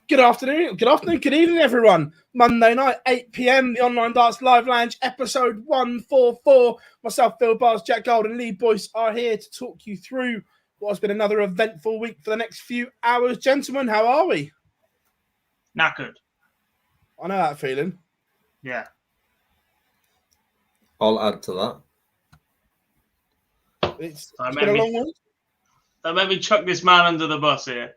Good afternoon, good evening, everyone. Monday night, 8 p.m, the Online Darts Live Lounge, episode 144. Myself, Phill Bars, Jack Gold, and Lee Boyce are here to talk you through what has been another eventful week for the next few hours. Gentlemen, how are we? Knackered. I know that feeling. Yeah. I'll add to that. It's been a long week. That made me chuck this man under the bus here.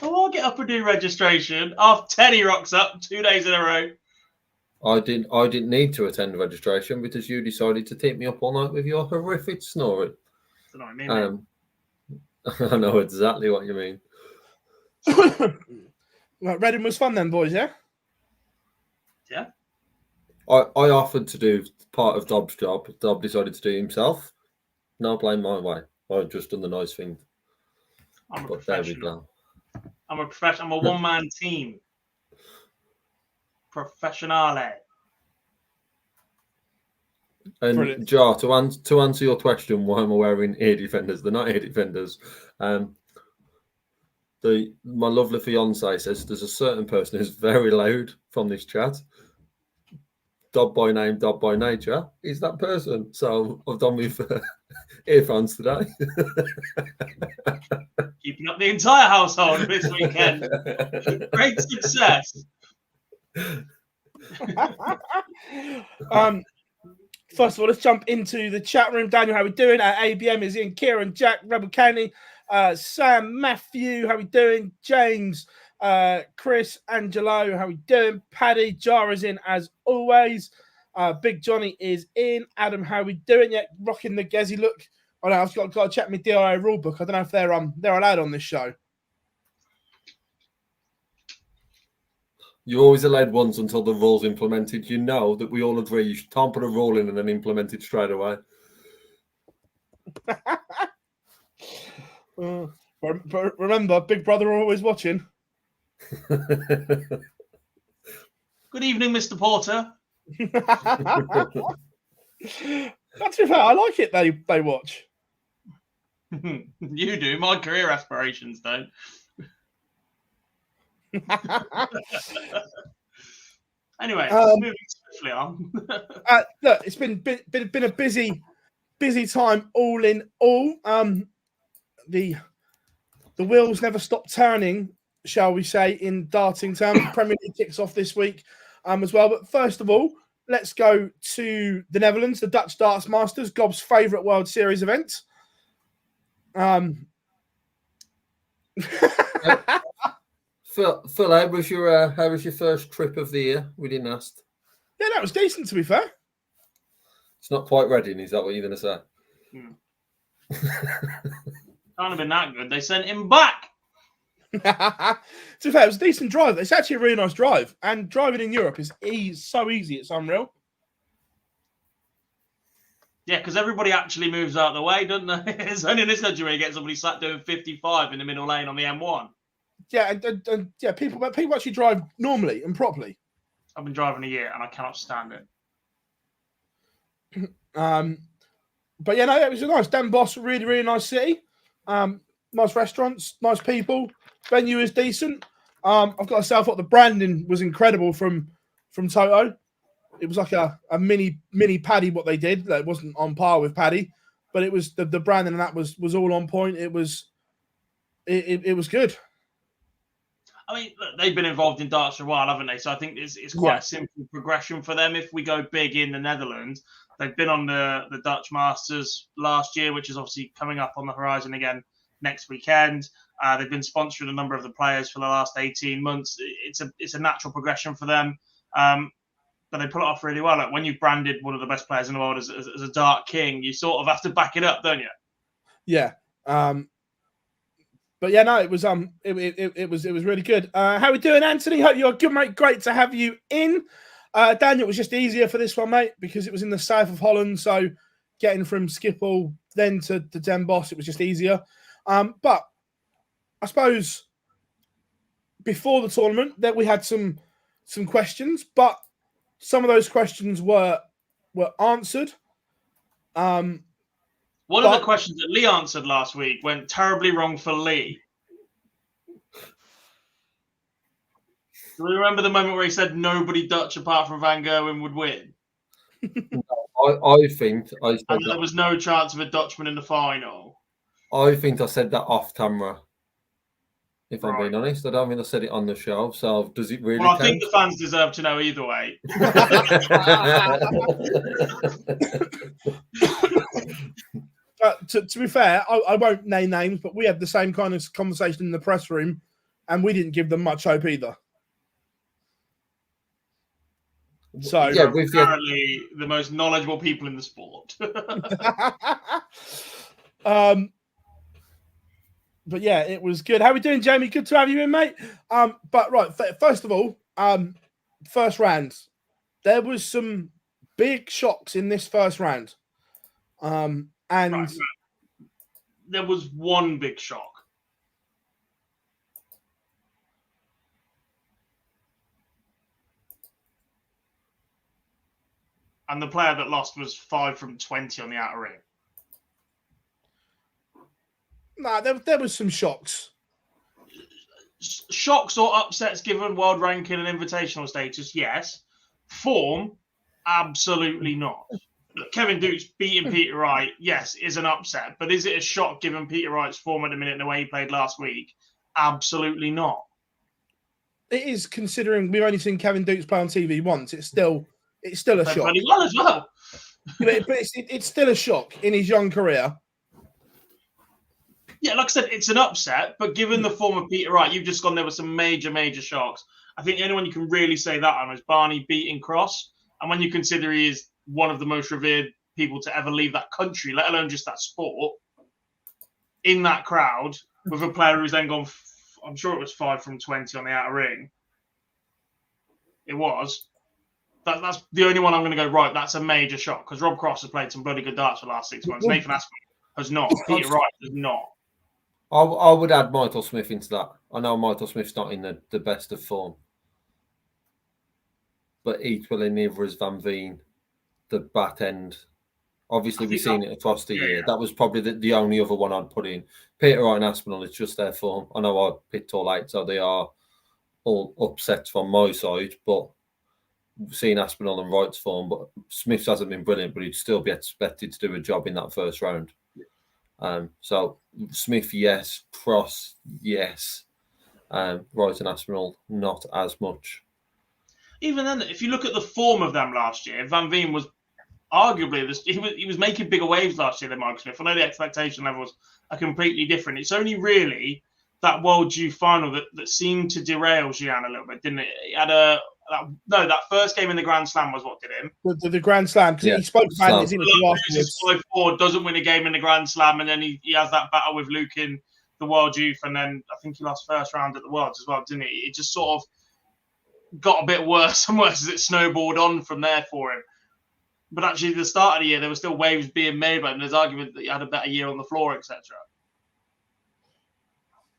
Oh, I'll get up and do registration. Teddy rocks up 2 days in a row. I didn't need to attend registration because you decided to keep me up all night with your horrific snoring. That's what I mean. I know exactly what you mean. Right, Reading was fun then, boys, yeah? Yeah. I offered to do part of Dob's job. Dob decided to do it himself. No blame my way. I've just done the nice thing. I'm a But there we professional. go. I'm a professional. I'm a one-man team. Professionale. And Brilliant. Jar, to answer your question, why am I wearing ear defenders? They're not ear defenders. My lovely fiance says there's a certain person who's very loud from this chat. Dob by name, Dob by nature is that person. So I've done with earphones today. Keeping up the entire household this weekend. Great success. First of all, let's jump into the chat room. Daniel, how we doing? ABM is in. Kieran, Jack, Rebel Canny, Sam, Matthew, how we doing? James, Chris, Angelo, how we doing? Paddy, Jara's in as always. Big Johnny is in. Adam, how we doing? Yeah, rocking the Gezi look. Oh no, I've got to check my DIO rulebook. I don't know if they're allowed on this show. You're always allowed once until the rule's implemented. You know that we all agree you can't put a rule in and then implement it straight away. But remember, Big Brother always watching. Good evening, Mr. Porter. That's fair. I like it. They watch. You do. My career aspirations don't. Anyway, moving swiftly on. Look, it's been a busy time. All in all, the wheels never stop turning, shall we say, in darting terms. Premier League kicks off this week as well. But first of all, let's go to the Netherlands, the Dutch Darts Masters, Gob's favourite World Series event. Phill, how was your first trip of the year? We didn't ask. Yeah, that was decent, to be fair. It's not quite Reading, is that what you're going to say? Can't have been that good. They sent him back. To be fair, it was a decent drive. It's actually a really nice drive. And driving in Europe is so easy. It's unreal. Yeah, because everybody actually moves out of the way, doesn't they? It's only in this country where you get somebody sat doing 55 in the middle lane on the M1. Yeah, and yeah, people actually drive normally and properly. I've been driving a year and I cannot stand it. But yeah, no, it was a nice Den Bosch, really, really nice city. Nice restaurants, nice people. Venue is decent. I've got to say, I thought the branding was incredible from Toto. It was like a mini Paddy what they did. It wasn't on par with Paddy, but it was the branding and that was all on point. It was good. I mean, look, they've been involved in darts for a while, haven't they? So I think it's quite a simple progression for them. If we go big in the Netherlands, they've been on the Dutch Masters last year, which is obviously coming up on the horizon again next weekend. They've been sponsoring a number of the players for the last 18 months. It's a natural progression for them. But they pull it off really well. Like when you've branded one of the best players in the world as a dart king, you sort of have to back it up, don't you? Yeah. But yeah, no, it was really good. How we doing, Anthony? Hope you're good, mate. Great to have you in. Daniel, it was just easier for this one, mate, because it was in the south of Holland. So getting from Schiphol then to Den Bosch, it was just easier. But I suppose before the tournament that we had some questions, but some of those questions were answered. One of the questions that Lee answered last week went terribly wrong for Lee. Do you remember the moment where he said nobody Dutch apart from Van Gerwen would win? I think I said And that. there was no chance of a Dutchman in the final. I think I said that off camera. If I'm Right. being honest, I don't think I said it on the show. So does it really Well, I count? think the fans deserve to know either way. To be fair, I won't name names, but we had the same kind of conversation in the press room, and we didn't give them much hope either. So yeah, We're apparently the most knowledgeable people in the sport. But yeah, it was good. How are we doing, Jamie? Good to have you in, mate. But right, first of all, first round, there was some big shocks in this first round. And Right. There was one big shock. And the player that lost was 5 from 20 on the outer ring. nah, there was some shocks. Shocks or upsets given world ranking and invitational status, yes. Form, absolutely not. Look, Kevin Dukes beating Peter Wright, yes, is an upset. But is it a shock given Peter Wright's form at the minute and the way he played last week? Absolutely not. It is, considering we've only seen Kevin Dukes play on TV once. It's still a Played shock. bloody well as well. But it's still a shock in his young career. Yeah, like I said, it's an upset, but given the form of Peter Wright, you've just gone there with some major, major shocks. I think the only one you can really say that on is Barney beating Cross. And when you consider he is one of the most revered people to ever leave that country, let alone just that sport, in that crowd, with a player who's then gone, I'm sure it was 5 from 20 on the outer ring. It was. That's the only one I'm going to go, right, that's a major shock, because Rob Cross has played some bloody good darts for the last 6 months. Nathan Aspinall has not. Peter Wright has not. I would add Michael Smith into that. I know Michael Smith's not in the best of form, but equally neither is Van Veen, the back end. Obviously, we've seen it across the year. Yeah. That was probably the only other one I'd put in. Peter Wright and Aspinall, it's just their form. I know I picked all 8, so they are all upsets from my side, but we've seen Aspinall and Wright's form, but Smith's hasn't been brilliant, but he'd still be expected to do a job in that first round. So Smith, yes. Cross, yes. Wright and Aspinall, not as much. Even then, if you look at the form of them last year, Van Veen was arguably he was making bigger waves last year than Mark Smith. I know the expectation levels are completely different. It's only really that World Youth final that seemed to derail Gian a little bit, didn't it? He had that first game in the Grand Slam was what did him. The Grand Slam, because he spoke about his interview afterwards. 5-4, doesn't win a game in the Grand Slam, and then he has that battle with Luke in the World Youth, and then I think he lost first round at the Worlds as well, didn't he? It just sort of got a bit worse and worse as it snowballed on from there for him. But actually, at the start of the year, there were still waves being made by him. There's argument that he had a better year on the floor, etc.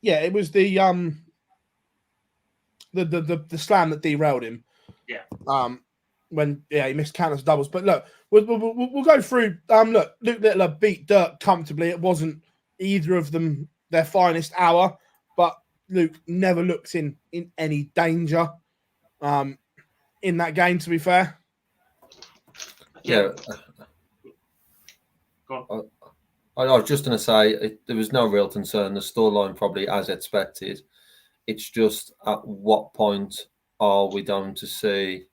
Yeah, it was the slam that derailed him. Yeah. When he missed countless doubles. But look, we'll go through. Look, Luke Littler beat Dirk comfortably. It wasn't either of them their finest hour, but Luke never looked in any danger in that game, to be fair. Yeah. Go on. I was just going to say there was no real concern. The scoreline probably as expected. It's just at what point are we going to see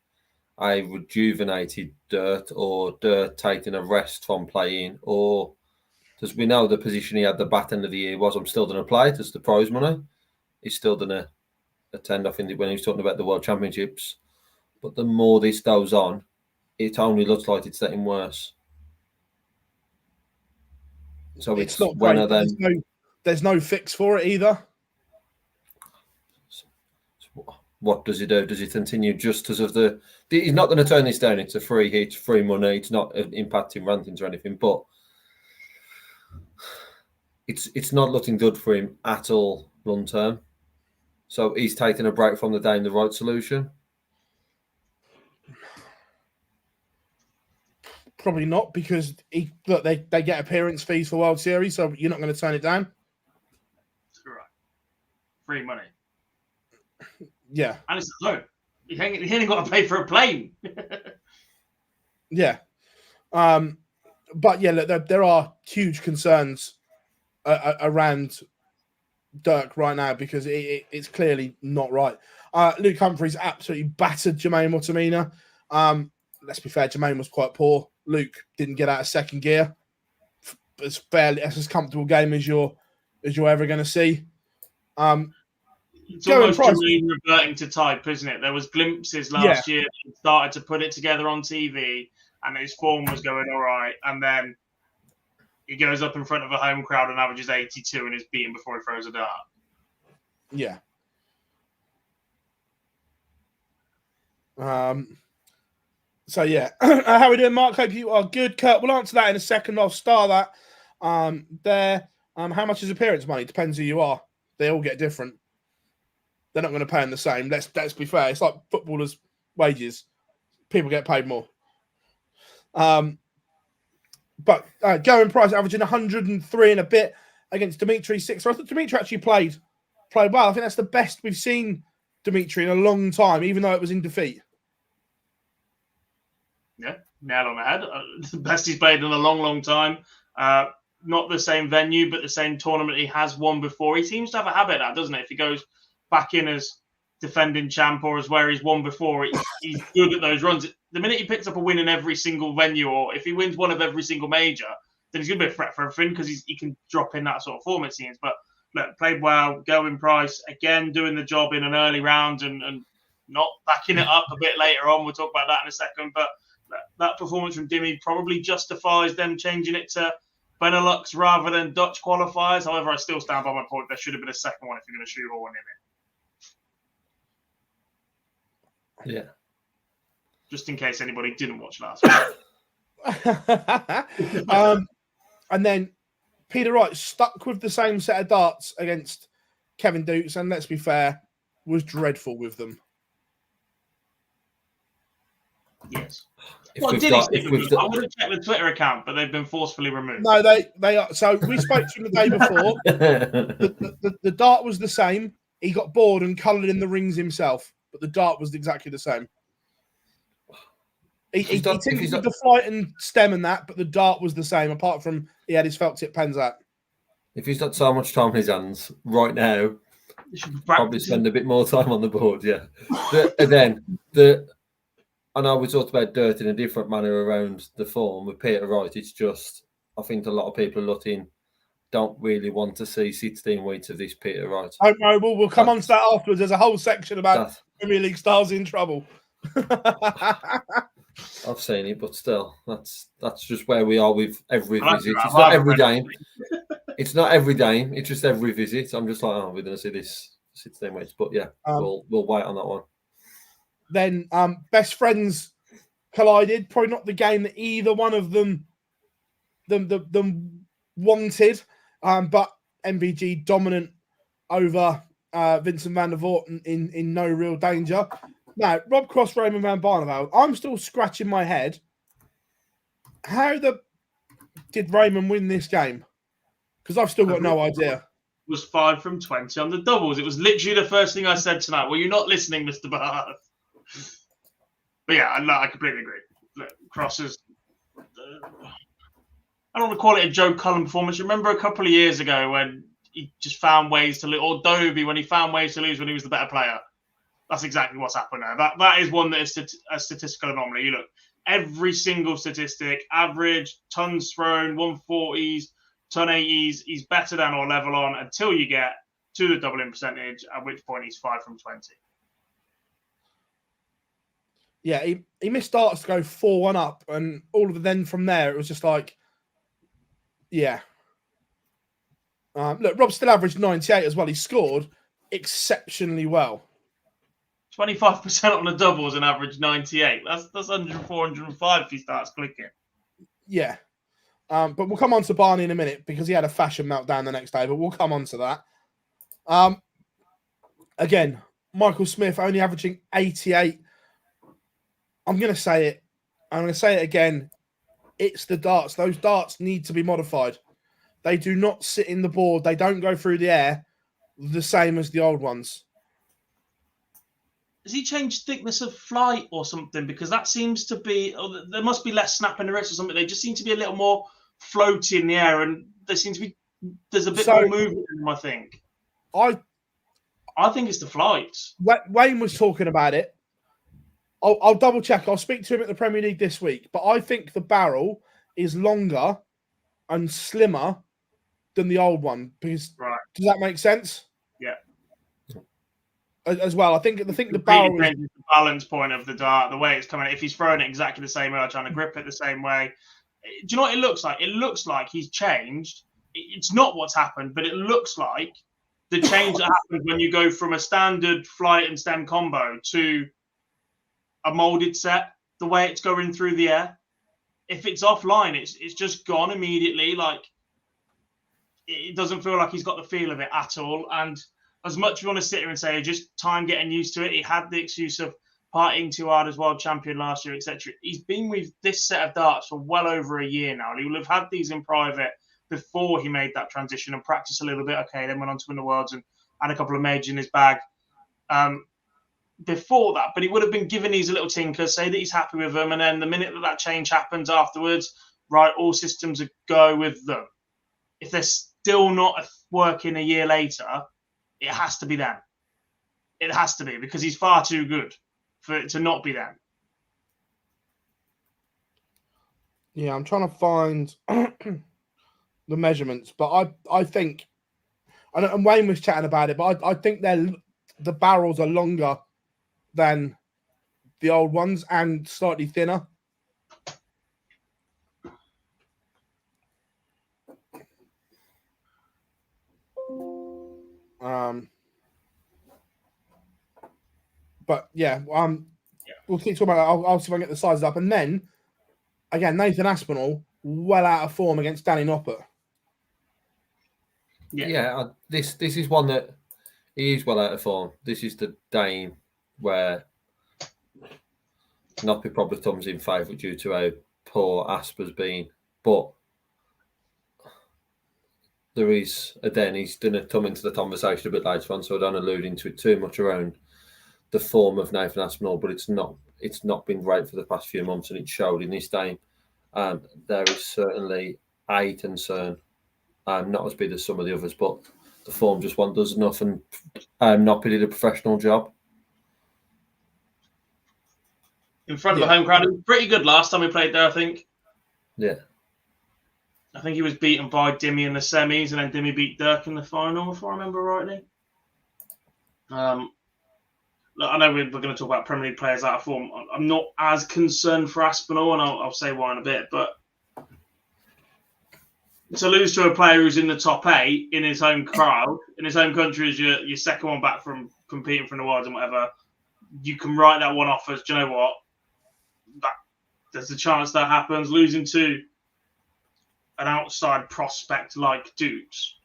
a rejuvenated Dirt or Dirt taking a rest from playing, or because we know the position he had the back end of the year was, I'm still going to play. That's the prize money. He's still going to attend, I think, when he was talking about the World Championships. But the more this goes on, it only looks like it's getting worse. So it's not one great, of them. There's no fix for it either. What does he do? Does he continue just because of the? He's not going to turn this down. It's a free hit, free money. It's not impacting rankings or anything, but it's not looking good for him at all long term. So he's taking a break from the game. The right solution? Probably not, because they get appearance fees for World Series, so you're not going to turn it down. Right. Free money. Yeah. And it's at home. He ain't got to pay for a plane. Yeah. But yeah, look, there are huge concerns around Dirk right now because it's clearly not right. Luke Humphries absolutely battered Jermaine Motamina. Let's be fair, Jermaine was quite poor. Luke didn't get out of second gear. It's as comfortable game as you're ever going to see. It's almost Jermaine reverting to type, isn't it? There was glimpses last year. He started to put it together on TV, and his form was going all right. And then he goes up in front of a home crowd and averages 82 and is beaten before he throws a dart. Yeah. So yeah, how are we doing, Mark? Hope you are good. Kurt, we'll answer that in a second. I'll star that. How much is appearance money? Depends who you are. They all get different. They're not going to pay them the same. Let's be fair. It's like footballers' wages. People get paid more. But going price averaging 103 and a bit against Dimitri 6. So I thought Dimitri actually played well. I think that's the best we've seen Dimitri in a long time, even though it was in defeat. Yeah, nail on the head. The best he's played in a long, long time. Not the same venue, but the same tournament he has won before. He seems to have a habit of that, doesn't it? If he goes back in as defending champ or as where he's won before, he's good at those runs. The minute he picks up a win in every single venue, or if he wins one of every single major, then he's going to be a threat for everything because he can drop in that sort of form, it seems. But look, played well, going price, again, doing the job in an early round and not backing it up a bit later on. We'll talk about that in a second. But that performance from Dimmy probably justifies them changing it to Benelux rather than Dutch qualifiers. However, I still stand by my point. There should have been a second one if you're going to shoot one in it. Yeah. Just in case anybody didn't watch last week. And then Peter Wright stuck with the same set of darts against Kevin Dukes, and let's be fair, was dreadful with them. Yes. Well, did he stick with them? I would have checked the Twitter account, but they've been forcefully removed. No, they are. So we spoke to him the day before. The dart was the same. He got bored and coloured in the rings himself, but the dart was exactly the same. He did the flight and stem and that, but the dart was the same, apart from he had his felt tip pens out. If he's got so much time in his hands right now, he should probably spend a bit more time on the board, yeah. I know we talked about dirt in a different manner around the form with Peter Wright. It's just, I think a lot of people don't really want to see 16 weeks of this Peter Wright. Oh, no, we'll come on to that afterwards. There's a whole section about Premier League stars in trouble. I've seen it, but still, that's just where we are with every visit. It's not every game. It's not every game. It's just every visit. I'm just like, we're going to see this 16 weeks. But yeah, we'll wait on that one. Then best friends collided. Probably not the game that either one of them wanted. But MvG dominant over Vincent van der Voort in no real danger. Now, Rob Cross, Raymond van Barneveld, I'm still scratching my head. How did Raymond win this game? Because I've still got no idea. It was 5 from 20 on the doubles. It was literally the first thing I said tonight. Were you not listening, Mr. Barth? But yeah, I completely agree. Look, Cross is... I don't want to call it a Joe Cullen performance. Remember a couple of years ago when he just found ways to lose, or Dovey when he found ways to lose when he was the better player? That's exactly what's happened now. That is one that is a statistical anomaly. You look, every single statistic, average, tons thrown, 140s, ton 80s, he's better than or level on until you get to the doubling percentage, at which point he's 5 from 20. Yeah, he missed darts to go 4-1 up, and all of it then from there, it was just like, yeah. Look, Rob still averaged 98 as well. He scored exceptionally well. 25% on the doubles and average 98. That's 104, 105 if he starts clicking. Yeah. But we'll come on to Barney in a minute because he had a fashion meltdown the next day, but we'll come on to that. Again, Michael Smith only averaging 88. I'm going to say it. I'm going to say it again. It's the darts. Those darts need to be modified. They do not sit in the board. They don't go through the air the same as the old ones. has he changed thickness of flight or something? Because that seems to be, there must be less snap in the wrist or something. They just seem to be a little more floaty in the air, and there's a bit more movement in them, I think. I think it's the flights. Wayne was talking about it. I'll double check. I'll speak to him at the Premier League this week. But I think the barrel is longer and slimmer than the old one. Because does that make sense? Yeah. As well, I think the barrel is the balance point of the dart, the way it's coming. If he's throwing it exactly the same way, or trying to grip it the same way, do you know what it looks like? It looks like he's changed. It's not what's happened, but it looks like the change that happens when you go from a standard flight and stem combo to a molded set, the way it's going through the air. If it's offline, it's just gone immediately. Like, it doesn't feel like he's got the feel of it at all. And as much as you want to sit here and say just time getting used to it, he had the excuse of partying too hard as world champion last year, etc. He's been with this set of darts for well over a year now. He will have had these in private before he made that transition and practiced a little bit. Okay, then went on to win the Worlds and had a couple of majors in his bag before that. But he would have been given these little tinkers, say that he's happy with them, and then the minute that change happens afterwards, right, all systems are go with them. If they're still not working a year later, it has to be them. It has to be, because he's far too good for it to not be them. Yeah, I'm trying to find the measurements, but I think, and Wayne was chatting about it, but I think the barrels are longer than the old ones and slightly thinner. But yeah, we'll keep talking about that. I'll see if I can get the sizes up. And then, again, Nathan Aspinall, well out of form against Danny Noppert. Yeah, this is one that he is well out of form. This is the game where Noppert probably comes in favourite due to how poor Asper's been. But there is, then he's going to come into the conversation a bit later on, so I don't allude into it too much around the form of Nathan Aspinall, but it's not been great for the past few months, and it showed in this game. There is certainly a concern, not as big as some of the others, but the form just one does enough, and Noppert did a professional job. In front of the home crowd, it was pretty good last time we played there, I think. Yeah. I think he was beaten by Dimmy in the semis, and then Dimmy beat Dirk in the final, if I remember rightly. I know we're going to talk about Premier League players out of form. I'm not as concerned for Aspinall, and I'll say why in a bit. But to lose to a player who's in the top 8 in his home crowd, in his home country, as your second one back from competing for an awards and whatever, you can write that one off as, do you know what? There's a chance that happens. Losing to an outside prospect like Dukes,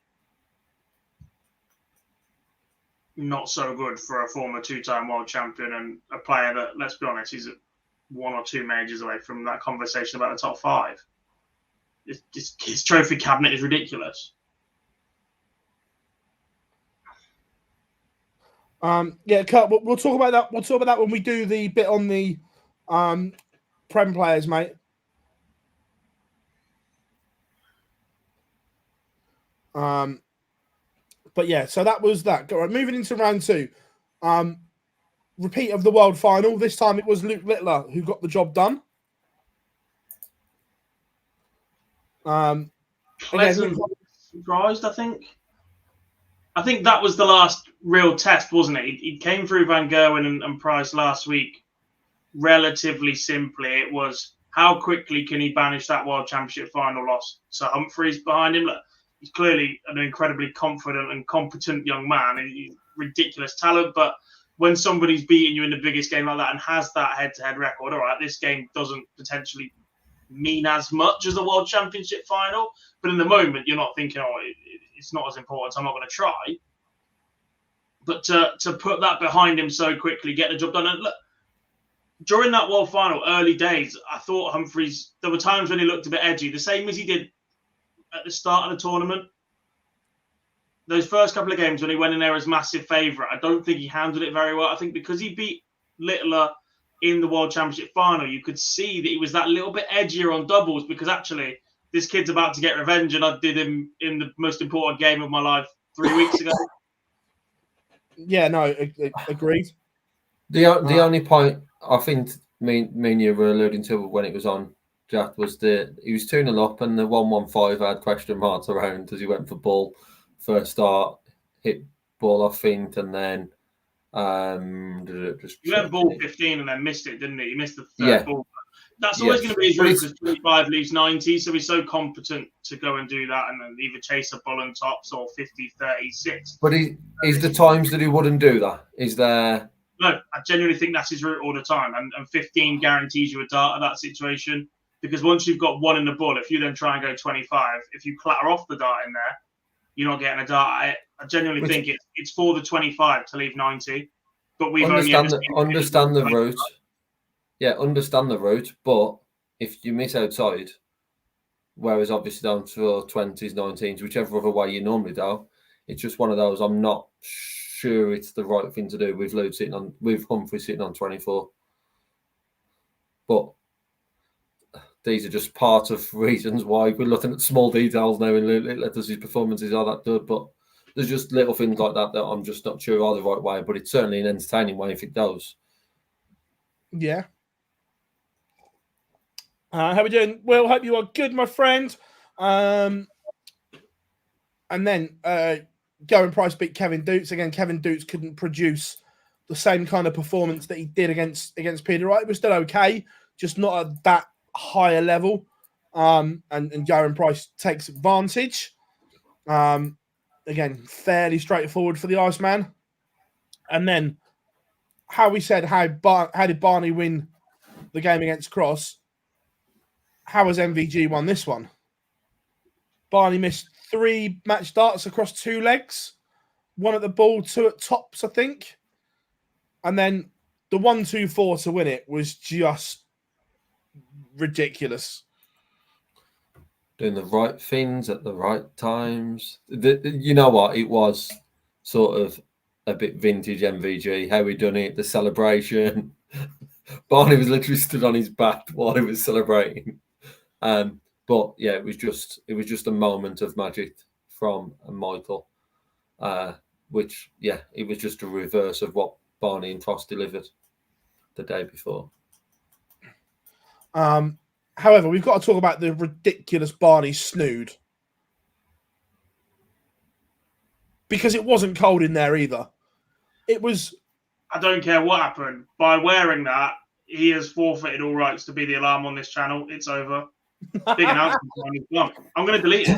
not so good for a former 2-time world champion and a player that, let's be honest, he's 1 or 2 majors away from that conversation about the top 5. His trophy cabinet is ridiculous. Yeah, Kurt, we'll talk about that. We'll talk about that when we do the bit on the Prem players, mate. But yeah, so that was that. All right, moving into round 2. Repeat of the world final. This time it was Luke Littler who got the job done. Pleasant surprised, I think. I think that was the last real test, wasn't it? He came through Van Gerwen and Price last week relatively simply. It was how quickly can he banish that World Championship final loss? So Humphreys behind him. Look, he's clearly an incredibly confident and competent young man. He's ridiculous talent, but when somebody's beating you in the biggest game like that and has that head-to-head record, all right, this game doesn't potentially mean as much as the World Championship final, but in the moment you're not thinking, oh, it's not as important, so I'm not going to try. But to put that behind him so quickly, get the job done. And look, during that World Final, early days, I thought Humphreys, there were times when he looked a bit edgy, the same as he did at the start of the tournament. Those first couple of games when he went in there as massive favourite, I don't think he handled it very well. I think because he beat Littler in the World Championship final, you could see that he was that little bit edgier on doubles because actually this kid's about to get revenge, and I did him in the most important game of my life 3 weeks ago. Yeah, no, agreed. The only point I think me and you were alluding to when it was on, Jack, was that he was 2-0 up and the 1-1-5 had question marks around as he went for ball. First start, hit ball off feint, and then he went ball 15 and then missed it, didn't he? He missed the third ball. That's always going to be his route because 25 leaves 90, so he's so competent to go and do that and then either chase a ball on tops or 50-36. But is the times that he wouldn't do that? Is there? No, I genuinely think that's his route all the time, and 15 guarantees you a dart at that situation because once you've got one in the ball, if you then try and go 25, if you clatter off the dart in there, you're not getting a dart at it. I genuinely think it's for the 25 to leave 90, but we've understand the route. Yeah, understand the route, but if you miss outside, whereas obviously down to 20s, 19s, whichever other way you normally do, it's just one of those. I'm not sure it's the right thing to do with Humphrey sitting on 24. But these are just part of reasons why we're looking at small details now in Letters' performances are that good, but there's just little things like that that I'm just not sure are the right way, but it's certainly an entertaining way if it does. Yeah. How we doing? Well, hope you are good, my friend. And then Going Price beat Kevin Dukes. Again, Kevin Dukes couldn't produce the same kind of performance that he did against Peter Wright. It was still okay, just not at that higher level. And Going Price takes advantage. Again, fairly straightforward for the Iceman. And then how we said, how did Barney win the game against Cross? How has MvG won this one? Barney missed 3 match darts across 2 legs, 1 at the ball, 2 at tops, I think. And then the 1-2-4 to win it was just ridiculous. Doing the right things at the right times. You know what? It was sort of a bit vintage MvG, how he done it, the celebration. Barney was literally stood on his back while he was celebrating. But yeah, it was just a moment of magic from Michael, which it was just a reverse of what Barney and Toss delivered the day before. However, we've got to talk about the ridiculous Barney snood because it wasn't cold in there either. It was. I don't care what happened. By wearing that, he has forfeited all rights to be the alarm on this channel. It's over. Big announcement. I'm going to delete it.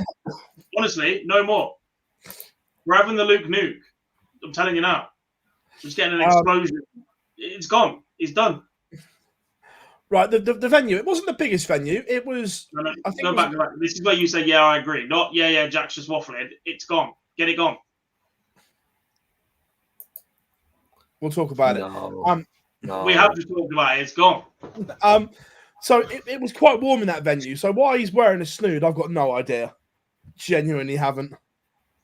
Honestly, no more. We're having the Luke nuke. I'm telling you now. Just getting an explosion. It's gone. It's done. Right, the venue. It wasn't the biggest venue. It was. No, I think go back. This is where you say, "Yeah, I agree." Not, "Yeah, Jack's just waffling." It's gone. Get it gone. We'll talk about it. No. We have to talk about it. It's gone. So it was quite warm in that venue. So why he's wearing a snood, I've got no idea. Genuinely haven't.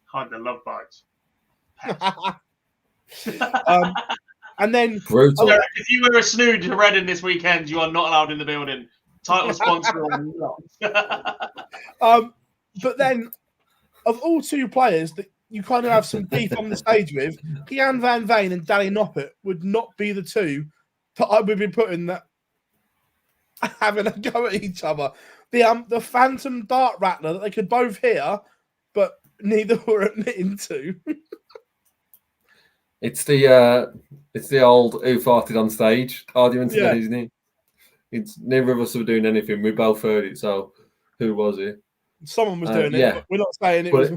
Hide the love bites. And then brutal. If you wear a snood to Reading this weekend, you are not allowed in the building. Title sponsor or not. But then of all 2 players that you kind of have some beef on the stage with, Ian Van Veen and Danny Noppert would not be the 2 that I would be putting that having a go at each other. The phantom dart rattler that they could both hear, but neither were admitting to. It's the old who farted on stage argument today, isn't it? It's neither of us were doing anything. We both heard it. So who was it? Someone was doing it. But we're not saying it was.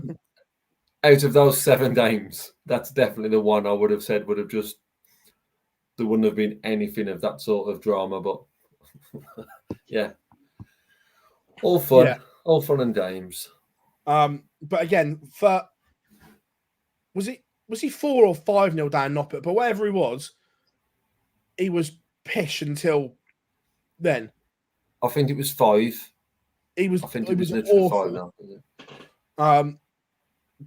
Out of those 7 games, that's definitely the one I would have said would have just. There wouldn't have been anything of that sort of drama, but yeah, all fun, all fun and games. But again, was he 4 or 5-0 down Noppert? But whatever he was pish until then. I think it was 5. He was. I think it was awful. 5 now.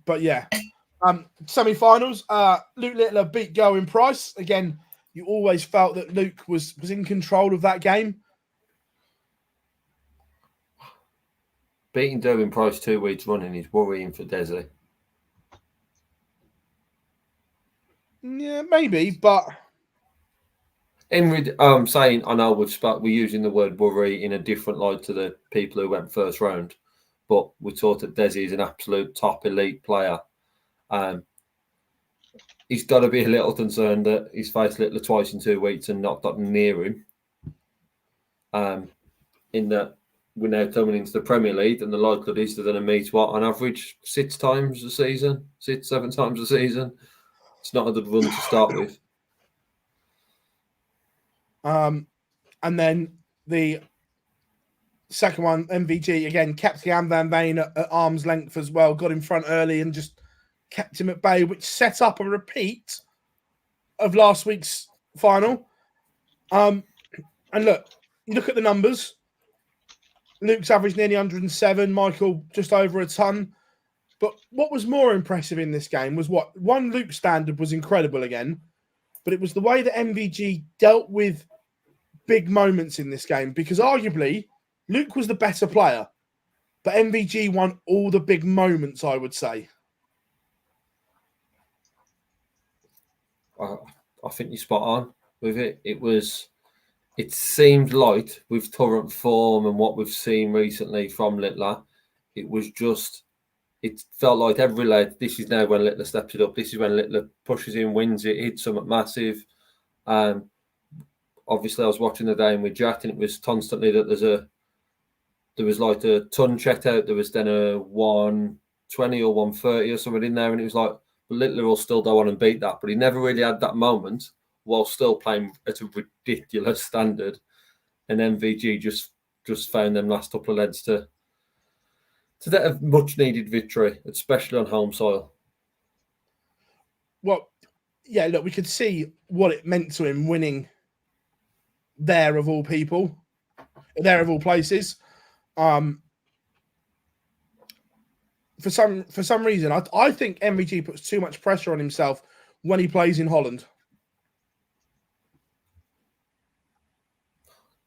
But yeah, semi-finals. Luke Littler beat Going Price again. you always felt that Luke was in control of that game. Beating Derwin Price 2 weeks running is worrying for Desi. Yeah, maybe, but I'm saying, I know we're using the word worry in a different light to the people who went first round, but we thought that Desi is an absolute top elite player. He's got to be a little concerned that he's faced Littler twice in 2 weeks and not gotten near him. In that we're now coming into the Premier League, and the likelihood is they're going to meet on average 6 times a season, 7 times a season. It's not a good run to start with. And then the second one, MvG, again, kept Jan van Veen at arm's length as well, got in front early and just kept him at bay, which set up a repeat of last week's final. And look, you look at the numbers. Luke's averaged nearly 107, Michael just over a ton. But what was more impressive in this game was Luke's standard was incredible again, but it was the way that MvG dealt with big moments in this game, because arguably Luke was the better player, but MvG won all the big moments, I would say. I think you're spot on with it. It seemed light with current form and what we've seen recently from Littler. It felt like every leg, this is now when Littler steps it up. This is when Littler pushes in, wins it, hits something massive. Obviously, I was watching the game with Jack, and it was constantly that there was like a ton checked out. There was then a 120 or 130 or something in there, and it was like, well, Littler will still go on and beat that, but he never really had that moment while still playing at a ridiculous standard. And MvG just found them last couple of legs to get a much needed victory, especially on home soil. Well, yeah, look, we could see what it meant to him winning there of all people, there of all places. For some reason, I think MvG puts too much pressure on himself when he plays in Holland.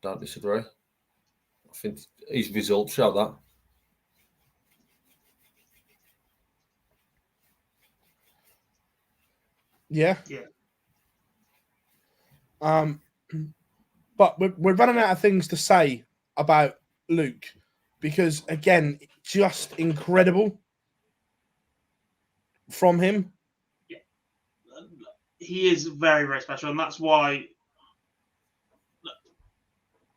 Don't disagree. I think his results show that. Yeah. Yeah. But we're running out of things to say about Luke because, again, just incredible from him. Yeah. He is very, very special, and that's why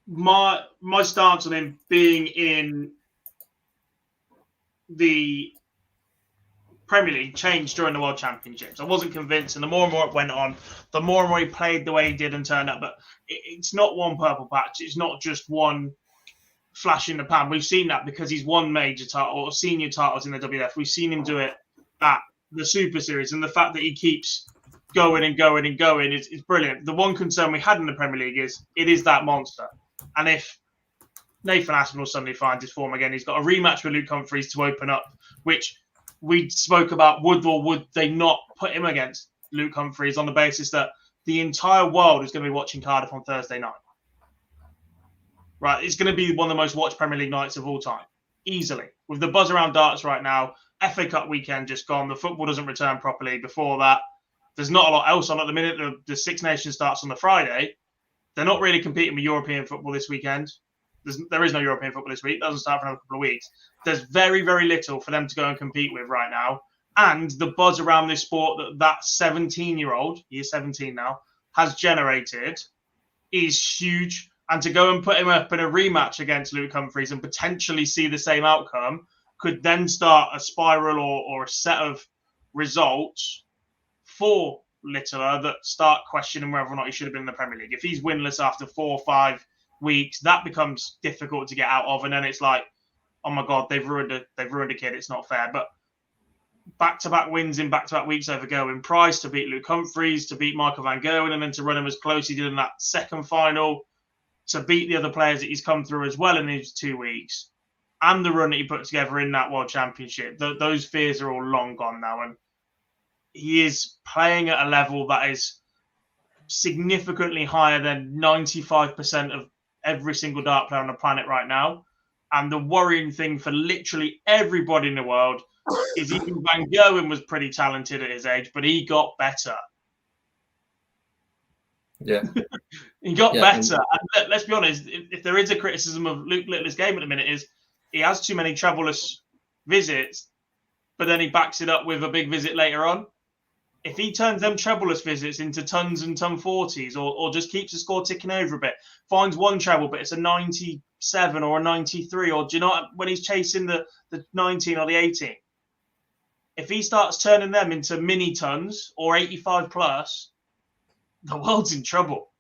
my stance on him being in the Premier League changed during the World Championships. I wasn't convinced, and the more and more it went on, the more and more he played the way he did and turned up. But it's not one purple patch. It's not just one flash in the pan. We've seen that because he's won major title or senior titles in the WF. We've seen him do it at the Super Series, and the fact that he keeps going and going and going is brilliant. The one concern we had in the Premier League is it is that monster. And if Nathan Aspinall suddenly finds his form again, he's got a rematch with Luke Humphries to open up, which we spoke about would they not put him against Luke Humphries on the basis that the entire world is going to be watching Cardiff on Thursday night. Right, it's going to be one of the most watched Premier League nights of all time, easily. With the buzz around darts right now, FA Cup weekend just gone, the football doesn't return properly. Before that, there's not a lot else on at the minute. The Six Nations starts on the Friday. They're not really competing with European football this weekend. There is no European football this week. It doesn't start for another couple of weeks. There's very, very little for them to go and compete with right now. And the buzz around this sport that 17-year-old, he is 17 now, has generated is huge. And to go and put him up in a rematch against Luke Humphries and potentially see the same outcome could then start a spiral or a set of results for Littler that start questioning whether or not he should have been in the Premier League. If he's winless after 4 or 5 weeks, that becomes difficult to get out of, and then it's like, oh my God, they've ruined a kid. It's not fair. But back-to-back wins in back-to-back weeks over Gerwyn Price to beat Luke Humphries, to beat Michael van Gerwen, and then to run him as close as he did in that second final, to beat the other players that he's come through as well in these 2 weeks, and the run that he put together in that World Championship. Those fears are all long gone now, and he is playing at a level that is significantly higher than 95% of every single dart player on the planet right now. And the worrying thing for literally everybody in the world is even Van Gerwen was pretty talented at his age, but he got better. Yeah. He got better. And let's be honest, if there is a criticism of Luke Littler's game at the minute, is he has too many troubleless visits, but then he backs it up with a big visit later on. If he turns them troubleless visits into tons and ton 40s, or just keeps the score ticking over a bit, finds one treble, but it's a 97 or a 93, or do you know when he's chasing the 19 or the 18? If he starts turning them into mini tons or 85 plus, the world's in trouble.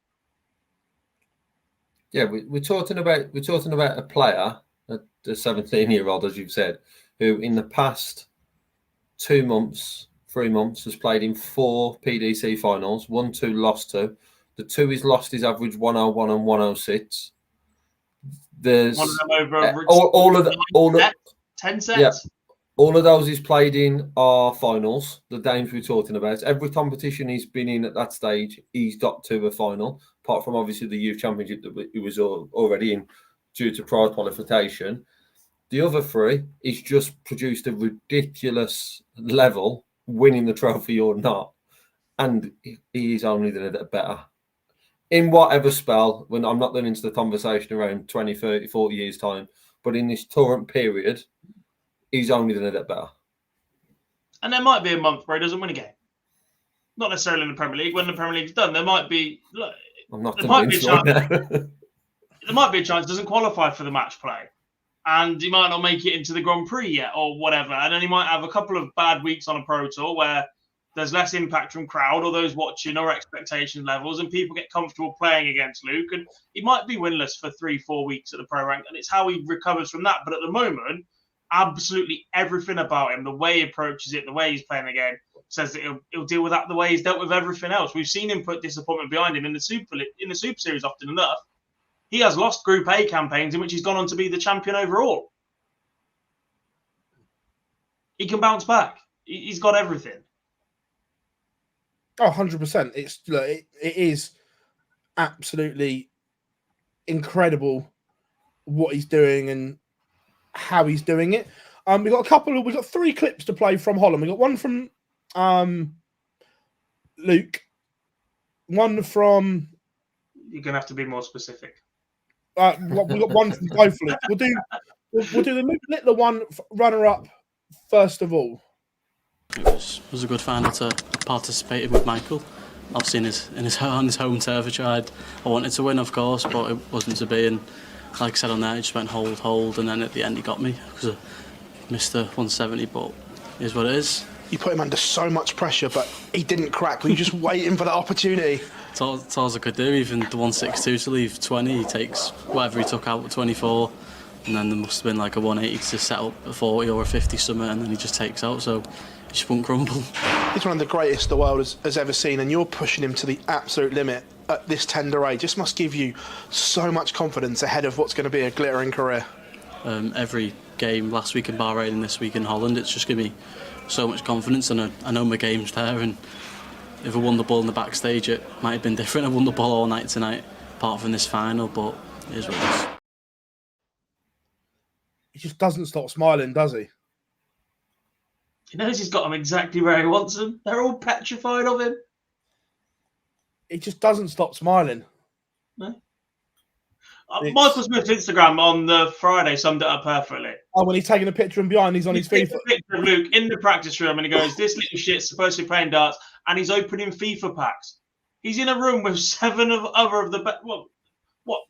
Yeah, we're talking about a player, a 17-year-old, as you've said, who in the past 3 months has played in 4 PDC finals, won 2, lost 2. The 2 he's lost his average 101 and 106. There's one of them over all of 10 sets. Yeah, all of those he's played in are finals. The games we're talking about. Every competition he's been in at that stage, he's got to a final. Apart from obviously the youth championship that he was already in due to prior qualification. The other 3, he's just produced a ridiculous level, winning the trophy or not, and he's only done it better. In whatever spell, when I'm not going into the conversation around 20, 30, 40 years' time, but in this current period, he's only done it better. And there might be a month where he doesn't win a game. Not necessarily in the Premier League. When the Premier League's done, there might be... Look, I'm not there might be a chance. There might be a chance he doesn't qualify for the match play. And he might not make it into the Grand Prix yet or whatever. And then he might have a couple of bad weeks on a Pro Tour where there's less impact from crowd or those watching or expectation levels, and people get comfortable playing against Luke. And he might be winless for 3-4 weeks at the pro rank. And it's how he recovers from that. But at the moment, absolutely everything about him, the way he approaches it, the way he's playing the game, says that he'll deal with that the way he's dealt with everything else. We've seen him put disappointment behind him in the Super Series often enough. He has lost Group A campaigns in which he's gone on to be the champion overall. He can bounce back. He's got everything. Oh, 100%. It is absolutely incredible what he's doing and how he's doing it. We've got 3 clips to play from Holland. We've got one from Luke, one from... You're going to have to be more specific. We've got one from both Luke. We'll do the Luke Littler one runner-up first of all. It was a good final to participate in with Michael. Obviously on his home turf, I wanted to win, of course, but it wasn't to be. And like I said on there, I just went hold, and then at the end he got me because I missed the 170. But it is what it is. You put him under so much pressure, but he didn't crack. Were you just waiting for that opportunity? That's all I could do. Even the 162 to leave 20, he takes whatever he took out with 24. And then there must have been like a 180 to set up a 40 or a 50 something, and then he just takes out. So he just won't crumble. He's one of the greatest the world has ever seen, and you're pushing him to the absolute limit at this tender age. This must give you so much confidence ahead of what's going to be a glittering career. Every game last week in Bahrain and this week in Holland, it's just given me so much confidence, and I know my game's there. And if I won the ball in the backstage, it might have been different. I won the ball all night tonight, apart from this final, but it is what it is. He just doesn't stop smiling, does he? He knows he's got them exactly where he wants them. They're all petrified of him. He just doesn't stop smiling. No. Michael Smith's Instagram on the Friday summed it up perfectly. Oh, when he's taking a picture and behind, he's on his FIFA. A picture of Luke in the practice room, and he goes, "This little shit's supposed to be playing darts," and he's opening FIFA packs. He's in a room with 7 of the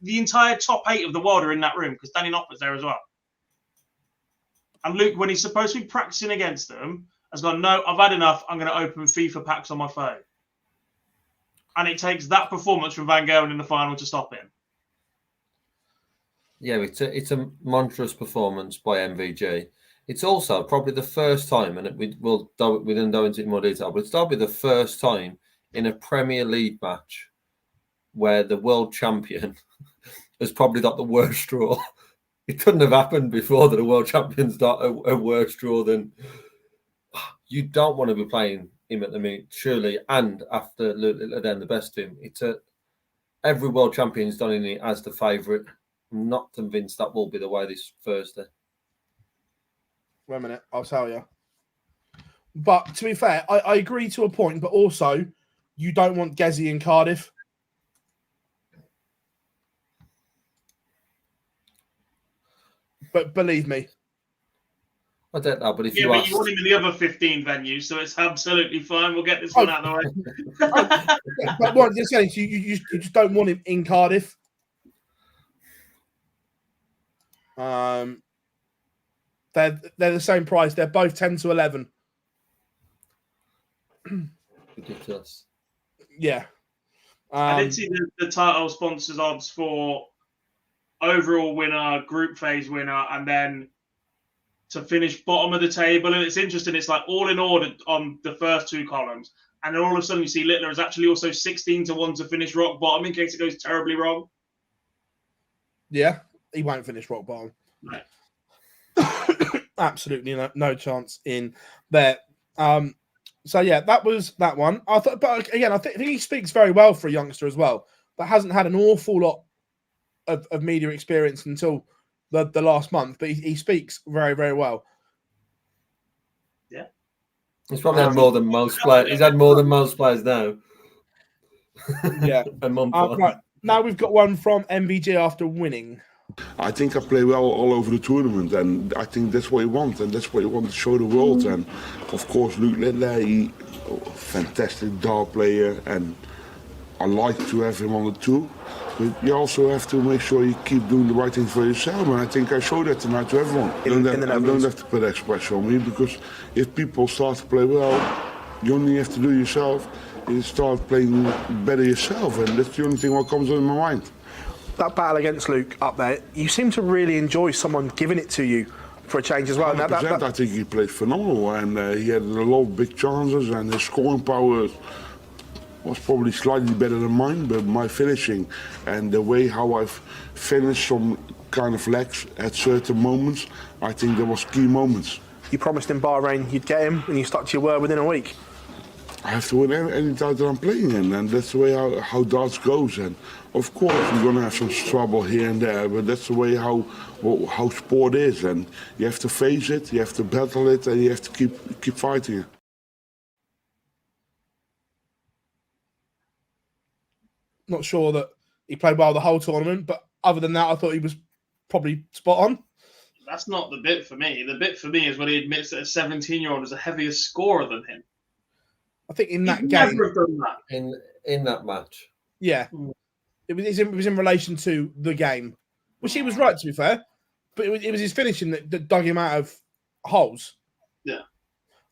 the entire top 8 of the world are in that room because Danny Knopfler's there as well. And Luke, when he's supposed to be practicing against them, has gone, "No, I've had enough. I'm going to open FIFA packs on my phone." And it takes that performance from Van Gerwen in the final to stop him. Yeah, it's a monstrous performance by MvG. It's also probably the first time, and we didn't go into it in more detail, but it's probably the first time in a Premier League match where the world champion has probably got the worst draw. It couldn't have happened before that a world champion's got a worse draw than... You don't want to be playing him at the minute, surely, and after then the best of him. It's every world champion's done in it as the favourite. I'm not convinced that will be the way this Thursday. Wait a minute, I'll tell you. But to be fair, I agree to a point, but also you don't want Gezi in Cardiff. But believe me. I don't know, but if you ask... want him in the other 15 venues, so it's absolutely fine. We'll get this one out of the way. But what I'm just saying, you just don't want him in Cardiff. They're the same price. They're both 10 to 11. Ridiculous. Yeah. I did see the title sponsors odds for overall winner, group phase winner, and then to finish bottom of the table. And it's interesting. It's like all in order on the first two columns. And then all of a sudden you see Littler is actually also 16 to 1 to finish rock bottom in case it goes terribly wrong. Yeah, he won't finish rock bottom. Right. Absolutely no chance in there. So yeah, that was that one. I thought, but again, I think he speaks very well for a youngster as well, but hasn't had an awful lot of media experience until the last month. But he speaks very, very well. Yeah, he's probably had more than most players. He's had more than most players now. Yeah. A month Right. Now we've got one from MvG after winning. I think I play well all over the tournament, and I think that's what you want, and that's what you want to show the world. And of course, Luke Littler, fantastic dart player, and I like to have him on the tour. But you also have to make sure you keep doing the right thing for yourself, and I think I showed that tonight to everyone. I don't have to put express on me, because if people start to play well, you only have to do yourself is start playing better yourself, and that's the only thing what comes in my mind. That battle against Luke up there, you seem to really enjoy someone giving it to you for a change as well. 100%, I think he played phenomenal, and he had a lot of big chances, and his scoring power was probably slightly better than mine, but my finishing and the way how I've finished some kind of legs at certain moments, I think there was key moments. You promised in Bahrain you'd get him, and you stuck to your word within a week. I have to win any title I'm playing in, and that's the way how darts goes. And of course, you're going to have some trouble here and there, but that's the way how sport is. And you have to face it, you have to battle it, and you have to keep fighting it. Not sure that he played well the whole tournament, but other than that, I thought he was probably spot on. That's not the bit for me. The bit for me is when he admits that a 17-year-old is a heavier scorer than him. I think in that He'd game, never have done that. In that match, yeah, it was in relation to the game, which he was right, to be fair. But it was his finishing that dug him out of holes. Yeah.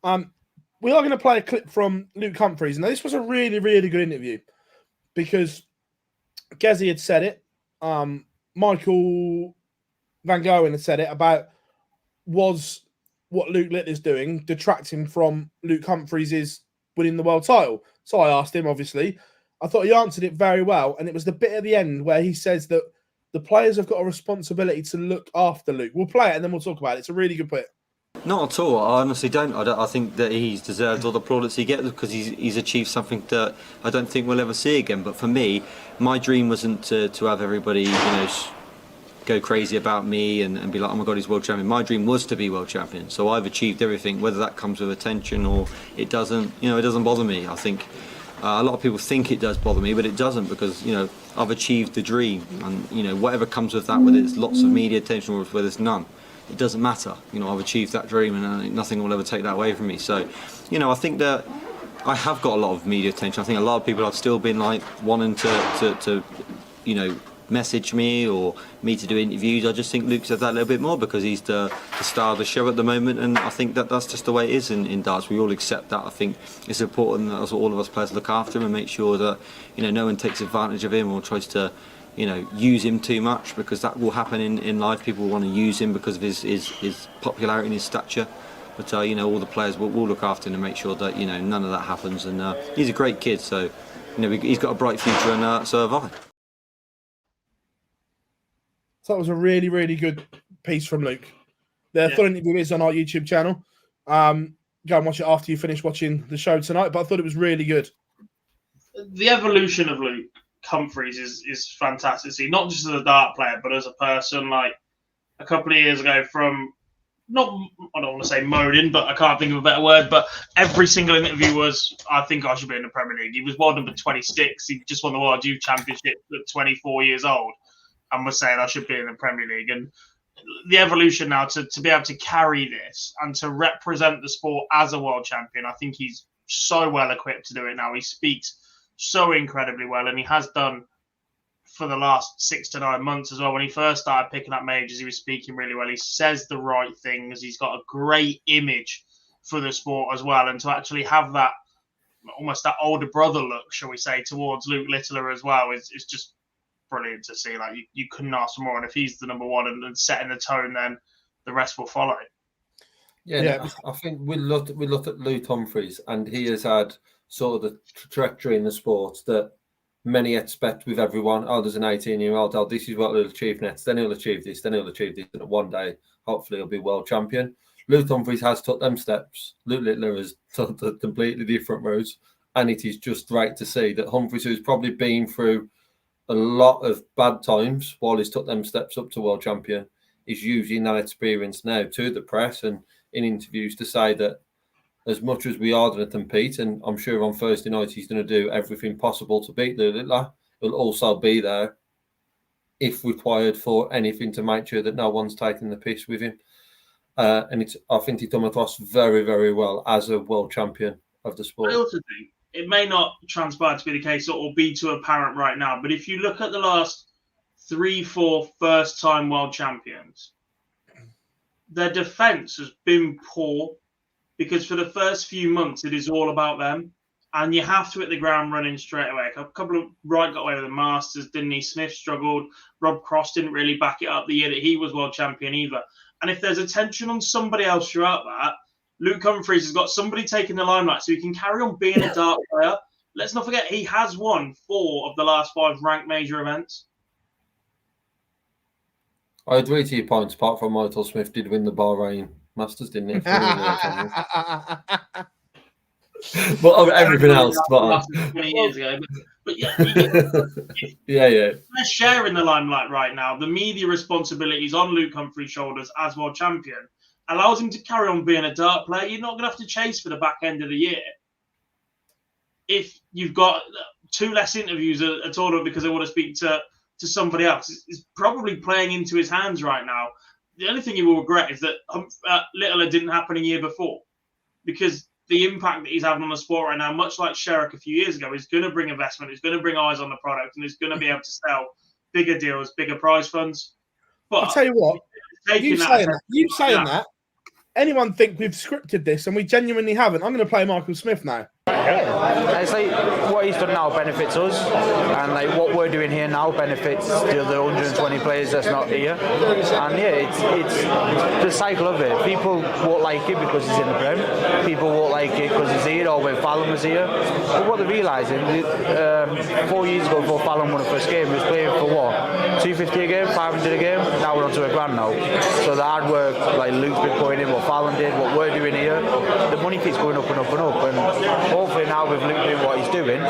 We are going to play a clip from Luke Humphries. Now, this was a really, really good interview because Gezi had said it. Michael Van Goen had said it about was what Luke Littler's doing detracting from Luke Humphries' winning the world title. So I asked him, obviously. I thought he answered it very well. And it was the bit at the end where he says that the players have got a responsibility to look after Luke. We'll play it and then we'll talk about it. It's a really good bit. Not at all. I honestly don't. I think that he's deserved all the plaudits he gets because he's achieved something that I don't think we'll ever see again. But for me, my dream wasn't to have everybody, go crazy about me and be like, oh my God, he's world champion. My dream was to be world champion. So I've achieved everything, whether that comes with attention or it doesn't. It doesn't bother me. I think a lot of people think it does bother me, but it doesn't because I've achieved the dream, and whatever comes with that, whether it's lots of media attention or whether it's none, it doesn't matter. I've achieved that dream, and nothing will ever take that away from me. So, I think that I have got a lot of media attention. I think a lot of people have still been like wanting to message me or me to do interviews. I just think Luke said that a little bit more because he's the star of the show at the moment, and I think that's just the way it is in darts. We all accept that. I think it's important that all of us players look after him and make sure that no one takes advantage of him or tries to use him too much, because that will happen in life. People want to use him because of his popularity and his stature. But all the players will look after him and make sure that none of that happens. And he's a great kid, so he's got a bright future, and so have I. So that was a really, really good piece from Luke. The full interview is on our YouTube channel. go and watch it after you finish watching the show tonight. But I thought it was really good. The evolution of Luke Humphries is fantastic. See, not just as a dart player, but as a person. Like a couple of years ago, from I don't want to say moaning, but I can't think of a better word. But every single interview was, I think I should be in the Premier League. He was world number 26. He just won the World Youth Championship at 24 years old, and was saying I should be in the Premier League. And the evolution now to be able to carry this and to represent the sport as a world champion, I think he's so well equipped to do it now. He speaks so incredibly well, and he has done for the last 6 to 9 months as well. When he first started picking up majors, he was speaking really well. He says the right things. He's got a great image for the sport as well. And to actually have that, almost that older brother look, shall we say, towards Luke Littler as well, is just brilliant to see. Like you couldn't ask for more. And if he's the number one and setting the tone, then the rest will follow. Yeah. I think we looked at Luke Humphries, and he has had sort of the trajectory in the sport that many expect with everyone. Oh, there's an 18-year-old. Oh, this is what he'll achieve next. Then he'll achieve this. Then he'll achieve this. And one day, hopefully, he'll be world champion. Luke Humphries has took them steps. Luke Littler has took a completely different route. And it is just great to see that Humphries, who's probably been through a lot of bad times while he's took them steps up to world champion, is using that experience now to the press and in interviews to say that as much as we are going to compete, and I'm sure on Thursday night he's going to do everything possible to beat Luke Littler, he'll also be there if required for anything to make sure that no one's taking the piss with him. And I think he's come across very, very well as a world champion of the sport. I also think it may not transpire to be the case or be too apparent right now, but if you look at the last 3-4 first-time world champions, their defence has been poor, because for the first few months, it is all about them. And you have to hit the ground running straight away. A couple of Wright got away with the Masters, didn't he? Smith struggled. Rob Cross didn't really back it up the year that he was world champion either. And if there's attention on somebody else throughout that, Luke Humphries has got somebody taking the limelight so he can carry on being a dart player. Let's not forget, he has won 4 of the last 5 ranked major events. I agree to your points, apart from Michael Smith did win the Bahrain Masters, didn't he? But everything else, but 20 years ago. But yeah, yeah. They're sharing the limelight right now. The media responsibilities on Luke Humphries' shoulders as world champion allows him to carry on being a dart player. You're not going to have to chase for the back end of the year if you've got 2 less interviews at all because they want to speak to somebody else. Is probably playing into his hands right now. The only thing he will regret is that Littler didn't happen a year before, because the impact that he's having on the sport right now, much like Sherrick a few years ago, is going to bring investment, is going to bring eyes on the product, and is going to be able to sell bigger deals, bigger prize funds. But I'll tell you what, you saying that, anyone think we've scripted this, and we genuinely haven't. I'm going to play Michael Smith now. It's like what he's done now benefits us, and like what we're doing here now benefits the other 120 players that's not here. And yeah, it's the cycle of it. People won't like it because he's in the Prem. People won't like it because he's here or when Fallon was here. But what they're realising, 4 years ago before Fallon won the first game, he was playing for what? 250 a game, 500 a game. Now we're on to $1,000 now. So the hard work, like Luke's been putting in, what Fallon did, what we're doing here, the money keeps going up and up and up. And hopefully now with Luke doing what he's doing,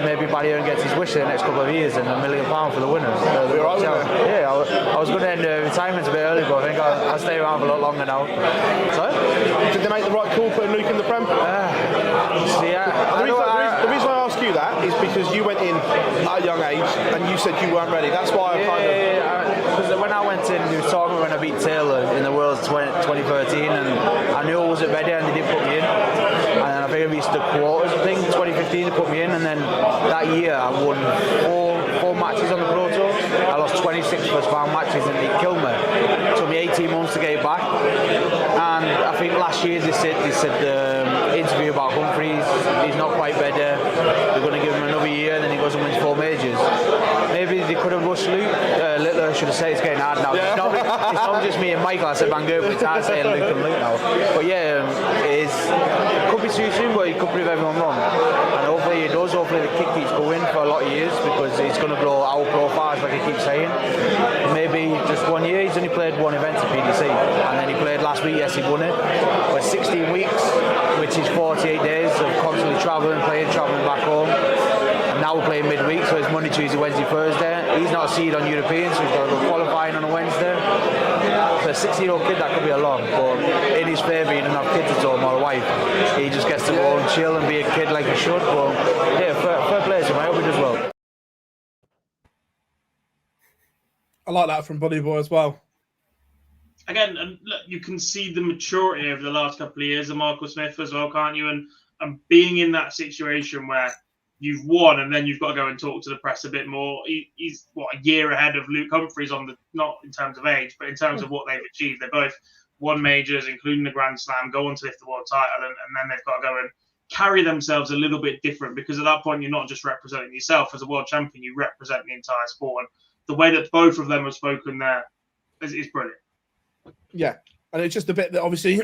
maybe Barry gets his wish in the next couple of years and £1 million for the winners. Yeah, I was going to end retirement a bit early, but I think I'll stay around for a lot longer now. So, did they make the right call putting Luke in the Prem? The reason I ask you that is because you went in at a young age and you said you weren't ready. That's why because when I went in, we were talking when I beat Taylor in the Worlds 2013, and I knew I wasn't ready and they didn't put me in. And I think I reached the quarters, I think, 2015 they put me in, and then that year I won four matches on the Pro Tour. I lost 26 first round matches and it killed me. It took me 18 months to get it back. And I think last year they said the interview about Humphries, he's not quite ready. They're going to give him another year, and then he goes and wins 4 majors. Maybe they could have rushed Luke. Littler should have said it's getting hard now. Yeah. It's not just me and Michael. I said Van Gogh, but it's hard saying Luke and Luke now. But yeah, it could be too soon, but he could prove everyone wrong. And hopefully he does. us. Hopefully the kick keeps going for a lot of years because it's going to blow our profiles, like he keeps saying. Maybe just 1 year, he's only played one event at PDC, and then he played last week, yes, he won it. But 16 weeks, which is 48 days of constantly travelling back home. And now we're playing midweek, so it's Monday, Tuesday, Wednesday, Thursday. He's not a seed on European, so he's got to go qualifying on a Wednesday. For a 16-year-old kid, that could be a lot, but in his favour, he doesn't have kids at home or a wife. He just gets to go and chill and be a kid like he should. But yeah, fair play to him. I hope he does well. I like that from Buddy Boy as well. Again, and look, you can see the maturity over the last couple of years of Michael Smith as well, can't you? And being in that situation where you've won and then you've got to go and talk to the press a bit more. He's a year ahead of Luke Humphries not in terms of age, but in terms of what they've achieved. They both won majors, including the Grand Slam, go on to lift the world title, and then they've got to go and carry themselves a little bit different, because at that point you're not just representing yourself as a world champion, you represent the entire sport. And the way that both of them have spoken there is brilliant. Yeah, and it's just a bit that obviously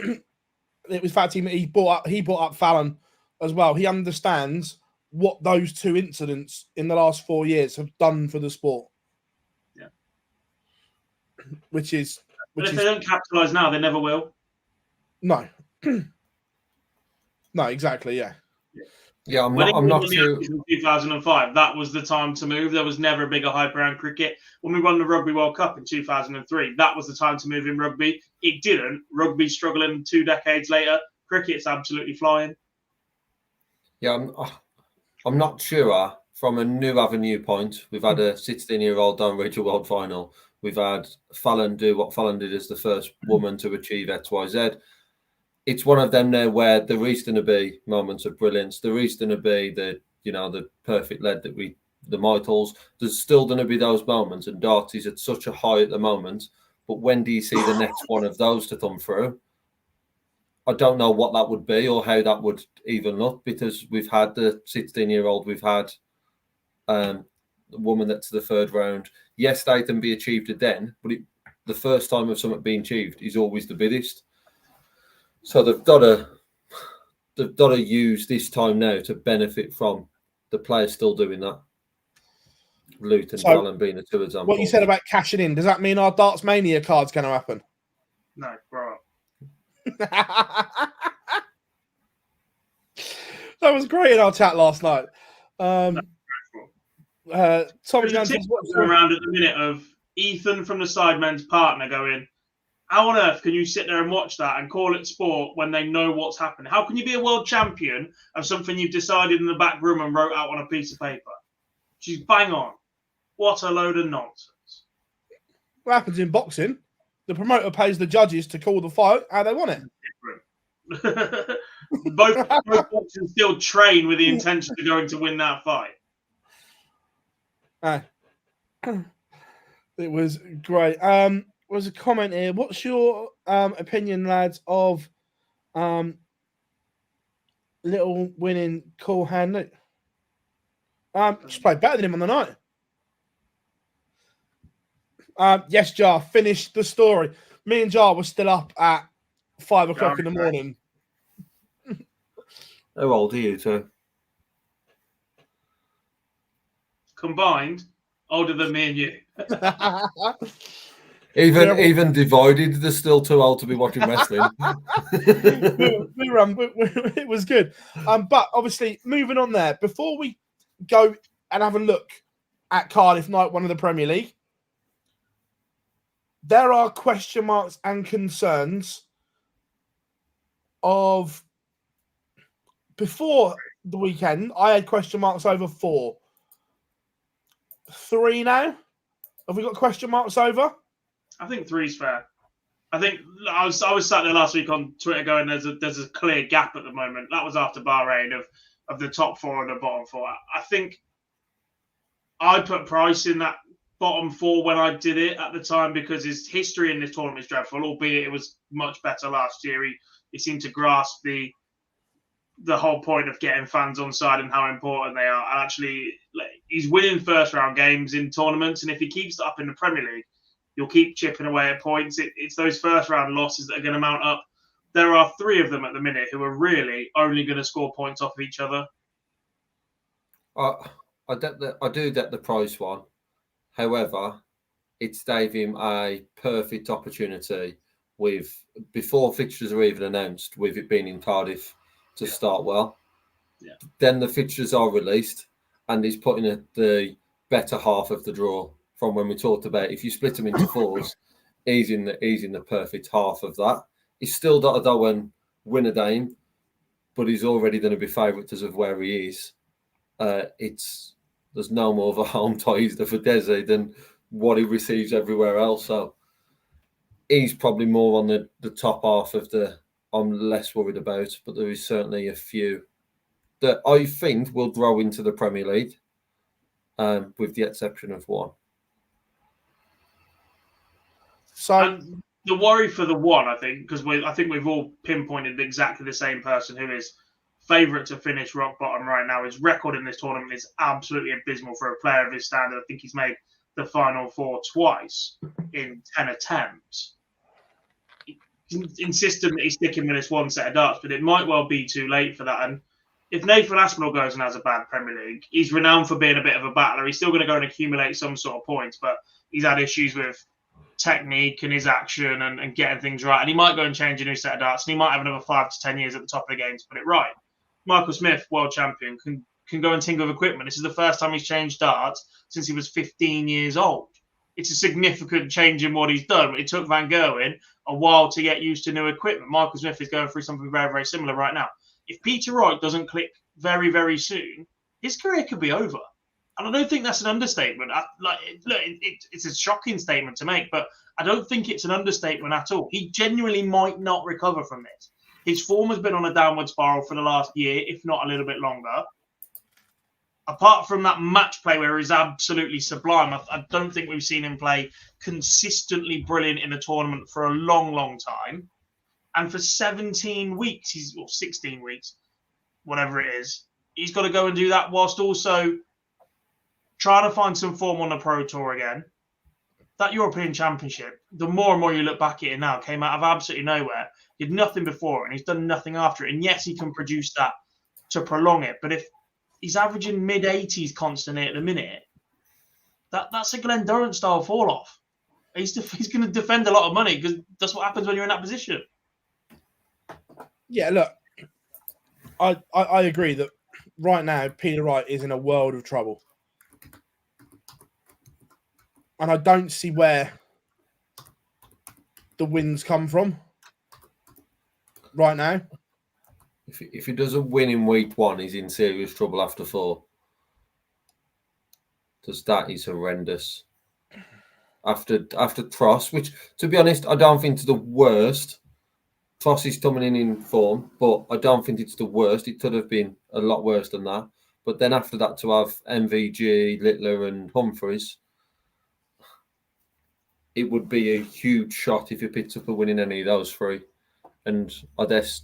it was fact he brought up Fallon as well. He understands what those two incidents in the last 4 years have done for the sport. Yeah. But if they don't capitalise now, they never will. No. No, exactly, yeah. Yeah, I'm not sure. In 2005, that was the time to move. There was never a bigger hype around cricket. When we won the Rugby World Cup in 2003, that was the time to move in rugby. It didn't. Rugby's struggling 2 decades later. Cricket's absolutely flying. Yeah, I'm not sure from a new avenue point. We've had a 16-year-old don't reach a world final. We've had Fallon do what Fallon did as the first woman to achieve XYZ. It's one of them there where there is going to be moments of brilliance. There is going to be the perfect lead the Mitals. There's still going to be those moments, and DARTS is at such a high at the moment. But when do you see the next one of those to come through? I don't know what that would be or how that would even look, because we've had the 16-year-old, we've had the woman that's the third round. Yes, they can be achieved then, but the first time of something being achieved is always the biggest. So they've got to use this time now to benefit from the players still doing that. Luke and Holland being the two examples. What you said about cashing in, does that mean our Darts Mania card's going to happen? No, bro. That was great in our chat last night. Tommy Jansen's around at the minute of Ethan from the Sidemen's partner going, how on earth can you sit there and watch that and call it sport when they know what's happening? How can you be a world champion of something you've decided in the back room and wrote out on a piece of paper? She's bang on. What a load of nonsense. What happens in boxing? The promoter pays the judges to call the fight how they want it. both boxers still train with the intention of going to win that fight. It was great. Was a comment here. What's your opinion, lads, of little winning cool hand? Just played better than him on the night. Yes, Jar, finished the story. Me and Jar were still up at 5 o'clock in the morning. How old are you two? Combined, older than me and you. Even divided, they're still too old to be watching wrestling. It was good. But obviously, moving on there, before we go and have a look at Cardiff Night 1 of the Premier League, there are question marks and concerns of before the weekend. I had question marks over 4. 3 now? Have we got question marks over? I think 3's fair. I think I was sat there last week on Twitter going, there's a clear gap at the moment. That was after Bahrain of the top 4 and the bottom 4. I think I put Price in that bottom 4 when I did it at the time, because his history in this tournament is dreadful, albeit it was much better last year. He seemed to grasp the whole point of getting fans on side and how important they are. And actually, he's winning first round games in tournaments, and if he keeps it up in the Premier League, you'll keep chipping away at points. It's those first round losses that are going to mount up. There are 3 of them at the minute who are really only going to score points off of each other. I do get the price one. However, it's gave him a perfect opportunity before fixtures are even announced, with it being in Cardiff, to start well. Yeah. Then the fixtures are released, and he's putting the better half of the draw from when we talked about if you split them into fours, he's in the perfect half of that. He's still got to go and win a game, but he's already going to be favourite as of where he is. There's no more of a home tie for Desi than what he receives everywhere else. So he's probably more on the top half of I'm less worried about, but there is certainly a few that I think will grow into the Premier League, with the exception of one. So and the worry for the one, I think, because I think we've all pinpointed exactly the same person who is favourite to finish rock bottom right now. His record in this tournament is absolutely abysmal for a player of his standard. I think he's made the Final Four twice in 10 attempts. He's insistent that he's sticking with this one set of darts, but it might well be too late for that. And if Nathan Aspinall goes and has a bad Premier League, he's renowned for being a bit of a battler. He's still going to go and accumulate some sort of points, but he's had issues with technique and his action and getting things right. And he might go and change a new set of darts, and he might have another 5 to 10 years at the top of the game to put it right. Michael Smith, world champion, can go and tinker with equipment. This is the first time he's changed darts since he was 15 years old. It's a significant change in what he's done. It took Van Gerwen a while to get used to new equipment. Michael Smith is going through something very, very similar right now. If Peter Wright doesn't click very, very soon, his career could be over. And I don't think that's an understatement. It's a shocking statement to make, but I don't think it's an understatement at all. He genuinely might not recover from this. His form has been on a downward spiral for the last year, if not a little bit longer. Apart from that match play where he's absolutely sublime, I don't think we've seen him play consistently brilliant in a tournament for a long, long time. And for 17 weeks, or 16 weeks, whatever it is, he's got to go and do that whilst also trying to find some form on the Pro Tour again. That European Championship, the more and more you look back at it now, came out of absolutely nowhere. He did nothing before it, and he's done nothing after it. And yes, he can produce that to prolong it. But if he's averaging mid-80s constantly at the minute, that's a Glenn Durrant style fall-off. He's going to defend a lot of money because that's what happens when you're in that position. Yeah, look, I agree that right now Peter Wright is in a world of trouble. And I don't see where the wins come from right now. If he doesn't win in week one, he's in serious trouble after 4. Because that is horrendous. After Tross, which, to be honest, I don't think it's the worst. Tross is coming in form, but I don't think it's the worst. It could have been a lot worse than that. But then after that, to have MvG, Littler and Humphreys, it would be a huge shot if he picked up a win in any of those 3. And I guess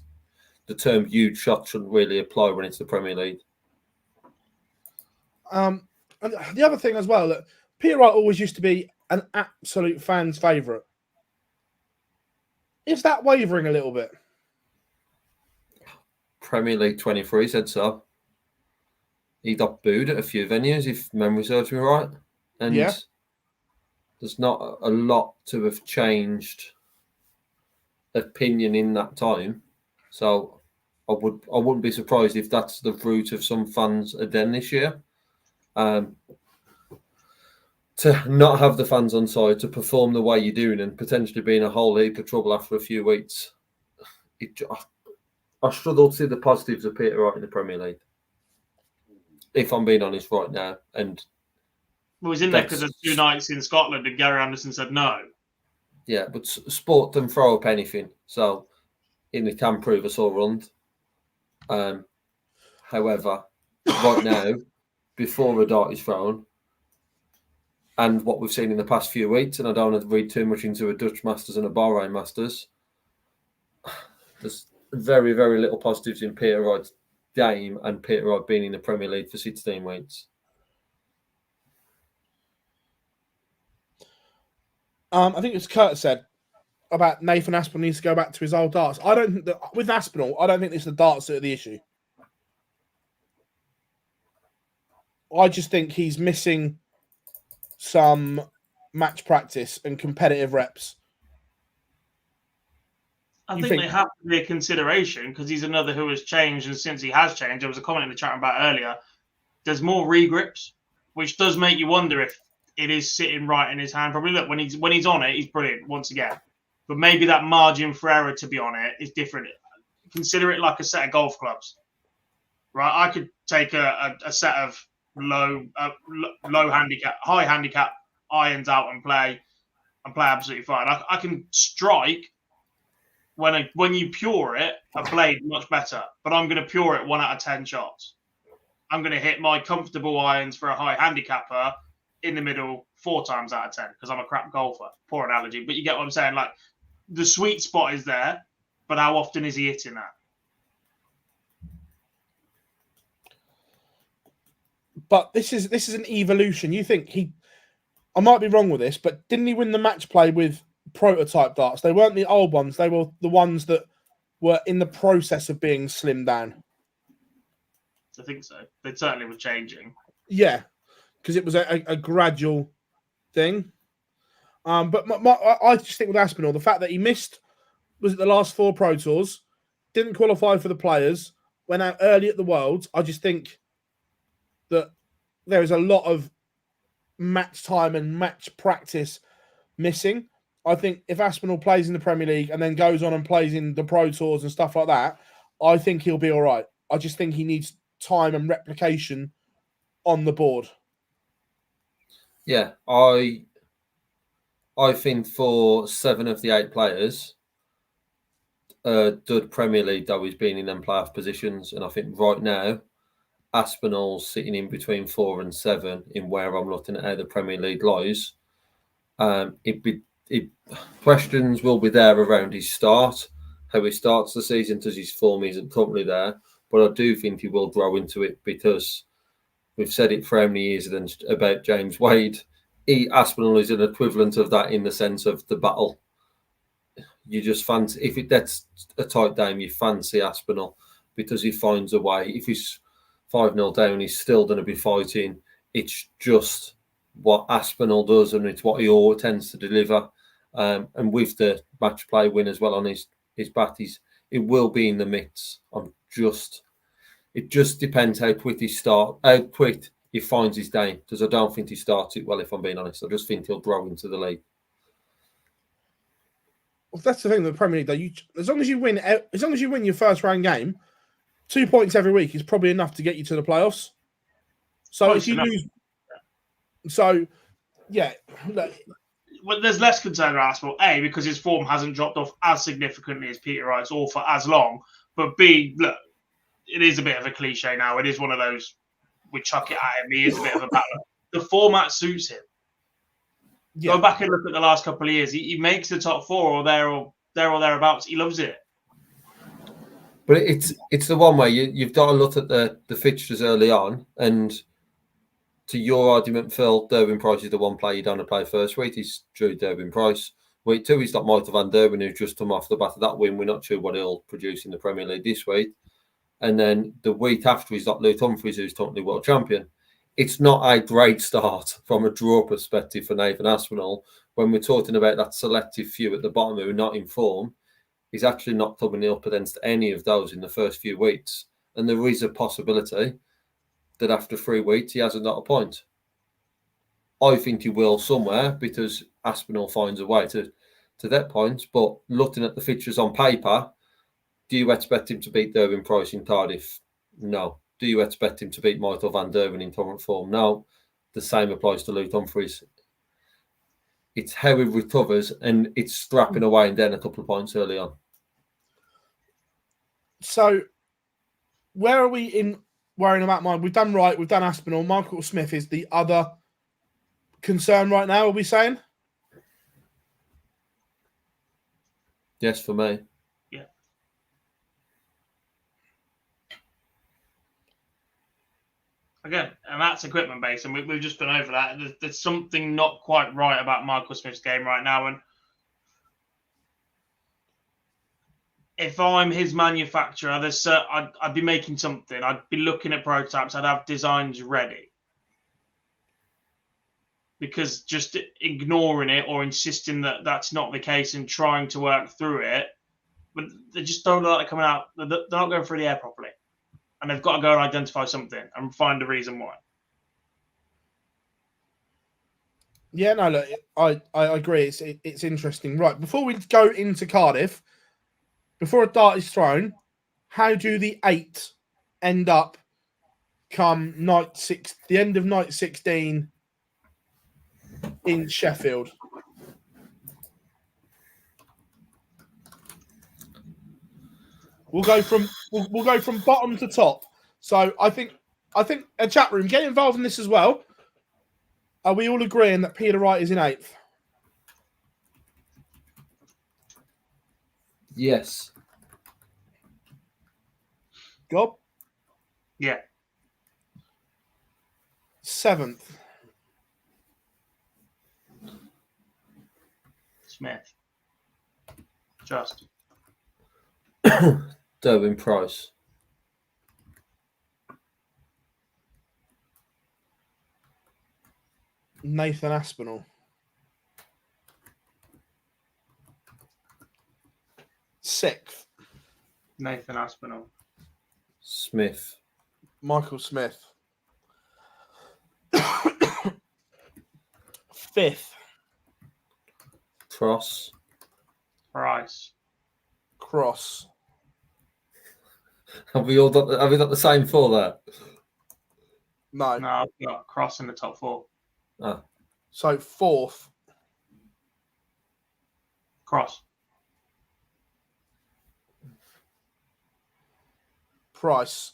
the term huge shot shouldn't really apply when it's the Premier League. And the other thing as well, that Peter Wright always used to be an absolute fan's favourite. Is that wavering a little bit? Premier League 23 said so. He got booed at a few venues, if memory serves me right. And yeah, there's not a lot to have changed opinion in that time. So I wouldn't be surprised if that's the route of some fans again this year. To not have the fans on side, to perform the way you're doing and potentially be in a whole heap of trouble after a few weeks. I struggle to see the positives of Peter Wright in the Premier League, if I'm being honest right now. And well, he's in there because of 2 nights in Scotland and Gary Anderson said no. Yeah, but sport doesn't throw up anything. So it can prove us all wrong. However, right now, before a dart is thrown, and what we've seen in the past few weeks, and I don't want to read too much into a Dutch Masters and a Bahrain Masters, there's very, very little positives in Peter Wright's game and Peter Wright being in the Premier League for 16 weeks. I think it's Kurt said about Nathan Aspinall needs to go back to his old darts. I don't think that with Aspinall, I don't think it's the darts that are the issue. I just think he's missing some match practice and competitive reps. I think they have to be a consideration because he's another who has changed, and since he has changed, there was a comment in the chat about earlier. There's more regrips, which does make you wonder if it is sitting right in his hand. Probably look when he's on it, he's brilliant once again. But maybe that margin for error to be on it is different. Consider it like a set of golf clubs, right? I could take a set of low handicap, high handicap irons out and play absolutely fine. I can strike when you pure it a blade much better, but I'm going to pure it 1 out of 10 shots. I'm going to hit my comfortable irons for a high handicapper in the middle 4 times out of 10 because I'm a crap golfer. Poor analogy, but you get what I'm saying. Like the sweet spot is there, but how often is he hitting that? But this is an evolution. You think I might be wrong with this, but didn't he win the match play with prototype darts? They weren't the old ones. They were the ones that were in the process of being slimmed down. I think so. They certainly were changing. Yeah, because it was a gradual thing. But I just think with Aspinall, the fact that he missed, was it the last 4 Pro Tours, didn't qualify for the Players, went out early at the Worlds. I just think that there is a lot of match time and match practice missing. I think if Aspinall plays in the Premier League and then goes on and plays in the Pro Tours and stuff like that, I think he'll be all right. I just think he needs time and replication on the board. Yeah, I think for 7 of the 8 players, dud Premier League though he's been in them playoff positions, and I think right now Aspinall's sitting in between 4 and 7 in where I'm looking at how the Premier League lies. Questions will be there around his start, how he starts the season, because his form isn't currently there. But I do think he will grow into it because we've said it for how many years about James Wade. Aspinall is an equivalent of that in the sense of the battle. You just fancy, if that's a tight game, you fancy Aspinall because he finds a way. If he's 5-0 down, he's still going to be fighting. It's just what Aspinall does, and it's what he always tends to deliver. And with the match play win as well on his bat, it will be in the mix. It just depends how quick he finds his game. Because I don't think he starts it well, if I'm being honest. I just think he'll grow into the league. Well, that's the thing with the Premier League, though. As long as you win your first round game, 2 points every week is probably enough to get you to the playoffs. So if you lose, yeah. Well, there's less concern about Aspinall, A, because his form hasn't dropped off as significantly as Peter Wright's or for as long. But B, look, it is a bit of a cliche now. It is one of those, we chuck it at him. He is a bit of a battler. The format suits him. Yeah. Go back and look at the last couple of years. He makes the top 4 or thereabouts. He loves it. But it's the one way you've got to look at the fixtures early on, and to your argument, Phill, Derwin Price is the one player you don't want to play first week. He's Drew Derwin Price. Week 2, he's got Michael van Derwin, who's just come off the back of that win. We're not sure what he'll produce in the Premier League this week. And then the week after, he's got Luke Humphries, who's currently world champion. It's not a great start from a draw perspective for Nathan Aspinall. When we're talking about that selective few at the bottom who are not in form, he's actually not coming up against any of those in the first few weeks. And there is a possibility that after 3 weeks, he hasn't got a point. I think he will somewhere because Aspinall finds a way to that point. But looking at the fixtures on paper, do you expect him to beat Derwin Price in Cardiff? No. Do you expect him to beat Michael van Derwin in current form? No. The same applies to Luke Humphries. It's how he recovers, and it's scrapping away and then a couple of points early on. So, where are we in worrying about mine? We've done Wright, we've done Aspinall. Michael Smith is the other concern right now, are we saying? Yes, for me. Yeah. Again, and that's equipment based, and we've just been over that. There's something not quite right about Michael Smith's game right now, and if I'm his manufacturer, I'd be making something. I'd be looking at prototypes. I'd have designs ready. because just ignoring it or insisting that that's not the case and trying to work through it, but they just don't look like coming out. They're not going through the air properly, and they've got to go and identify something and find the reason why. Yeah, no, look, I agree. It's interesting. Right, before we go into Cardiff, before a dart is thrown, how do the 8 end up come the end of night 16 in Sheffield? We'll go from bottom to top. So I think a chat room, get involved in this as well. Are we all agreeing that Peter Wright is in 8th? Yes. Gob? Yeah. 7th. Smith. Just. Derwin Price. Nathan Aspinall. 6th. Nathan Aspinall. Smith. Michael Smith. 5th. Cross. Price. Cross. Have we got the same 4 there? No. No, I've got Cross in the top 4. Ah. So 4th. Cross. Price.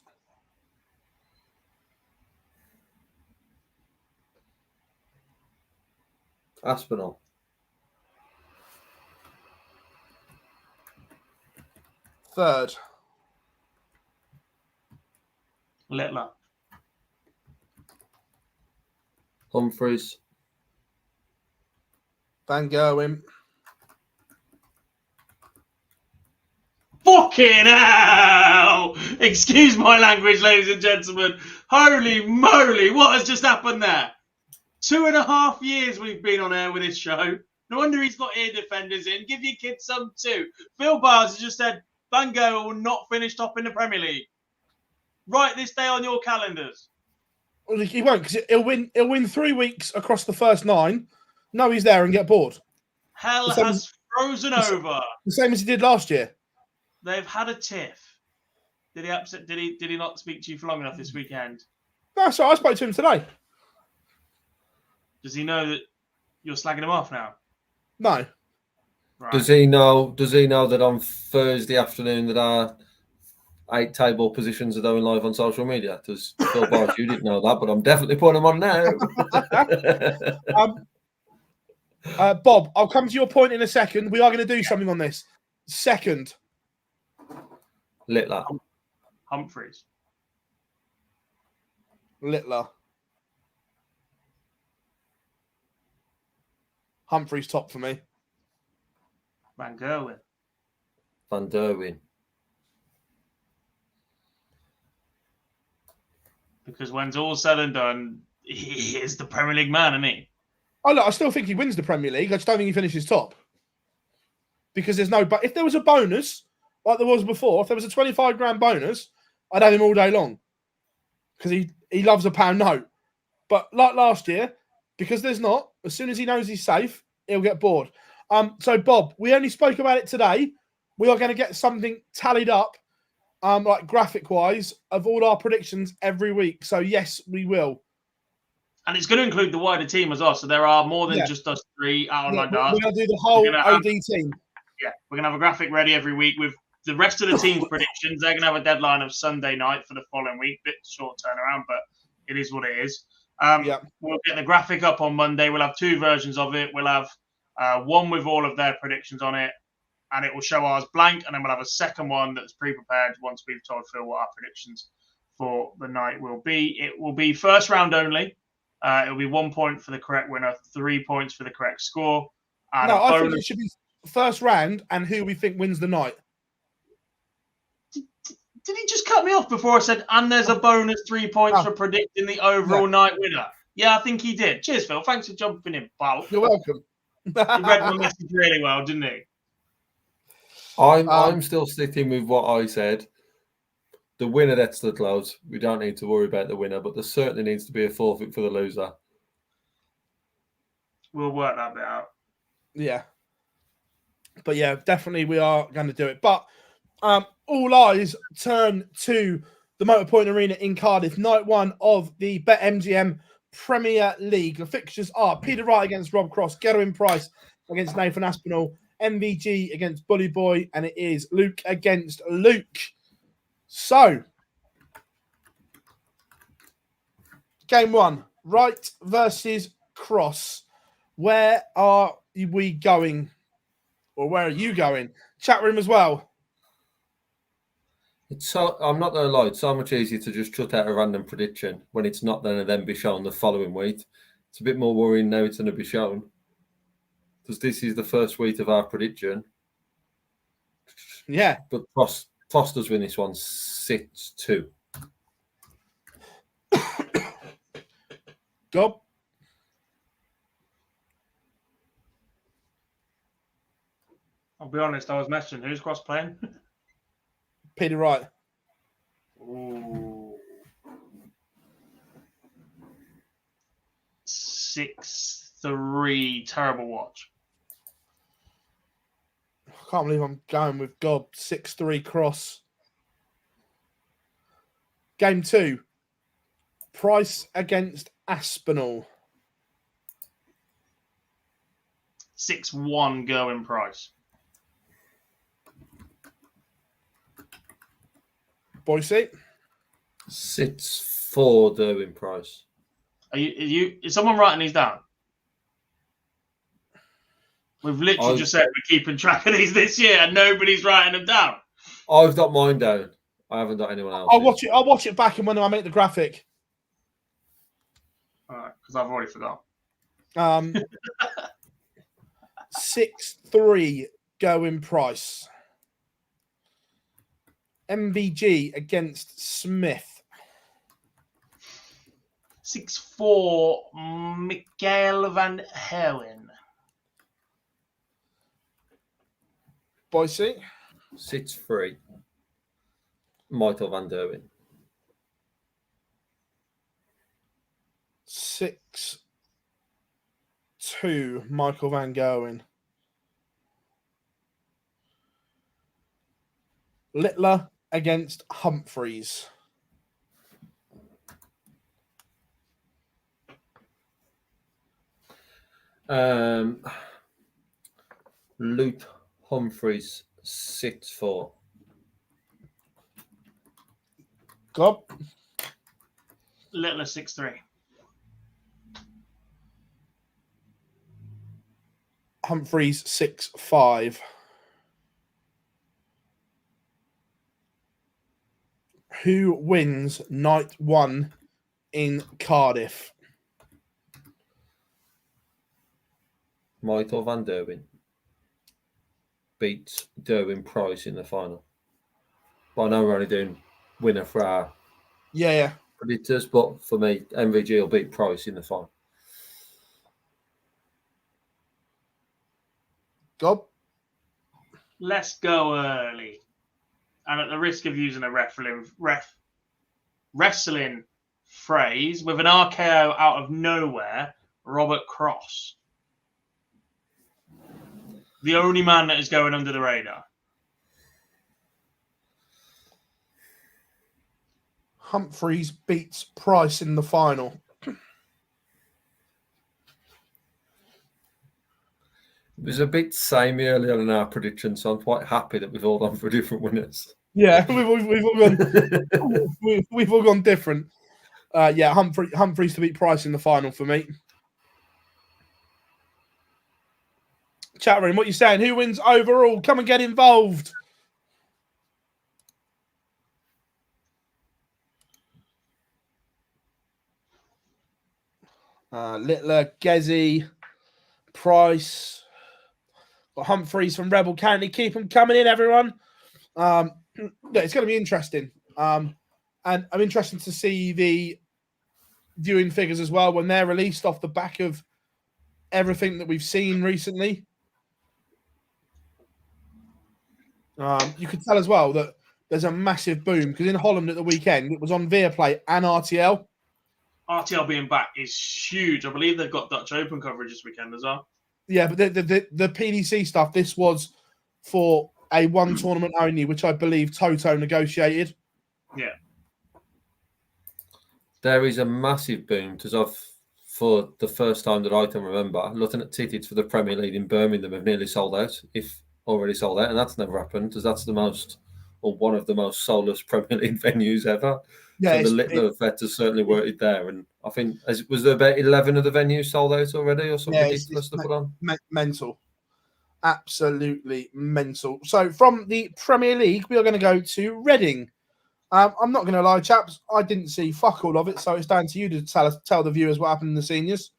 Aspinall. 3rd. Littler. Humphreys. Van Gerwen. Fucking hell! Excuse my language, ladies and gentlemen. Holy moly, what has just happened there? 2.5 years we've been on air with this show. No wonder he's got ear defenders in. Give your kids some too. Phill Bars has just said Van Gogh will not finish top in the Premier League. Write this day on your calendars. Well, he won't, because he'll win 3 weeks across the first 9. No, he's there and get bored. Hell has frozen over. The same as he did last year. They've had a tiff. Did he not speak to you for long enough this weekend? No, so I spoke to him today. Does he know that you're slagging him off now? No. Right. Does he know that on Thursday afternoon that our 8 table positions are going live on social media? Does Phill Bars, you didn't know that, but I'm definitely putting them on now. Bob, I'll come to your point in a second. We are going to do something on this. 2nd. Littler. Humphreys. Littler. Humphreys top for me. Van Gerwen. Van Derwin. Because when it's all said and done, he is the Premier League man, isn't he? Oh, look, I still think he wins the Premier League. I just don't think he finishes top. Because there's no... But if there was a bonus, like there was before, if there was a 25 grand bonus, I'd have him all day long. Because he loves a pound note. But like last year, because there's not, as soon as he knows he's safe, he'll get bored. So, Bob, we only spoke about it today. We are going to get something tallied up, like graphic-wise, of all our predictions every week. So, yes, we will. And it's going to include the wider team as well. So there are more than just us 3 out on my darts. We're going to do the whole OD team. Yeah, we're going to have a graphic ready every week with the rest of the team's predictions. They're going to have a deadline of Sunday night for the following week. Bit short turnaround, but it is what it is. We'll get the graphic up on Monday. We'll have 2 versions of it. We'll have one with all of their predictions on it, and it will show ours blank. And then we'll have a second one that's pre-prepared once we've told Phill what our predictions for the night will be. It will be first round only. It will be 1 point for the correct winner, 3 points for the correct score. And no, I think it should be first round and who we think wins the night. Did he just cut me off before I said, and there's a bonus 3 points for predicting the overall night winner? Yeah, I think he did. Cheers, Phil. Thanks for jumping in, pal. You're welcome. He read my message really well, didn't he? I'm still sticking with what I said. The winner gets the close. We don't need to worry about the winner, but there certainly needs to be a forfeit for the loser. We'll work that bit out. Yeah. But yeah, definitely we are going to do it. But all eyes turn to the Motorpoint Arena in Cardiff, night one of the BetMGM Premier League. The fixtures are Peter Wright against Rob Cross, Gerwin Price against Nathan Aspinall, MvG against Bully Boy, and it is Luke against Luke. So, game one, Wright versus Cross. Where are we going? Or where are you going? Chat room as well. I'm not going to lie, it's so much easier to just chuck out a random prediction when it's not going to then be shown the following week. It's a bit more worrying now it's going to be shown. Because this is the first week of our prediction. Yeah. But Foster's win this one 6-2. Gob? I'll be honest, I was messaging. Who's Cross playing? Peter Wright. Ooh. 6-3. Terrible watch. I can't believe I'm going with Gob. 6-3 Cross. Game two. Price against Aspinall. 6-1 Gerwin Price. Boise. 6-4 Derwin Price. Is someone writing these down? We've literally just said we're keeping track of these this year and nobody's writing them down. I've got mine down. I haven't got anyone else. I'll watch it back and when I make the graphic. All right, because I've already forgot. 6-3 Gerwin Price. MvG against Smith. 6-4 Mikael van Herwen. Boise. 6-3 Michael van Derwin. 6-2 Michael van Gerwen. Littler against Humphreys. Luke Humphreys 6-4. Gob. Littler 6-3. Humphreys 6-5. Who wins night one in Cardiff? Michael van Derwin beats Derwin Price in the final. But I know we're only doing winner for our predictors, but for me, MvG will beat Price in the final. Gob? Let's go early. And at the risk of using a wrestling phrase, with an RKO out of nowhere, Robert Cross. The only man that is going under the radar. Humphreys beats Price in the final. It was a bit samey earlier in our prediction, so I'm quite happy that we've all gone for different winners. Yeah, we've all gone. we've all gone different. Humphreys to beat Price in the final for me. Chat room, what you saying? Who wins overall? Come and get involved. Littler, Gezzy, Price, got Humphreys from Rebel County. Keep them coming in, everyone. It's going to be interesting. And I'm interested to see viewing figures as well when they're released off the back of everything that we've seen recently. You could tell as well that there's a massive boom because in Holland at the weekend it was on Viaplay and RTL. RTL being back is huge. I believe they've got Dutch Open coverage this weekend as well. Yeah, but the PDC stuff, this was for a one tournament only, which I believe Toto negotiated. Yeah. There is a massive boom because for the first time that I can remember, looking at tickets for the Premier League in Birmingham have nearly sold out, if already sold out, and that's never happened because that's the most, or one of the most soulless Premier League venues ever. Yeah, so the Littler effect has certainly worked there, and I think was there about 11 of the venues sold out already, or something ridiculous to put on? Mental, absolutely mental. So from the Premier League, we are going to go to Reading. I'm not going to lie, chaps, I didn't see fuck all of it, so it's down to you to tell the viewers what happened in the seniors.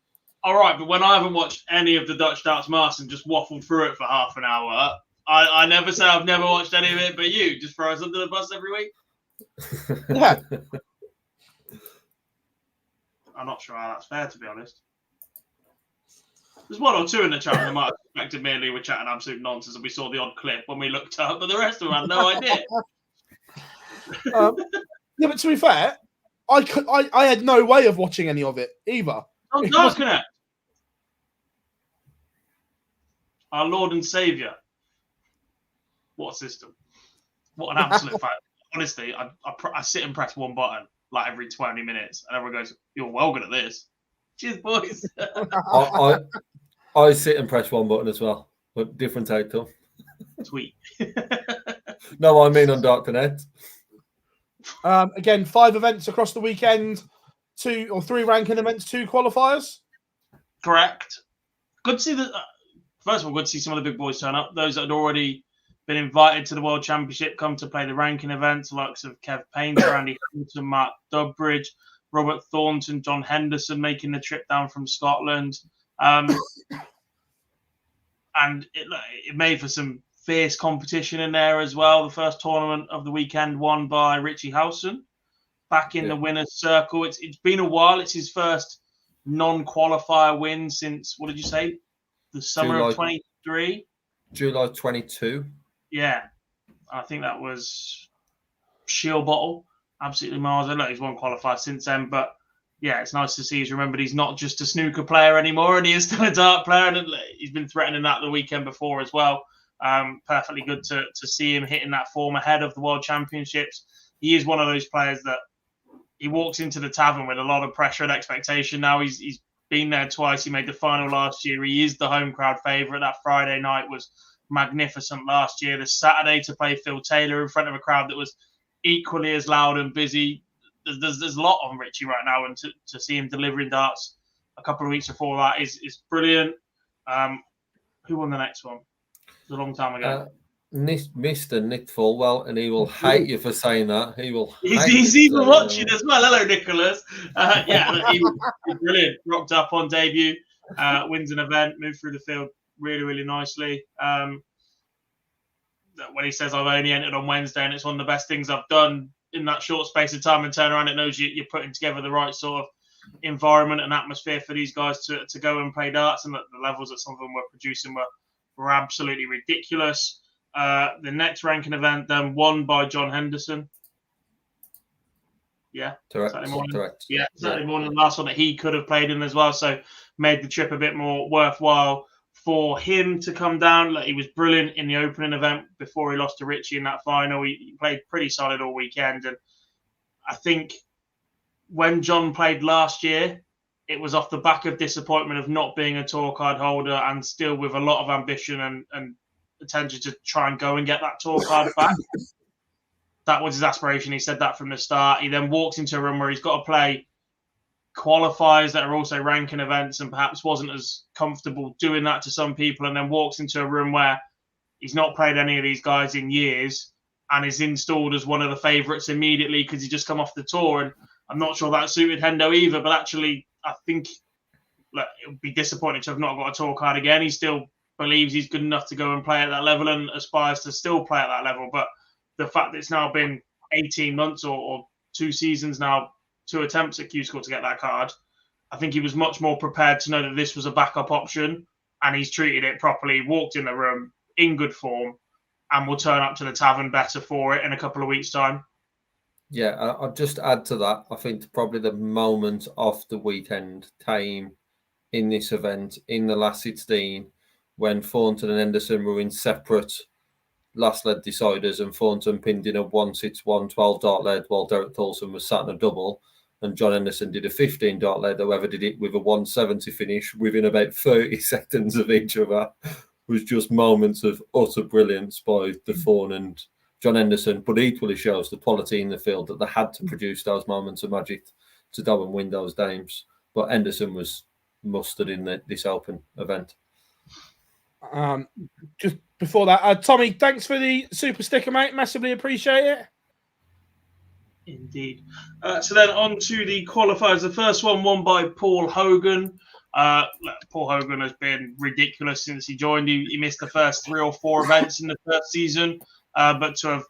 All right, but when I haven't watched any of the Dutch Darts Masters and just waffled through it for half an hour, I never say I've never watched any of it, but you just throw us under the bus every week. Yeah. I'm not sure how that's fair, to be honest. There's one or two in the chat that might have suspected me and Lee were chatting absolute nonsense and we saw the odd clip when we looked up, but the rest of them had no idea. Yeah, but to be fair, I had no way of watching any of it either. Oh, Darts Connect. Our Lord and Saviour. What a system. What an absolute fact. Honestly, I sit and press one button like every 20 minutes and everyone goes, "You're well good at this." Cheers, boys. I sit and press one button as well, but different outcome. Sweet. No, I mean on Dark Connect. Again, 5 events across the weekend, 2 or 3 ranking events, 2 qualifiers. Correct. Good to see that. First of all, good to see some of the big boys turn up. Those that had already been invited to the World Championship come to play the ranking events, the likes of Kev Painter, Andy Hamilton, Mark Dubbridge, Robert Thornton, John Henderson making the trip down from Scotland. And it made for some fierce competition in there as well. The first tournament of the weekend won by Richie Howson, back in the winner's circle. It's been a while. It's his first non-qualifier win since, what did you say? The summer of 23? July 22. Yeah. I think that was Shield Bottle. Absolutely miles. Look, he's won qualifier since then, but yeah, it's nice to see he's remembered he's not just a snooker player anymore and he is still a dart player, and he's been threatening that the weekend before as well. Perfectly good to see him hitting that form ahead of the World Championships. He is one of those players that he walks into the tavern with a lot of pressure and expectation. Now he's been there twice. He made the final last year. He is the home crowd favourite. That Friday night was magnificent last year. The Saturday to play Phill Taylor in front of a crowd that was equally as loud and busy. There's a lot on Richie right now, and to see him delivering darts a couple of weeks before that is brilliant. Who won the next one? It was a long time ago. Mr. Nick Fulwell, and he will hate you for saying that. He's even watching as well. Hello, Nicholas. He was brilliant. Rocked up on debut, wins an event, moved through the field really, really nicely. When he says, "I've only entered on Wednesday and it's one of the best things I've done in that short space of time," and turn around, it knows you're putting together the right sort of environment and atmosphere for these guys to go and play darts, and the levels that some of them were producing were absolutely ridiculous. The next ranking event then won by John Henderson. Yeah, correct. Yeah, Saturday morning, the last one that he could have played in as well, so made the trip a bit more worthwhile for him to come down. He was brilliant in the opening event before he lost to Richie in that final. He played pretty solid all weekend, and I think when John played last year, it was off the back of disappointment of not being a tour card holder and still with a lot of ambition and attention to try and go and get that tour card back. That was his aspiration. He said that from the start. He then walks into a room where he's got to play qualifiers that are also ranking events and perhaps wasn't as comfortable doing that to some people, and then walks into a room where he's not played any of these guys in years and is installed as one of the favourites immediately because he just come off the tour. And I'm not sure that suited Hendo either, but actually I think it would be disappointing to have not got a tour card again. He still believes he's good enough to go and play at that level and aspires to still play at that level. But the fact that it's now been 18 months or 2 seasons now 2 attempts at Q-Score to get that card. I think he was much more prepared to know that this was a backup option, and he's treated it properly, walked in the room in good form, and will turn up to the tavern better for it in a couple of weeks' time. Yeah, I'll just add to that. I think probably the moment of the weekend came in this event in the last 16 when Thornton and Henderson were in separate last lead deciders, and Thornton pinned in a 1-6-1 12 dart lead while Derek Tolson was sat in a double, and John Henderson did a 15 dart lead. Whoever did it with a 170 finish within about 30 seconds of each other was just moments of utter brilliance by the Thorn and John Henderson, but equally shows the quality in the field that they had to produce those moments of magic to go and win those games. But Henderson was mustered in this open event. Just before that, Tommy, thanks for the super sticker, mate. Massively appreciate it. Indeed. So then on to the qualifiers. The first one won by Paul Hogan. Paul Hogan has been ridiculous since he joined. He missed the first 3 or 4 events in the first season. But to have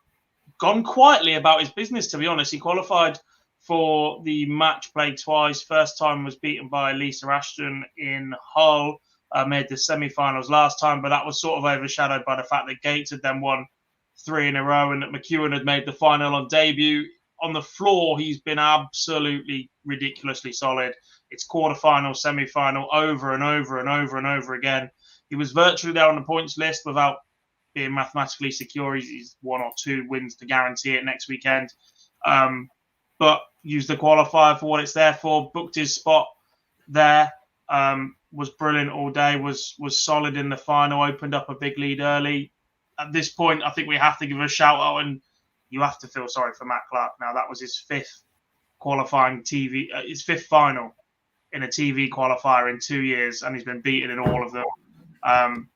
gone quietly about his business, to be honest. He qualified for the match play twice. First time was beaten by Lisa Ashton in Hull. Made the semi-finals last time, but that was sort of overshadowed by the fact that Gates had then won 3 in a row and that McEwen had made the final on debut. On the floor, he's been absolutely ridiculously solid. It's quarterfinal, semi-final, over and over and over and over again. He was virtually there on the points list without being mathematically secure. He's 1 or 2 wins to guarantee it next weekend. But used the qualifier for what it's there for, booked his spot there, was brilliant all day, was solid in the final, opened up a big lead early. At this point, I think we have to give a shout out, and you have to feel sorry for Matt Clark now. That was his 5th qualifying TV, his 5th final in a TV qualifier in 2 years, and he's been beaten in all of them.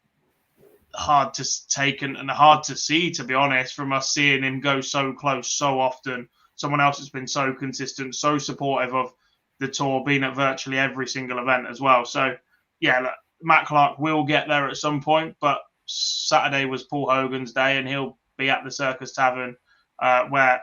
Hard to take and hard to see, to be honest, from us seeing him go so close so often. Someone else that's been so consistent, so supportive of the tour, being at virtually every single event as well. So, yeah, look, Matt Clark will get there at some point, but Saturday was Paul Hogan's day, and he'll be at the Circus Tavern, where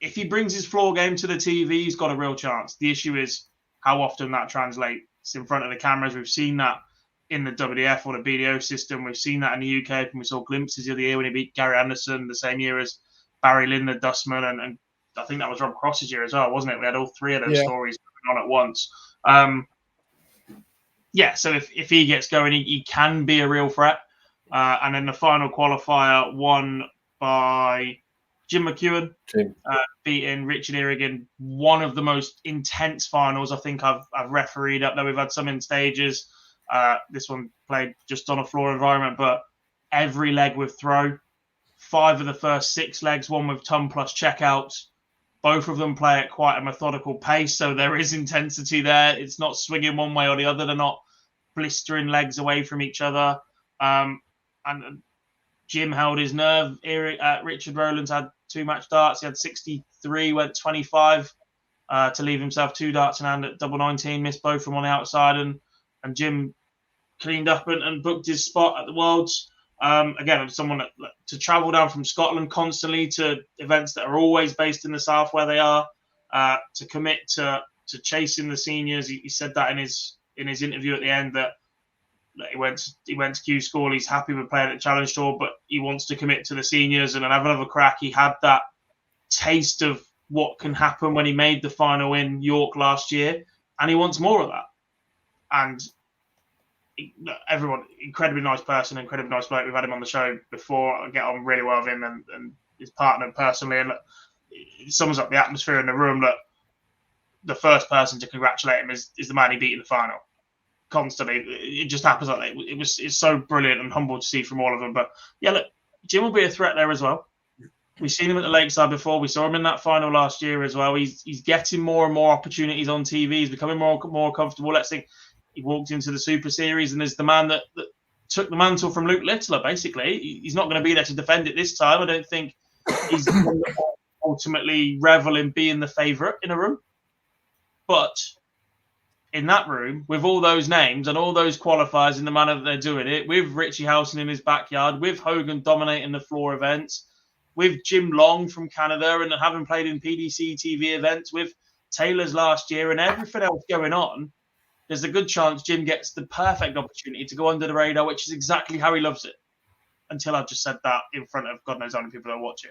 if he brings his floor game to the TV, he's got a real chance. The issue is how often that translates in front of the cameras. We've seen that in the WDF or the BDO system. We've seen that in the UK, and we saw glimpses of the year when he beat Gary Anderson the same year as Barry Lynn, the Dustman, and I think that was Rob Cross's year as well, wasn't it? We had all 3 of those stories going on at once. So if he gets going, he can be a real threat. And then the final qualifier won by Jim McEwen, beating Richard Irrigan. One of the most intense finals I think I've refereed up there. We've had some in stages. This one played just on a floor environment, but every leg with throw. 5 of the first 6 legs, one with ton plus checkouts. Both of them play at quite a methodical pace, so there is intensity there. It's not swinging one way or the other. They're not blistering legs away from each other. And Jim held his nerve. Richard Rowlands had 2 match darts. He had 63, went 25 to leave himself 2 darts in hand at double 19. Missed both of them on the outside, and Jim cleaned up and booked his spot at the Worlds. Again, someone to travel down from Scotland constantly to events that are always based in the south where they are, to commit to chasing the seniors. He said that in his interview at the end that he went to Q-School. He's happy with playing at the Challenge Tour, but he wants to commit to the seniors and have another crack. He had that taste of what can happen when he made the final in York last year, and he wants more of that. And everyone, incredibly nice person, incredibly nice bloke. We've had him on the show before. I get on really well with him and his partner personally. And it sums up the atmosphere in the room that the first person to congratulate him is the man he beat in the final. Constantly, it just happens like that. It's so brilliant and humble to see from all of them. But yeah, look, Jim will be a threat there as well. We've seen him at the Lakeside before. We saw him in that final last year as well. He's getting more and more opportunities on TV. He's becoming more comfortable. Let's think. He walked into the Super Series and is the man that took the mantle from Luke Littler, basically. He's not going to be there to defend it this time. I don't think he's going to ultimately revel in being the favourite in a room. But in that room, with all those names and all those qualifiers in the manner that they're doing it, with Richie Howson in his backyard, with Hogan dominating the floor events, with Jim Long from Canada and having played in PDC TV events, with Taylor's last year and everything else going on, there's a good chance Jim gets the perfect opportunity to go under the radar, which is exactly how he loves it. Until I've just said that in front of God knows how many people are watching.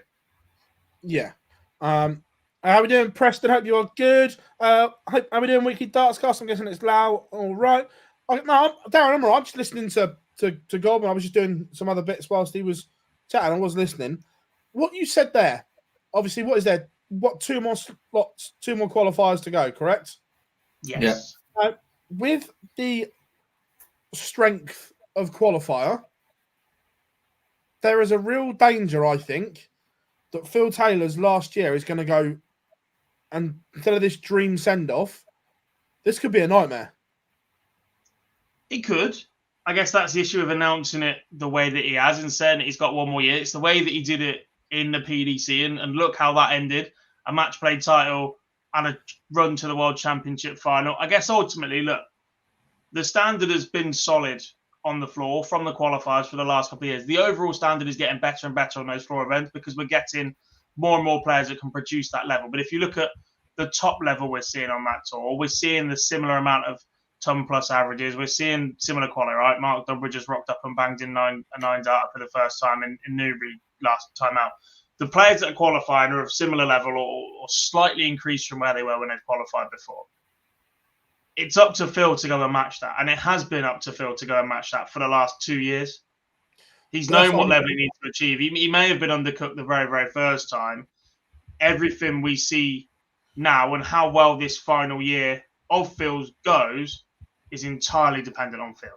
Yeah. How are we doing, Preston? Hope you're good. How are we doing, Weekly Darts Cast? I'm guessing it's loud. All right. No, Darren, I'm all right. I'm just listening to Goldman. I was just doing some other bits whilst he was chatting. I was listening. What you said there, obviously, what is there? What, 2 more slots, 2 more qualifiers to go, correct? Yes. Yeah. With the strength of qualifier, there is a real danger, I think, that Phill Taylor's last year is going to go, and instead of this dream send-off, this could be a nightmare. He could. I guess that's the issue of announcing it the way that he has and saying that he's got 1 more year. It's the way that he did it in the PDC, and look how that ended. A match play title and a run to the World Championship final. I guess ultimately, look, the standard has been solid on the floor from the qualifiers for the last couple of years. The overall standard is getting better and better on those floor events because we're getting more and more players that can produce that level. But if you look at the top level we're seeing on that tour, we're seeing the similar amount of ton plus averages. We're seeing similar quality, right? Mark Dunbridge just rocked up and banged in a 9 data for the first time in Newbury last time out. The players that are qualifying are of similar level or slightly increased from where they were when they've qualified before. It's up to Phill to go and match that. And it has been up to Phill to go and match that for the last 2 years. He's known what level he needs to achieve. He may have been undercooked the very, very first time. Everything we see now and how well this final year of Phil's goes is entirely dependent on Phill.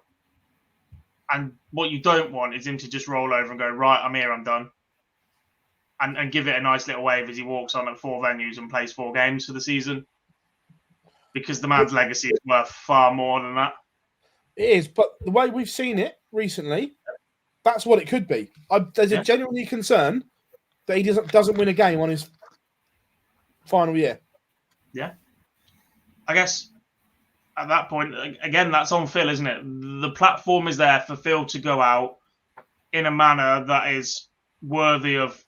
And what you don't want is him to just roll over and go, right, I'm here, I'm done. And give it a nice little wave as he walks on at 4 venues and plays 4 games for the season. Because the man's legacy is worth far more than that. It is, but the way we've seen it recently, that's what it could be. There's a genuinely concern that he doesn't win a game on his final year. Yeah. I guess at that point, again, that's on Phill, isn't it? The platform is there for Phill to go out in a manner that is worthy of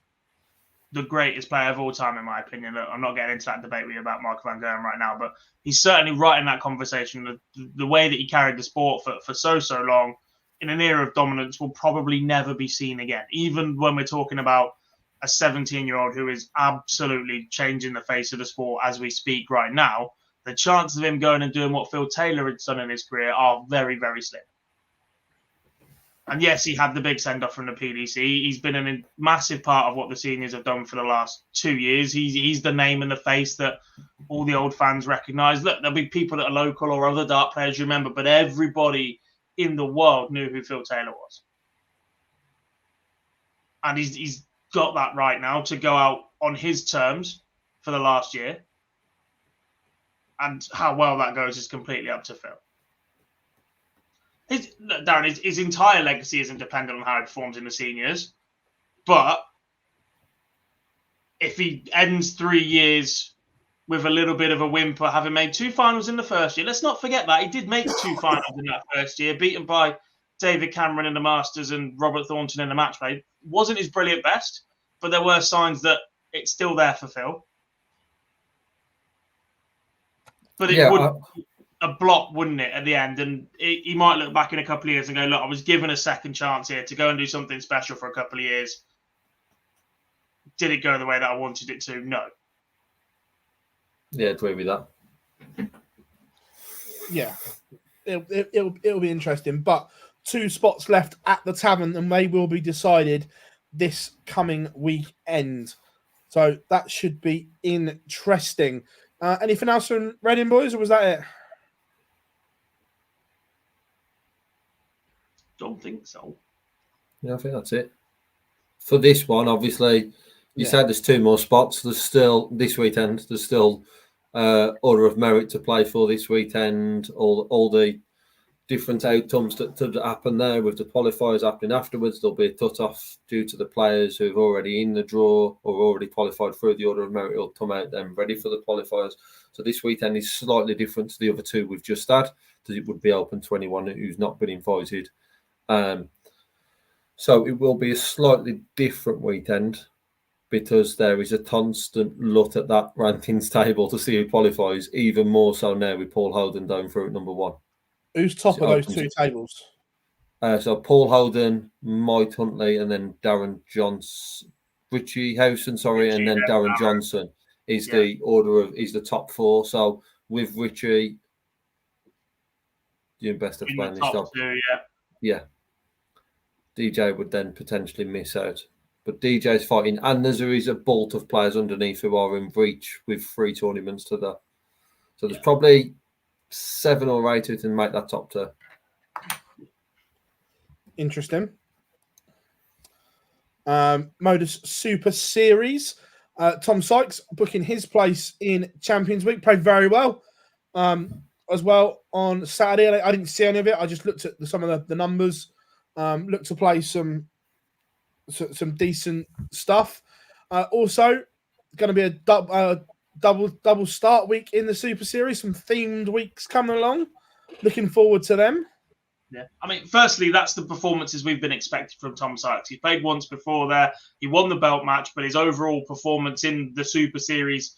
the greatest player of all time, in my opinion. Look, I'm not getting into that debate with you about Michael Van Gerwen right now, but he's certainly right in that conversation. The way that he carried the sport for so long in an era of dominance will probably never be seen again. Even when we're talking about a 17-year-old who is absolutely changing the face of the sport as we speak right now, the chances of him going and doing what Phill Taylor had done in his career are very, very slim. And yes, he had the big send-off from the PDC. He's been a massive part of what the seniors have done for the last 2 years. He's the name and the face that all the old fans recognise. Look, there'll be people that are local or other dart players remember, but everybody in the world knew who Phill Taylor was. And he's got that right now to go out on his terms for the last year. And how well that goes is completely up to Phill. Darren, his entire legacy isn't dependent on how he performs in the seniors. But if he ends 3 years with a little bit of a whimper, having made 2 finals in the first year, let's not forget that. He did make 2 finals in that first year, beaten by David Cameron in the Masters and Robert Thornton in the match play. Wasn't his brilliant best, but there were signs that it's still there for Phill. But it would a block, wouldn't it, at the end? And he might look back in a couple of years and go, look, I was given a second chance here to go and do something special for a couple of years. Did it go the way that I wanted it to? No. Yeah, agree with that. Yeah. It'll be interesting. But 2 spots left at the tavern, and they will be decided this coming weekend. So that should be interesting. Anything else from Reading, boys, or was that it? Don't think so. Yeah, I think that's it. For this one, obviously, you said there's 2 more spots. There's still, this weekend, there's still order of merit to play for this weekend. All the different outcomes that happen there with the qualifiers happening afterwards. There'll be a cut-off due to the players who've already in the draw or already qualified through the order of merit will come out then ready for the qualifiers. So this weekend is slightly different to the other 2 we've just had, because it would be open to anyone who's not been invited. So it will be a slightly different weekend. because there is a constant look at that rankings table to see who qualifies, even more so now with Paul Holden down through at number 1. Who's top of those two tables? So Paul Holden, Mike Huntley, and then Darren Johnson, Richie Howson, and then Darren Johnson is the order of the top 4. So with Richie, doing best of playing this job. Yeah. DJ would then potentially miss out. But DJ's fighting, and there is a bolt of players underneath who are in reach with 3 tournaments to that. So there's probably 7 or 8 who can make that top 2. Interesting. Modus Super Series. Tom Sykes booking his place in Champions Week. Played very well as well on Saturday. I didn't see any of it. I just looked at some of the numbers. Looked to play some decent stuff. Also, going to be a double start week in the Super Series. Some themed weeks coming along. Looking forward to them. Yeah, I mean, firstly, that's the performances we've been expecting from Tom Sykes. He played once before there. He won the belt match, but his overall performance in the Super Series,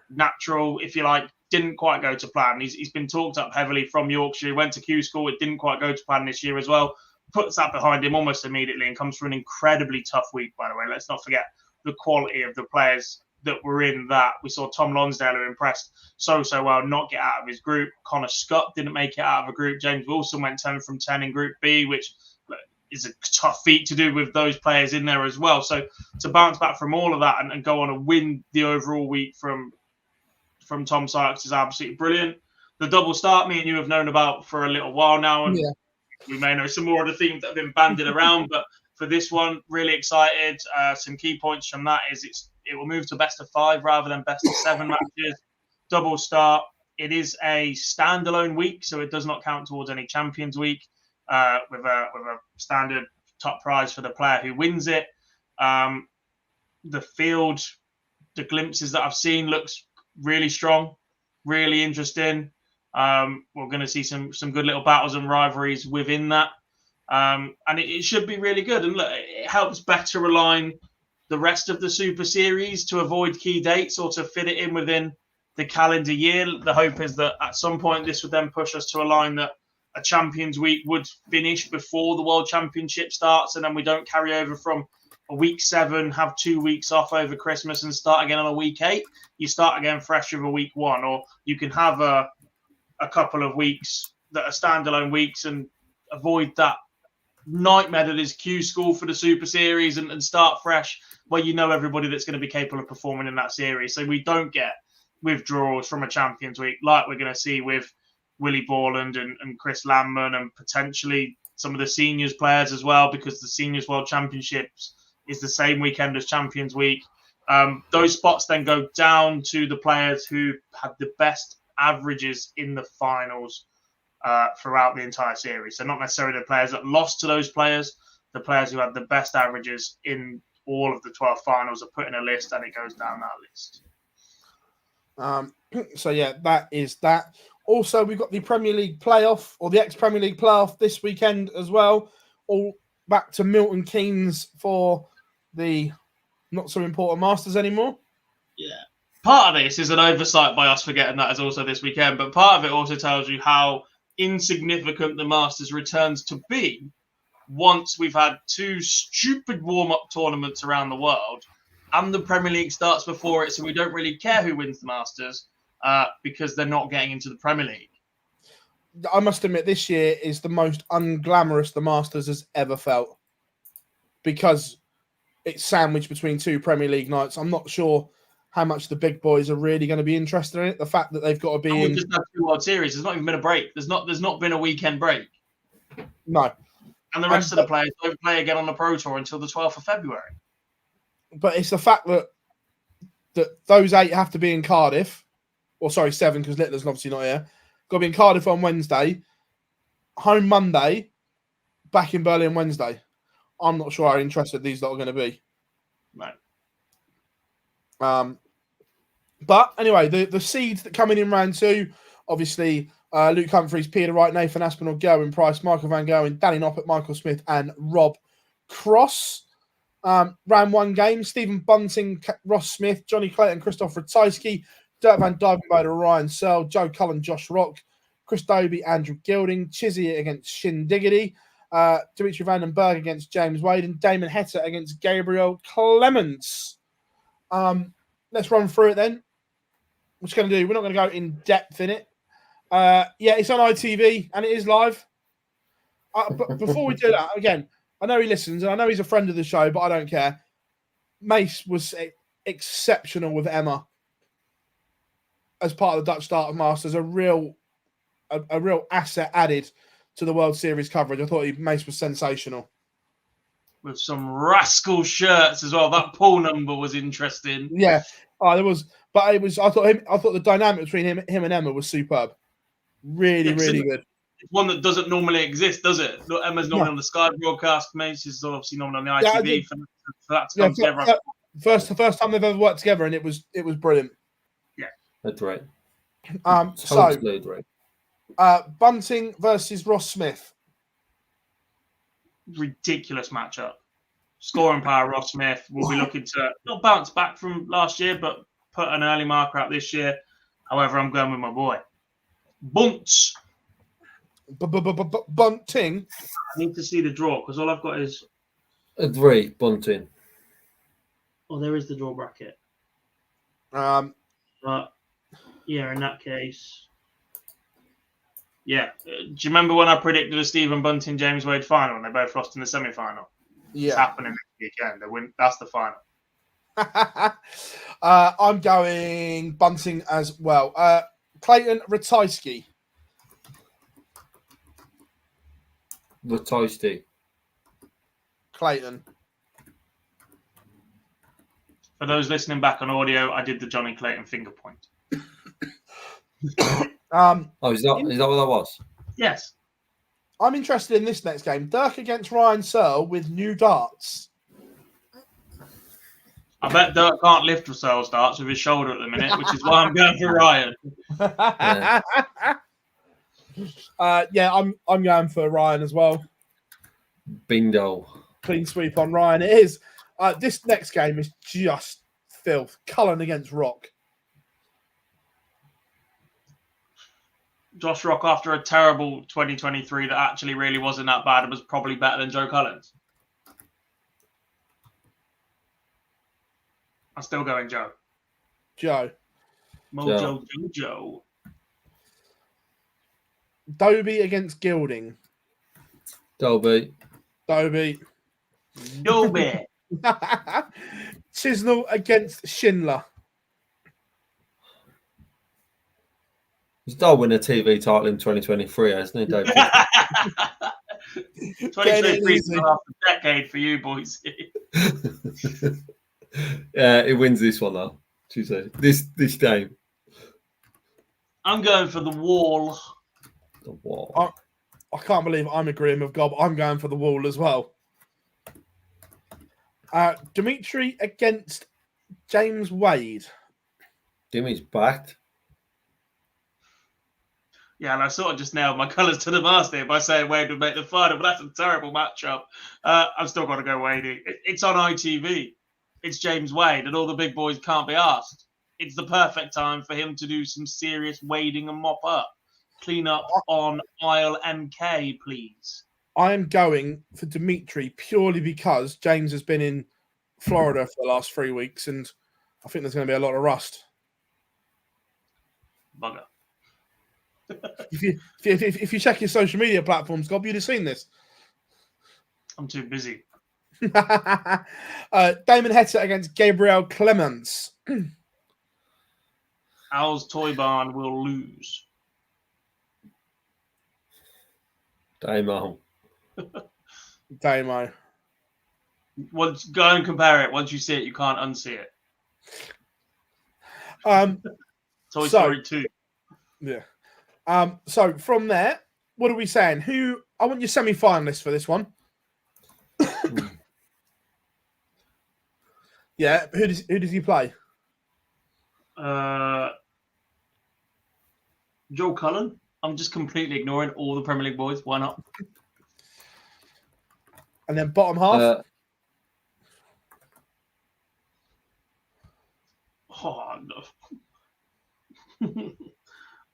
natural, if you like, didn't quite go to plan. He's been talked up heavily from Yorkshire. He went to Q School. It didn't quite go to plan this year as well. Puts that behind him almost immediately and comes from an incredibly tough week, by the way. Let's not forget the quality of the players that were in that. We saw Tom Lonsdale, who impressed so well, not get out of his group. Connor Scott didn't make it out of a group. James Wilson went 10 from 10 in Group B, which is a tough feat to do with those players in there as well. So to bounce back from all of that and go on and win the overall week from Tom Sykes is absolutely brilliant. The double start, me and you have known about for a little while now, and we may know some more of the themes that have been banded around, but for this one, really excited. Some key points from that is it will move to best of 5 rather than best of 7 matches. Double start. It is a standalone week, so it does not count towards any Champions Week. With a standard top prize for the player who wins it. The field, the glimpses that I've seen looks really strong, really interesting. We're going to see some good little battles and rivalries within that. And it should be really good. And look, it helps better align the rest of the Super Series to avoid key dates or to fit it in within the calendar year. The hope is that at some point this would then push us to a line that a Champions Week would finish before the World Championship starts, and then we don't carry over from a week 7, have 2 weeks off over Christmas and start again on a week 8. You start again fresh with a week 1, or you can have a couple of weeks that are standalone weeks and avoid that nightmare that is Q School for the Super Series and start fresh where you know everybody that's going to be capable of performing in that series. So we don't get withdrawals from a Champions Week like we're going to see with Willie Borland and Chris Landman and potentially some of the seniors players as well, because the Seniors World Championships is the same weekend as Champions Week. Those spots then go down to the players who had the best averages in the finals throughout the entire series. So not necessarily the players that lost to those players, the players who had the best averages in all of the 12 finals are put in a list, and it goes down that list. So yeah, that is that. Also, we've got the Premier League playoff, or the ex-Premier League playoff this weekend as well. All back to Milton Keynes for the not so important Masters anymore. Yeah. Part of this is an oversight by us forgetting that is also this weekend, but part of it also tells you how insignificant the Masters returns to be once we've had 2 stupid warm-up tournaments around the world and the Premier League starts before it, so we don't really care who wins the Masters because they're not getting into the Premier League. I must admit, this year is the most unglamorous the Masters has ever felt because it's sandwiched between 2 Premier League nights. I'm not sure how much the big boys are really going to be interested in it. The fact that they've got to be in... We've just had 2 World Series. There's not even been a break. There's not been a weekend break. No. And the rest of the players don't play again on the Pro Tour until the 12th of February. But it's the fact that those 8 have to be in Cardiff. Or sorry, 7, because Littler's obviously not here. Got to be in Cardiff on Wednesday. Home Monday. Back in Berlin Wednesday. I'm not sure how interested these lot are going to be. No. But anyway, the seeds that come in round 2, obviously Luke Humphries, Peter Wright, Nathan Aspinall, Gerwin Price, Michael Van Gerwen, Danny Noppert, Michael Smith, and Rob Cross. Round 1 game, Stephen Bunting, Ross Smith, Johnny Clayton, Christoph Ratajski, Dirk Van Dijvenbode, Ryan Searle, Joe Cullen, Josh Rock, Chris Dobie, Andrew Gilding, Chizzy against Shin Diggity, Dimitri Vandenberg against James Wade, and Damon Heta against Gabriel Clements. Let's run through it then. We're just going to do, we're not going to go in depth in it. Yeah, it's on ITV and it is live. But before we do that, again, I know he listens and I know he's a friend of the show, but I don't care. Mace was exceptional with Emma as part of the Dutch Start Masters, a real asset added to the World Series coverage. I thought Mace was sensational. With some rascal shirts as well. That pool number was interesting. Yeah, there was, but it was. I thought the dynamic between him and Emma was superb. Really good. It's one that doesn't normally exist, does it? Emma's normally on the Sky broadcast. Mace is obviously normally on the ITV. For that to come together. First time they've ever worked together, and it was brilliant. Yeah, that's right. Totally right. Bunting versus Ross Smith. Ridiculous matchup. Scoring power, Ross Smith will be looking to not bounce back from last year, but put an early marker out this year. However, I'm going with my boy. Bunts. Bunting. I need to see the draw because all I've got is Agree, Bunting. Oh, there is the draw bracket. But yeah, in that case, yeah. Do you remember when I predicted a Stephen Bunting James Wade final and they both lost in the semi-final? Yeah, it's happening next weekend. They win. That's the final. I'm going Bunting as well. Clayton Ratajski. Clayton. For those listening back on audio, I did the Johnny Clayton finger point. Is that what that was? Yes. I'm interested in this next game. Dirk against Ryan Searle with new darts. I bet Dirk can't lift with Searle's darts with his shoulder at the minute, which is why I'm going for Ryan. I'm going for Ryan as well. Bingo. Clean sweep on Ryan. It is. This next game is just filth. Cullen against Rock. Josh Rock, after a terrible 2023 that actually really wasn't that bad, was probably better than Joe Collins. I'm still going Joe. Joe. Joe. Dobie against Gilding. Dobie. Chisnell against Schindler. He's done win a TV title in 2023, hasn't he, David? 2023 is half a decade for you boys. Yeah, he wins this one though. Tuesday. This game. I'm going for the wall. The wall. I can't believe I'm agreeing with Gob. I'm going for the wall as well. Dimitri against James Wade. Jimmy's back. Yeah, and I sort of just nailed my colours to the mast here by saying Wade would make the final, but that's a terrible matchup. I've still got to go Wade. It's on ITV. It's James Wade, and all the big boys can't be asked. It's the perfect time for him to do some serious wading and mop up. Clean up on aisle MK, please. I am going for Dimitri purely because James has been in Florida for the last 3 weeks, and I think there's going to be a lot of rust. Bugger. If you check your social media platforms, Gob, you'd have seen this. I'm too busy. Damon Heta against Gabriel Clements. Al's Toy Barn will lose. Damo. Once go and compare it. Once you see it, you can't unsee it. Toy Story 2. Yeah. So from there, what are we saying? I want your semi-finalists for this one. Yeah, who does he play? Joe Cullen. I'm just completely ignoring all the Premier League boys. Why not? And then bottom half. Oh, no.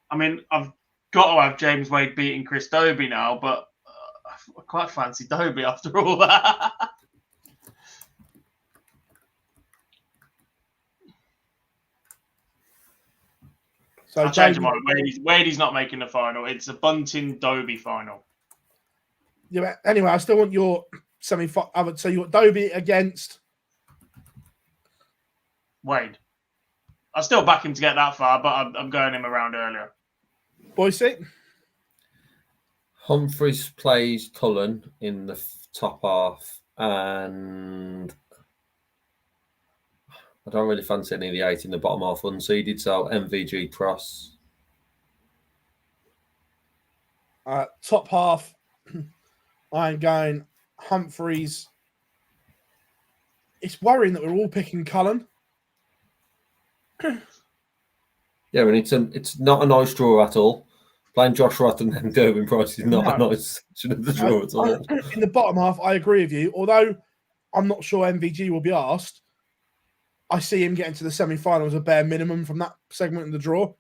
I mean, I've got to have James Wade beating Chris Dobie now, but I quite fancy Dobie after all that. So I'll change my mind. Wadey's not making the final. It's a Bunting Dobie final. Yeah. Anyway, I still want your semi-final. So you got Dobie against Wade. I still back him to get that far, but I'm going him around earlier. Boise. Humphreys plays Cullen in the top half, and I don't really fancy any of the 8 in the bottom half unseeded, so MvG Cross. Top half, I'm going Humphreys. It's worrying that we're all picking Cullen. Yeah, and it's not a nice draw at all. Playing Josh Roth and then Durbin Price is not a nice section of the draw at all. In the bottom half, I agree with you. Although I'm not sure MvG will be asked, I see him getting to the semi-final as a bare minimum from that segment in the draw.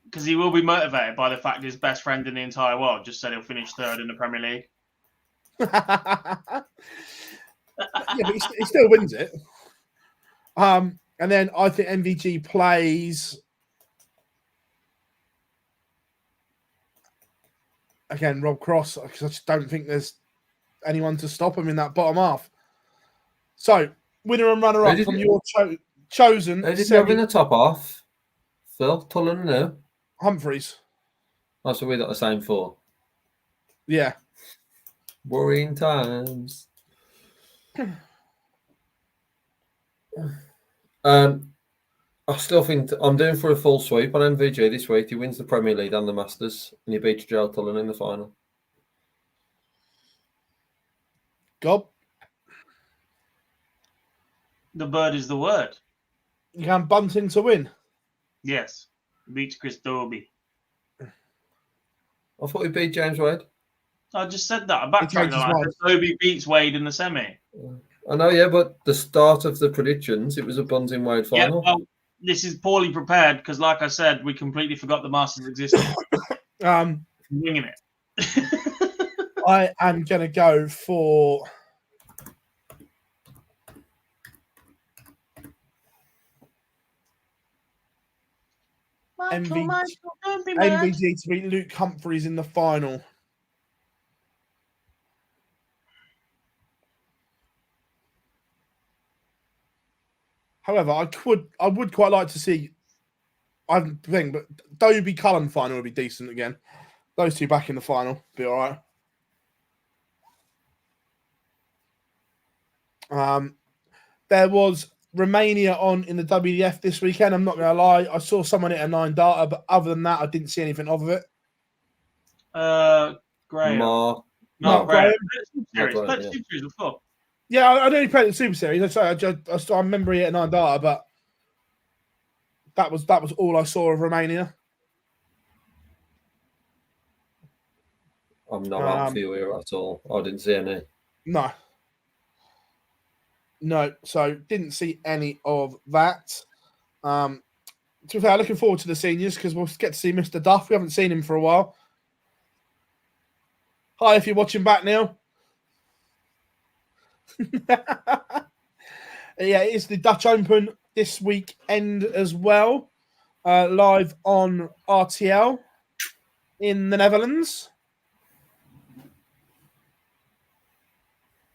Because he will be motivated by the fact his best friend in the entire world just said he'll finish 3rd in the Premier League. Yeah, but he still wins it. And then I think MvG plays again Rob Cross, because I just don't think there's anyone to stop him in that bottom half. So winner and runner up from your chosen. Who did you have in the top half? Phill, Tullen, no. Humphreys. Oh, so we got the same 4. Yeah. Worrying times. I still think I'm doing for a full sweep on MvG this week. He wins the Premier League and the Masters, and he beats Joe Tullen in the final. Gob. The bird is the word. You can Bunting to win. Yes. Beats Chris Dobie. I thought he beat James Wade. I just said that. I backtracked Chris on that. Dobie beats Wade in the semi. I know, yeah, but the start of the predictions, it was a Bunting Wade final. Yeah, well, this is poorly prepared because, like I said, we completely forgot the Masters existed. Winging it. I am going to go for MvG to beat Luke Humphreys in the final. However, I would quite like to see. I think, but Dobie Cullen final would be decent again. Those two back in the final be all right. There was Romania on in the WDF this weekend. I'm not going to lie. I saw someone hit a 9 darter, but other than that, I didn't see anything of it. Graham. Mark Graham. Yeah, I only played the Super Series. I remember he hit a 9 darter, but that was all I saw of Romania. I'm not out for you here at all. I didn't see any. No, so didn't see any of that. To be fair, looking forward to the seniors because we'll get to see Mr. Duff. We haven't seen him for a while. Hi, if you're watching back now. Yeah, it's the Dutch Open this weekend as well. Live on RTL in the Netherlands.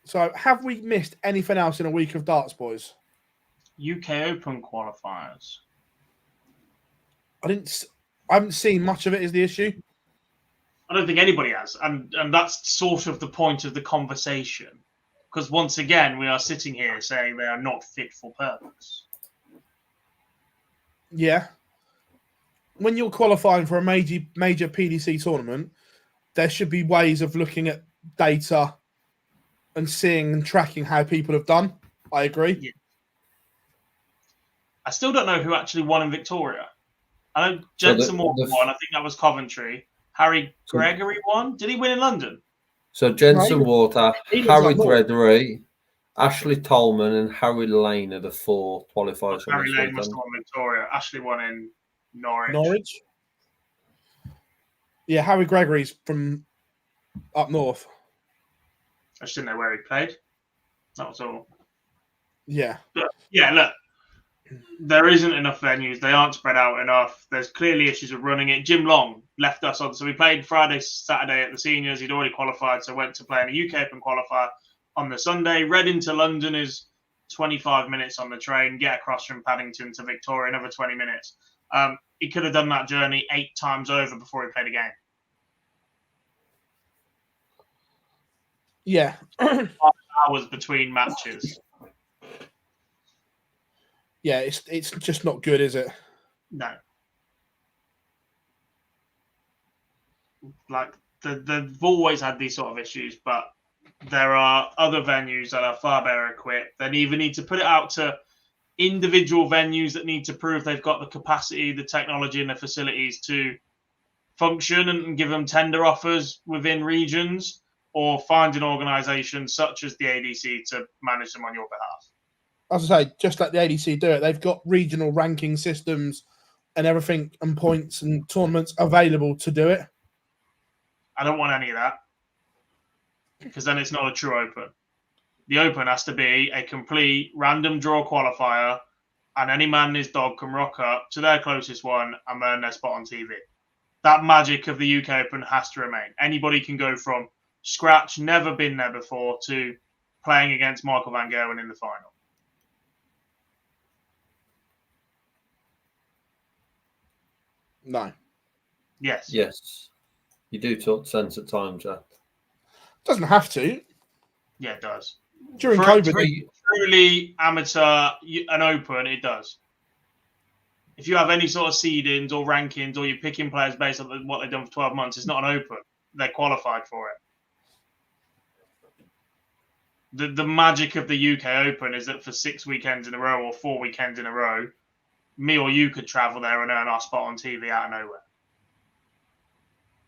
So, have we missed anything else in a week of darts, boys? UK Open qualifiers. I haven't seen much of it. Is the issue? I don't think anybody has, and that's sort of the point of the conversation. Because once again, we are sitting here saying they are not fit for purpose. Yeah. When you're qualifying for a major PDC tournament, there should be ways of looking at data and seeing and tracking how people have done. I agree. Yeah. I still don't know who actually won in Victoria. I know Jensen won. I think that was Coventry. Harry Gregory won. Did he win in London? So Jensen Water, Harry Gregory, Ashley Tolman and Harry Lane are the 4 qualifiers from Harry this Lane must weekend. have won Victoria. Ashley won in Norwich. Norwich. Yeah, Harry Gregory's from up north. I just didn't know where he played. That was all. Yeah. But yeah, look, there isn't enough venues. They aren't spread out enough. There's clearly issues of running it. Jim Long left us on. So we played Friday, Saturday at the seniors. He'd already qualified, so went to play in a UK Open qualifier on the Sunday. Reading to London is 25 minutes on the train. Get across from Paddington to Victoria, another 20 minutes. He could have done that journey 8 times over before he played a game. Yeah. Hours between matches. Yeah, it's just not good, is it? No. Like they've always had these sort of issues, but there are other venues that are far better equipped. They even need to put it out to individual venues that need to prove they've got the capacity, the technology, and the facilities to function, and give them tender offers within regions, or find an organisation such as the ADC to manage them on your behalf. As I say, just let the ADC do it. They've got regional ranking systems and everything, and points and tournaments available to do it. I don't want any of that, because then it's not a true Open. The Open has to be a complete random draw qualifier, and any man and his dog can rock up to their closest one and earn their spot on TV. That magic of the UK Open has to remain. Anybody can go from scratch, never been there before, to playing against Michael van Gerwen in the final. No. Yes. Yes. You do talk sense at times, Jack. Doesn't have to. Yeah, it does. During For COVID, a truly amateur and Open, it does. If you have any sort of seedings or rankings, or you're picking players based on what they've done for 12 months, it's not an Open. They're qualified for it. The magic of the UK Open is that for 6 weekends in a row or 4 weekends in a row, me or you could travel there and earn our spot on TV out of nowhere.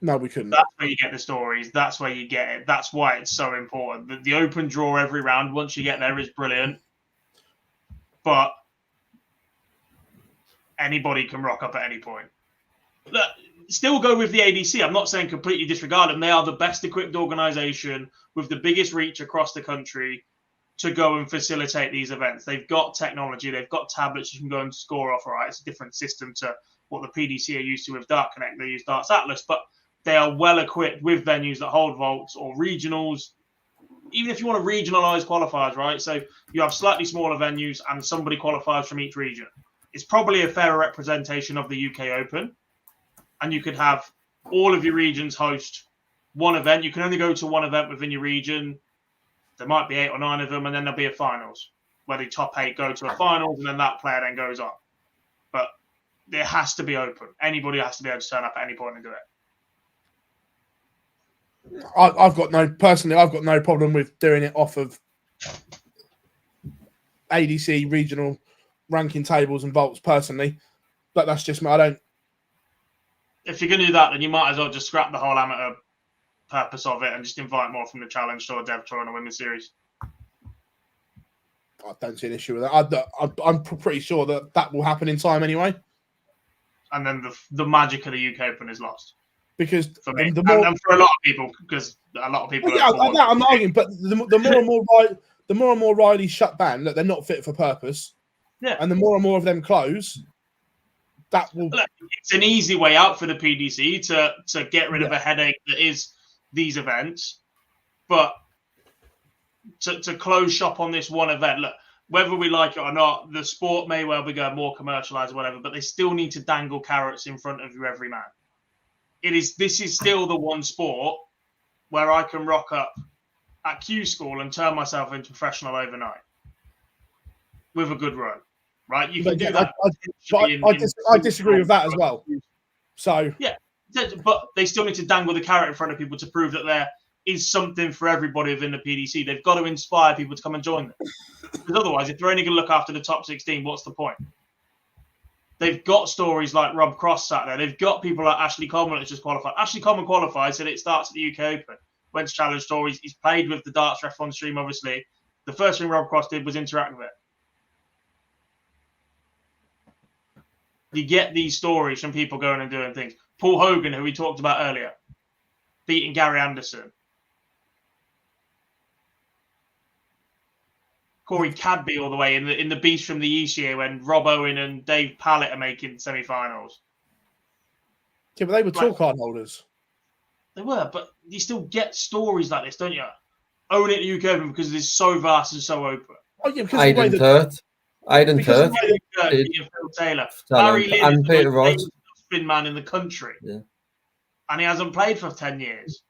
no, we couldn't. That's where you get the stories. That's where you get it. That's why it's so important. The Open draw every round, once you get there, is brilliant. But anybody can rock up at any point. Look, still go with the ADC. I'm not saying completely disregard them. They are the best equipped organisation with the biggest reach across the country to go and facilitate these events. They've got technology. They've got tablets you can go and score off. All right, it's a different system to what the PDC are used to with Dart Connect. They use Darts Atlas, but they are well equipped with venues that hold vaults or regionals. Even if you want to regionalise qualifiers, right? So you have slightly smaller venues and somebody qualifies from each region. It's probably a fairer representation of the UK Open. And you could have all of your regions host one event. You can only go to one event within your region. There might be 8 or 9 of them, and then there'll be a finals where the top 8 go to a finals, and then that player then goes on. But it has to be open. Anybody has to be able to turn up at any point and do it. I've got no problem with doing it off of ADC regional ranking tables and vaults personally, but that's just me. I don't. If you're going to do that, then you might as well just scrap the whole amateur purpose of it and just invite more from the Challenge Tour, Dev Tour, and the Women's Series. I don't see an issue with that. I'm pretty sure that will happen in time anyway. And then the magic of the UK Open is lost. Because for me, the more, and for a lot of people, because a lot of people. Well, yeah, I'm not arguing, but the more and more Rileys shut down, that they're not fit for purpose. Yeah. And the more of them close, that will. Look, it's an easy way out for the PDC to get rid of a headache that is these events, but to close shop on this one event. Look, whether we like it or not, the sport may well be going more commercialized or whatever, but they still need to dangle carrots in front of you every man. This is still the one sport where I can rock up at Q School and turn myself into professional overnight with a good run, right? You can do that. I disagree with that as well. So yeah, but they still need to dangle the carrot in front of people to prove that there is something for everybody within the PDC. They've got to inspire people to come and join them. Because otherwise, if they're only going to look after the top 16, what's the point? They've got stories like Rob Cross sat there. They've got people like Ashley Coleman that's just qualified. Ashley Coleman qualified, said it starts at the UK Open. Went to Challenge Tour. He's played with the Darts ref on stream, obviously. The first thing Rob Cross did was interact with it. You get these stories from people going and doing things. Paul Hogan, who we talked about earlier, beating Gary Anderson. Corey Cadby all the way in the Beast from the East year when Rob Owen and Dave Pallett are making semi-finals. Yeah, but they were tour card holders. They were, but you still get stories like this, don't you? Own it at UK Open because it is so vast and so open. Oh, yeah, because Aidan Turt. Aidan Turt. Phil Taylor. Barry Lynn and is the Peter most Ross. famous spin man in the country. Yeah. And he hasn't played for 10 years.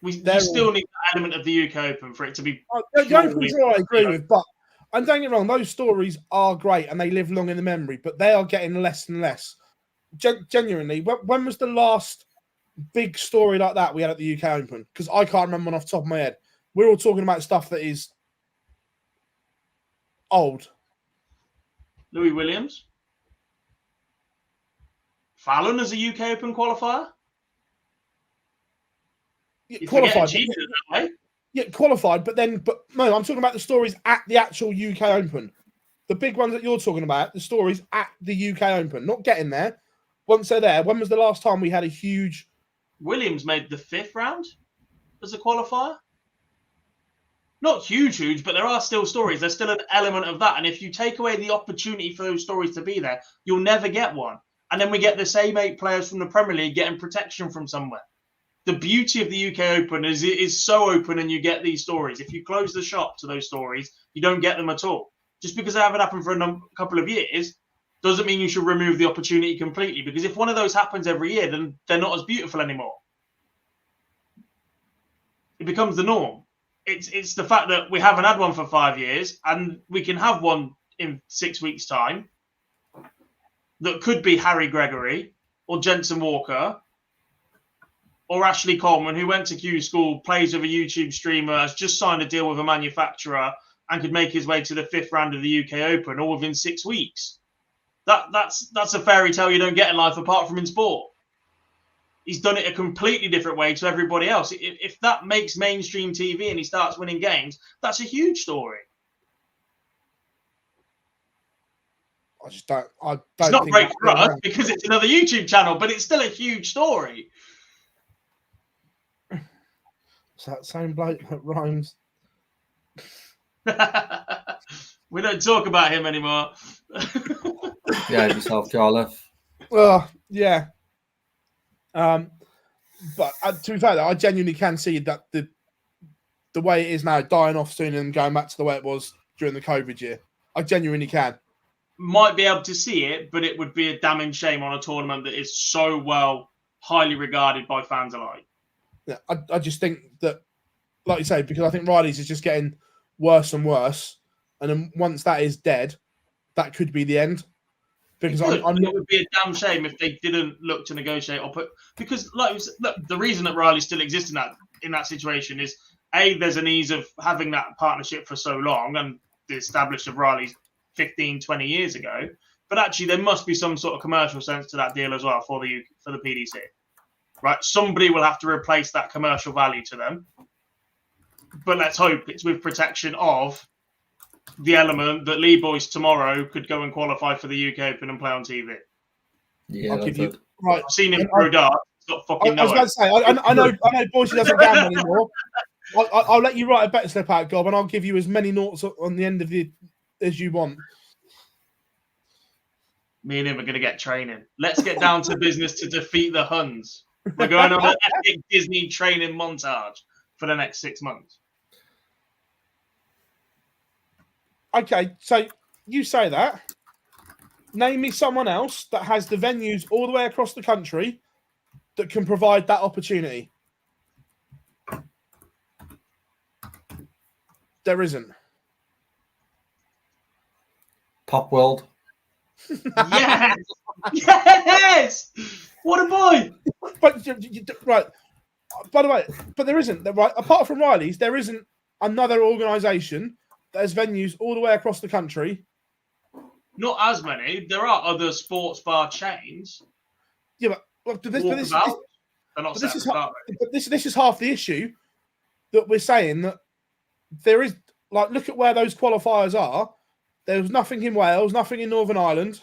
We still need that element of the UK Open for it to be. The Open Tour I agree with, but and don't get me wrong, those stories are great and they live long in the memory, but they are getting less and less. Genuinely, when was the last big story like that we had at the UK Open? Because I can't remember one off the top of my head. We're all talking about stuff that is old. Louis Williams. Fallon as a UK Open qualifier. Yeah, qualified. Yeah, qualified, but no, I'm talking about the stories at the actual UK Open. The big ones that you're talking about, the stories at the UK Open, not getting there. Once they're there, when was the last time we had a huge... Williams made the 5th round as a qualifier. Not huge, but there are still stories. There's still an element of that. And if you take away the opportunity for those stories to be there, you'll never get one. And then we get the same 8 players from the Premier League getting protection from somewhere. The beauty of the UK Open is it is so open and you get these stories. If you close the shop to those stories, you don't get them at all. Just because they haven't happened for a couple of years doesn't mean you should remove the opportunity completely. Because if one of those happens every year, then they're not as beautiful anymore. It becomes the norm. It's the fact that we haven't had one for 5 years and we can have one in 6 weeks' time that could be Harry Gregory or Jensen Walker or Ashley Coleman, who went to Q School, plays with a YouTube streamer, has just signed a deal with a manufacturer and could make his way to the 5th round of the UK Open all within 6 weeks. That's a fairy tale you don't get in life apart from in sport. He's done it a completely different way to everybody else. If that makes mainstream TV and he starts winning games, that's a huge story. It's not great for us because it's another YouTube channel, but it's still a huge story. It's that same bloke that rhymes. We don't talk about him anymore. Yeah, yourself, Charlotte. Well, yeah. But to be fair, though, I genuinely can see that the way it is now dying off soon and going back to the way it was during the COVID year. I genuinely can. Might be able to see it, but it would be a damning shame on a tournament that is so well, highly regarded by fans alike. Yeah, I just think that, like you say, because I think Riley's is just getting worse and worse. And then once that is dead, that could be the end. Because it would be a damn shame if they didn't look to negotiate or put. Because look, the reason that Riley still exists in that situation is there's an ease of having that partnership for so long and the established of Riley's 15, 20 years ago. But actually, there must be some sort of commercial sense to that deal as well for the PDC, right? Somebody will have to replace that commercial value to them. But let's hope it's with protection of the element that Lee Boyce tomorrow could go and qualify for the UK Open and play on TV. Yeah, I've seen him through darts. I was about to say, I know Boyce doesn't gamble anymore. I'll let you write a bet slip out, Gob, and I'll give you as many noughts on the end of it as you want. Me and him are going to get training. Let's get down to business to defeat the Huns. We're going on an epic Disney training montage for the next 6 months. Okay, so you say that. Name me someone else that has the venues all the way across the country that can provide that opportunity. There isn't. Pop World. Yes! Yes! What a boy! But right. By the way, but there isn't. Right, apart from Riley's, there isn't another organisation that has venues all the way across the country. Not as many. There are other sports bar chains. Yeah, but this is half the issue. that we're saying that there is, like, look at where those qualifiers are. There was nothing in Wales, nothing in Northern Ireland.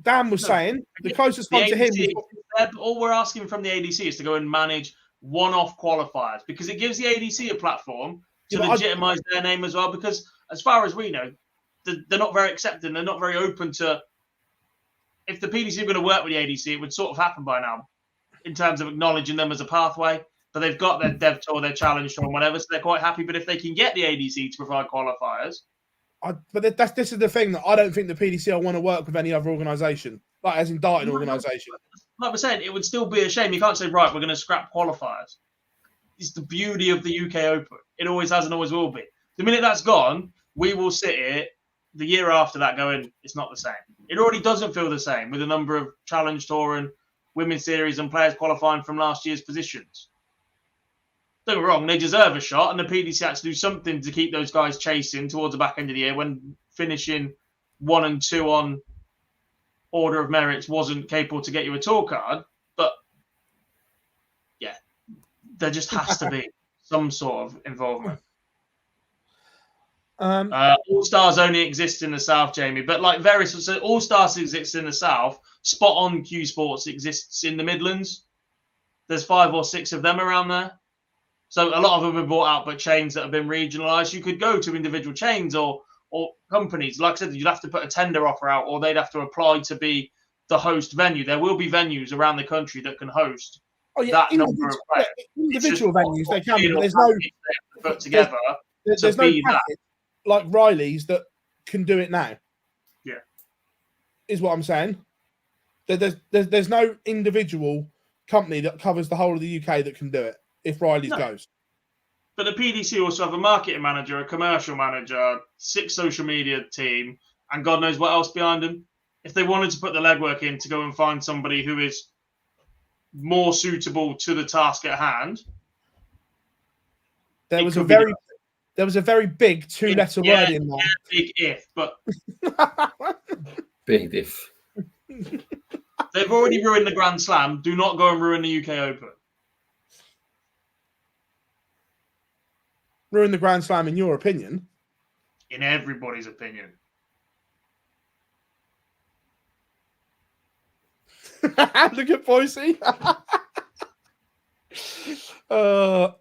Dan was saying the closest one to him was... All we're asking from the ADC is to go and manage one-off qualifiers, because it gives the ADC a platform to legitimise their name as well, because as far as we know, they're not very accepting. They're not very open to... If the PDC were going to work with the ADC, it would sort of happen by now in terms of acknowledging them as a pathway. But they've got their dev tour, their challenge tour, and whatever, so they're quite happy. But if they can get the ADC to provide qualifiers... this is the thing, that I don't think the PDC will want to work with any other organisation, like as in darting organisation. Like we're saying, it would still be a shame. You can't say, right, we're going to scrap qualifiers. It's the beauty of the UK Open. It always has and always will be. The minute that's gone, we will sit here the year after that going, it's not the same. It already doesn't feel the same with a number of Challenge Tour and Women's Series and players qualifying from last year's positions. Don't get me wrong, they deserve a shot, and the PDC had to do something to keep those guys chasing towards the back end of the year when finishing 1 and 2 on order of merits wasn't capable to get you a tour card. But yeah, there just has to be some sort of involvement. All Stars only exist in the South, Jamie, but like various, so All Stars exists in the South. Spot On Q Sports exists in the Midlands. There's 5 or 6 of them around there. So a lot of them have been bought out by chains that have been regionalised. You could go to individual chains or companies. Like I said, you'd have to put a tender offer out, or they'd have to apply to be the host venue. There will be venues around the country that can host that number of players. Individual venues, they can, but there's no put together. There's no package like Riley's that can do it now. Yeah, is what I'm saying. There's no individual company that covers the whole of the UK that can do it. If Riley's goes. But the PDC also have a marketing manager, a commercial manager, 6 social media team, and God knows what else behind them. If they wanted to put the legwork in to go and find somebody who is more suitable to the task at hand, there was a very big 2-letter word in there. Big if, but big if. They've already ruined the Grand Slam. Do not go and ruin the UK Open. Ruin the Grand Slam in your opinion? In everybody's opinion. Look at Boise. Right.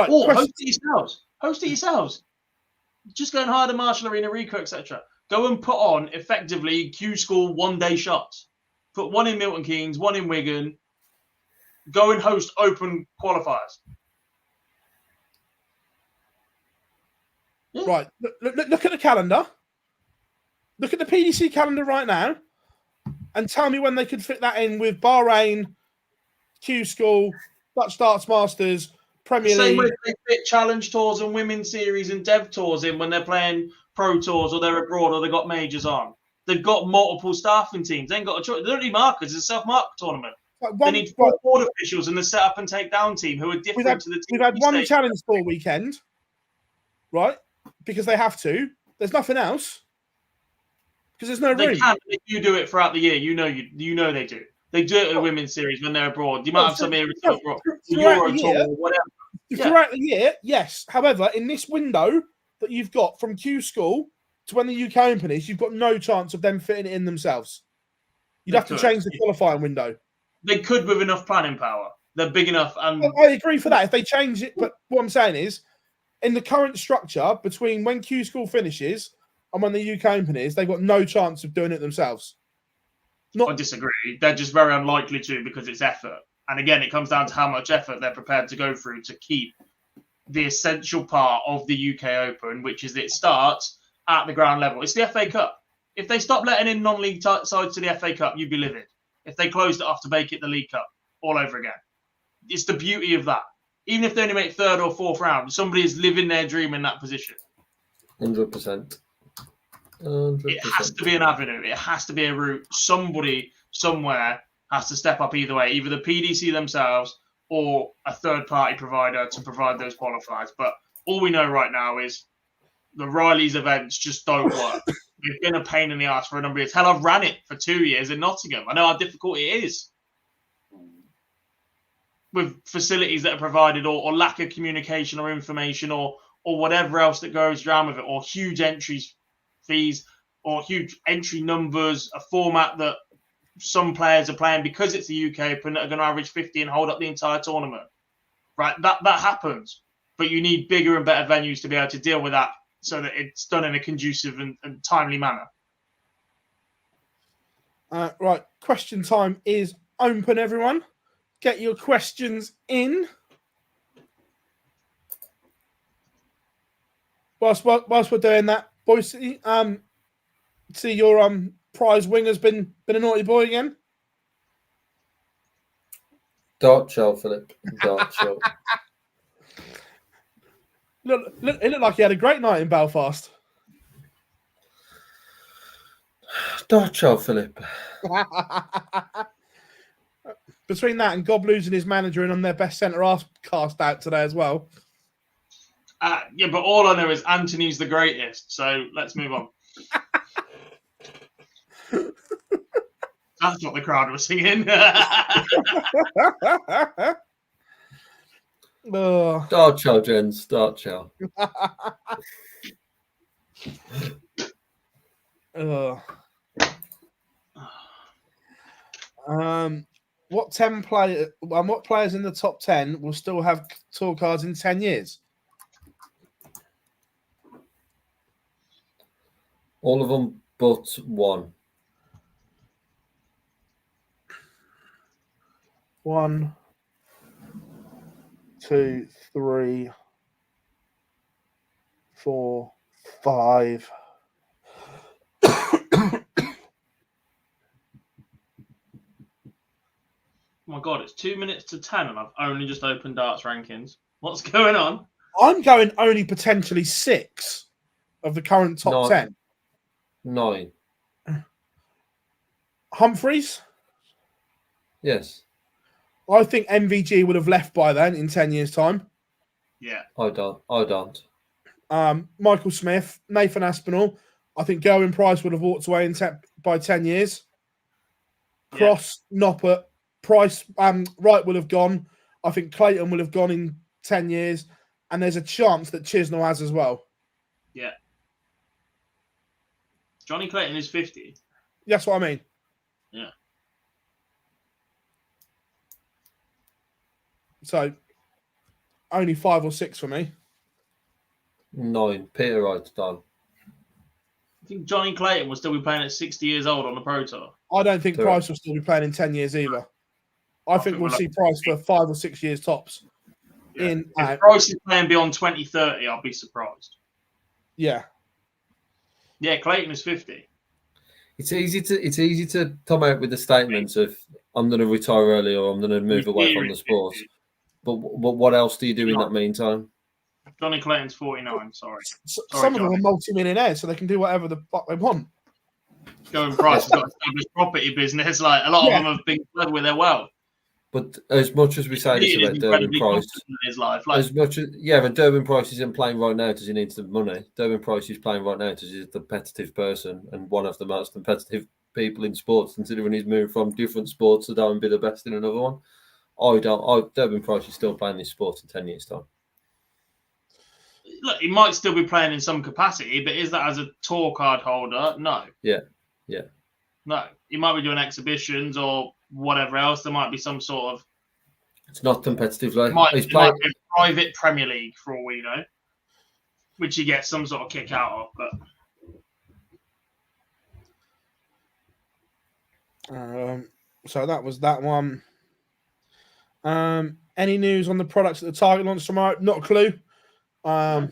Host it yourselves. Host it yourselves. Just go and hire the Marshall Arena, Rico, etc. Go and put on effectively Q School 1-day shots. Put 1 in Milton Keynes, 1 in Wigan. Go and host open qualifiers. Yeah. Right. Look at the calendar. Look at the PDC calendar right now, and tell me when they could fit that in with Bahrain, Q School, Dutch Darts Masters, Premier League. Same way they fit Challenge Tours and Women's Series and Dev Tours in when they're playing Pro Tours or they're abroad or they've got majors on. They've got multiple staffing teams. They ain't got a choice. They don't need markers. It's a self-mark tournament. They need 4 board officials and the set-up and take-down team who are different to the team. We've had one Challenge Tour weekend, right? Because they have to. There's nothing else. Because there's no room. They can. If you do it throughout the year, you know they do. They do it at the Women's Series when they're abroad. You might have some areas abroad. Euro Tour or whatever. Throughout the year, yes. However, in this window that you've got from Q School to when the UK Open is, you've got no chance of them fitting it in themselves. You'd have to change the qualifying window. They could with enough planning power. They're big enough. And I agree for that. If they change it, but what I'm saying is, in the current structure between when Q School finishes and when the UK Open is, they've got no chance of doing it themselves. I disagree. They're just very unlikely to because it's effort. And again, it comes down to how much effort they're prepared to go through to keep the essential part of the UK Open, which is that it starts at the ground level. It's the FA Cup. If they stop letting in non-league sides to the FA Cup, you'd be livid. If they closed it off to make it the League Cup all over again. It's the beauty of that. Even if they only make 3rd or 4th round, somebody is living their dream in that position. 100%. It has to be an avenue. It has to be a route. Somebody, somewhere, has to step up either way. Either the PDC themselves or a third-party provider to provide those qualifiers. But all we know right now is the Riley's events just don't work. It's been a pain in the ass for a number of years. Hell, I've ran it for 2 years in Nottingham. I know how difficult it is. with facilities that are provided, or lack of communication or information, or whatever else that goes around with it, or huge fees, or huge entry numbers, a format that some players are playing because it's the UK Open that are going to average 50 and hold up the entire tournament. Right, that happens, but you need bigger and better venues to be able to deal with that, so that it's done in a conducive and timely manner. Right, question time is open, everyone. Get your questions in. Whilst we're doing that, boys, see your prize winner's been a naughty boy again. Dart show, Philip. Dart show. It looked like he had a great night in Belfast. Dart show, Philip. Between that and Gob losing his manager and on their best centre-half cast out today as well. Yeah, but all I know is Anthony's the greatest, so let's move on. That's what the crowd was singing. Oh. Dart show, gents. Dart show. What players in the top 10 will still have tour cards in 10 years? All of them but one. 1, 2, 3, 4, 5. Oh my God, it's 2 minutes to 10 and I've only just opened darts rankings. What's going on? I'm going only potentially 6 of the current top 10. 9. Humphreys? Yes. I think MvG would have left by then in 10 years' time. Yeah. I don't. Michael Smith, Nathan Aspinall. I think Gerwin Price would have walked away by 10 years. Cross, Noppert, Price, Wright will have gone. I think Clayton will have gone in 10 years. And there's a chance that Chisnell has as well. Yeah. Johnny Clayton is 50. That's what I mean. Yeah. So, only 5 or 6 for me. 9. Peter Wright's done. I think Johnny Clayton will still be playing at 60 years old on the Pro Tour. I don't think Price will still be playing in 10 years either. I think we'll see Price for 5 or 6 years tops. Yeah. If Price is playing beyond 2030, I'll be surprised. Yeah. Yeah, Clayton is 50. It's easy to come out with the statements of I'm going to retire early or I'm going to move away from the sport. But what else do you do in that meantime? Johnny Clayton's 49. Sorry. Some of them are multi-millionaires, so they can do whatever the fuck they want. Going Price has got established property business. Like a lot of them have been clever with their wealth. But as much as we say this about Durbin Price, his life, as much as but Durbin Price isn't playing right now because he needs the money. Durbin Price is playing right now because he's a competitive person and one of the most competitive people in sports. Considering he's moved from different sports to don't be the best in another one, Durbin Price is still playing this sport in 10 years' time. Look, he might still be playing in some capacity, but is that as a tour card holder? No. Yeah. No, he might be doing exhibitions or whatever else. There might be some sort of. It's not competitive. Like Might be a private Premier League for all we know, which he gets some sort of kick out of. But so that was that one. Any news on the products at the Target launch tomorrow? Not a clue. I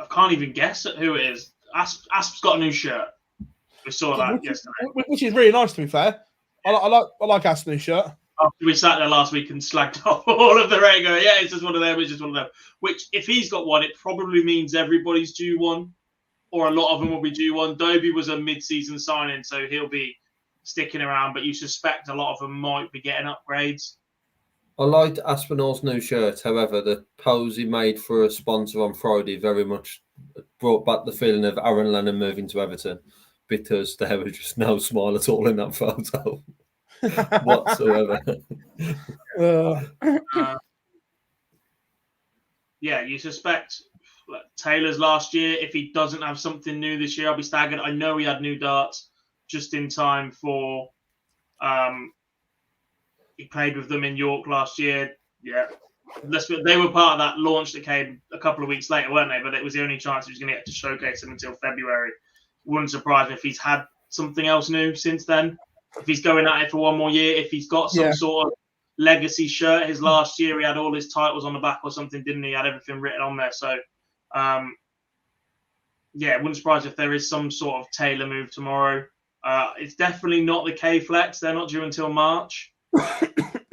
can't even guess at who it is. Asp's got a new shirt. We saw that yesterday, which is really nice. To be fair, I like Asp's new shirt. After we sat there last week and slagged off all of the regular, yeah, it's just one of them. It's just one of them. Which, if he's got one, it probably means everybody's due one, or a lot of them will be due one. Dobie was a mid-season signing, so he'll be sticking around. But you suspect a lot of them might be getting upgrades. I liked Aspinall's new shirt. However, the pose he made for a sponsor on Friday very much brought back the feeling of Aaron Lennon moving to Everton because there was just no smile at all in that photo. whatsoever. Yeah, you suspect Taylor's last year. If he doesn't have something new this year, I'll be staggered. I know he had new darts just in time for. He played with them in York last year. Yeah, they were part of that launch that came a couple of weeks later, weren't they? But it was the only chance he was going to get to showcase them until February. Wouldn't surprise me if he's had something else new since then. If he's going at it for one more year, if he's got some sort of legacy shirt. His last year, he had all his titles on the back or something, didn't he? He had everything written on there. So, yeah, it wouldn't surprise if there is some sort of Taylor move tomorrow. It's definitely not the K-Flex. They're not due until March.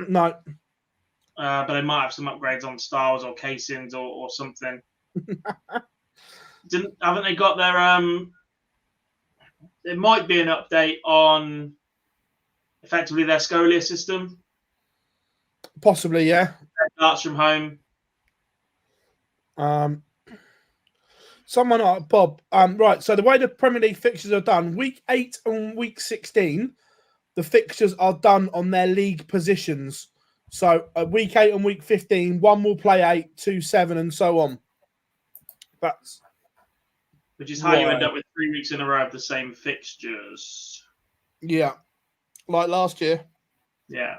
No. But they might have some upgrades on styles or casings or something. Haven't they got their... there might be an update on effectively their Scolia system. Possibly, yeah. Darts from home. Someone, Bob. Right. So the way the Premier League fixtures are done, week 8 and week 16, the fixtures are done on their league positions. So week 8 and week 15, one will play 8, 2, 7, and so on. That's which is how you end up with 3 weeks in a row of the same fixtures. Yeah, like last year. Yeah.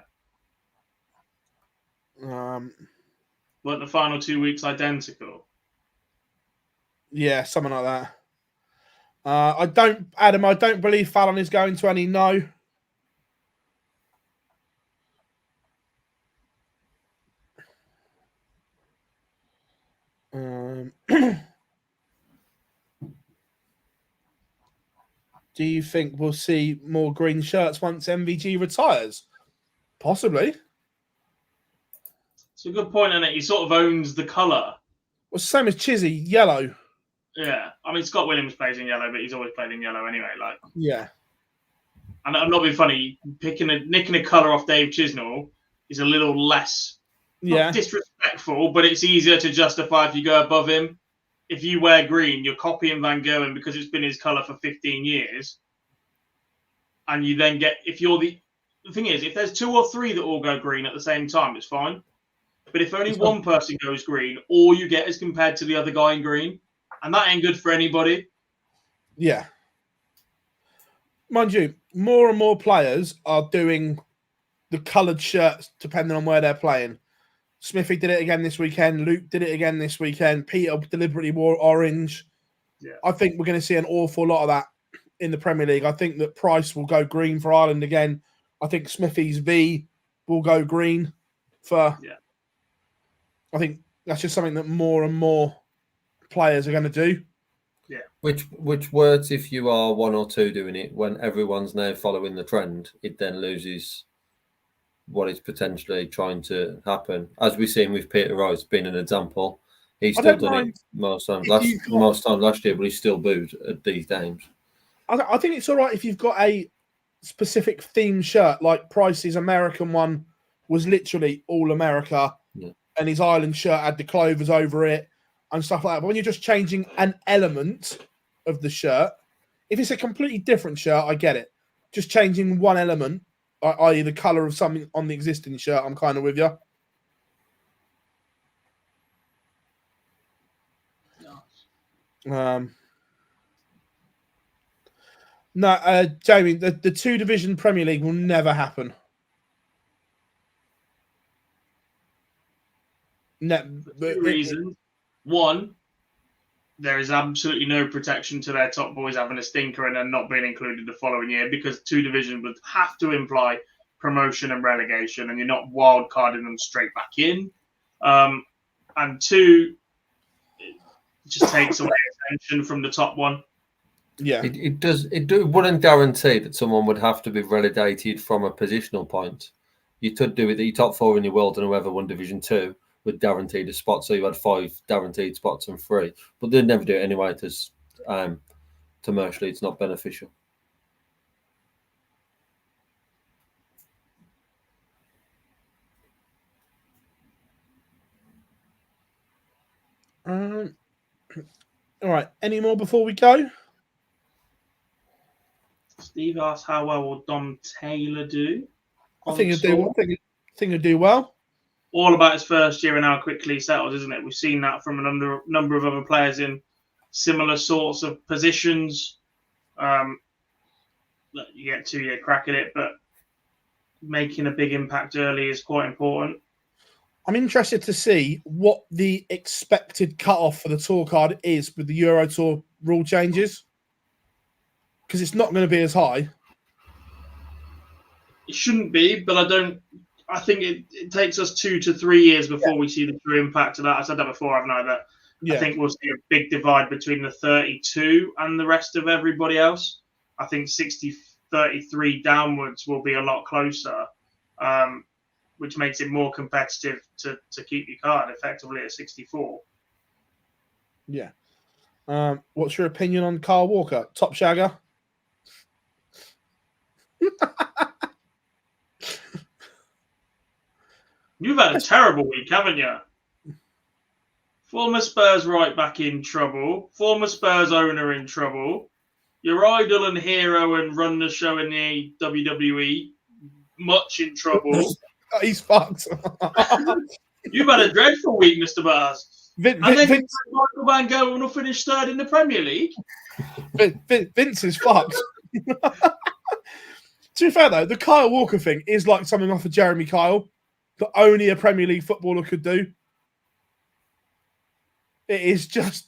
Weren't the final 2 weeks identical? Yeah, something like that. I don't believe Fallon is going to any. No. Do you think we'll see more green shirts once MvG retires? Possibly. It's a good point, isn't it? He sort of owns the colour. Well, same as Chizzy, yellow. Yeah. I mean, Scott Williams plays in yellow, but he's always played in yellow anyway. Like, yeah. And I'm not being funny. Nicking a colour off Dave Chisnall is a little less not disrespectful, but it's easier to justify if you go above him. If you wear green, you're copying Van Gogh because it's been his colour for 15 years. And you then get, if you're the thing is, if there's 2 or 3 that all go green at the same time, it's fine. But if only one person goes green, all you get is compared to the other guy in green. And that ain't good for anybody. Yeah. Mind you, more and more players are doing the coloured shirts depending on where they're playing. Smithy did it again this weekend. Luke did it again this weekend. Peter deliberately wore orange. Yeah. I think we're going to see an awful lot of that in the Premier League. I think that Price will go green for Ireland again. I think Smithy's V will go green for... Yeah. I think that's just something that more and more players are going to do. Yeah. Which works if you are 1 or 2 doing it. When everyone's now following the trend, it then loses what is potentially trying to happen. As we've seen with Peter Rice being an example, he's still done it most times last year, but he's still booed at these games. I think it's all right if you've got a specific theme shirt, like Price's American one was literally all America, and his Ireland shirt had the clovers over it and stuff like that. But when you're just changing an element of the shirt, if it's a completely different shirt, I get it. Just changing one element, i.e. the colour of something on the existing shirt, I'm kind of with you. No, Jamie, the 2-division Premier League will never happen. For 2 reasons. One, there is absolutely no protection to their top boys having a stinker and then not being included the following year, because 2 divisions would have to imply promotion and relegation, and you're not wild carding them straight back in. And 2, it just takes away attention from the top one. Yeah, it wouldn't guarantee that someone would have to be relegated from a positional point. You could do it that your top 4 in the world and whoever won Division 2 would guarantee the spot, so you had 5 guaranteed spots and 3. But they'd never do it anyway, because commercially it's not beneficial. All right. Any more before we go? Steve asked, how well will Dom Taylor do? I think he'll do well. All about his first year and how quickly he settles, isn't it? We've seen that from a number of other players in similar sorts of positions. You get 2-year crack at it, but making a big impact early is quite important. I'm interested to see what the expected cutoff for the tour card is with the Euro Tour rule changes, because it's not going to be as high. It shouldn't be, but I think it takes us 2 to 3 years before we see the true impact of that. I said that before, haven't I? That I think we'll see a big divide between the 32 and the rest of everybody else. I think 33 downwards will be a lot closer, which makes it more competitive to keep your card effectively at 64. Yeah. What's your opinion on Kyle Walker? Top shagger? You've had a terrible week, haven't you? Former Spurs right back in trouble. Former Spurs owner in trouble. Your idol and hero and run the show in the WWE much in trouble. He's fucked. You've had a dreadful week, Mr. Bars. And then Michael Van Gogh will finish third in the Premier League. Vince is fucked. To be fair, though, the Kyle Walker thing is like something off of Jeremy Kyle that only a Premier League footballer could do. It is just...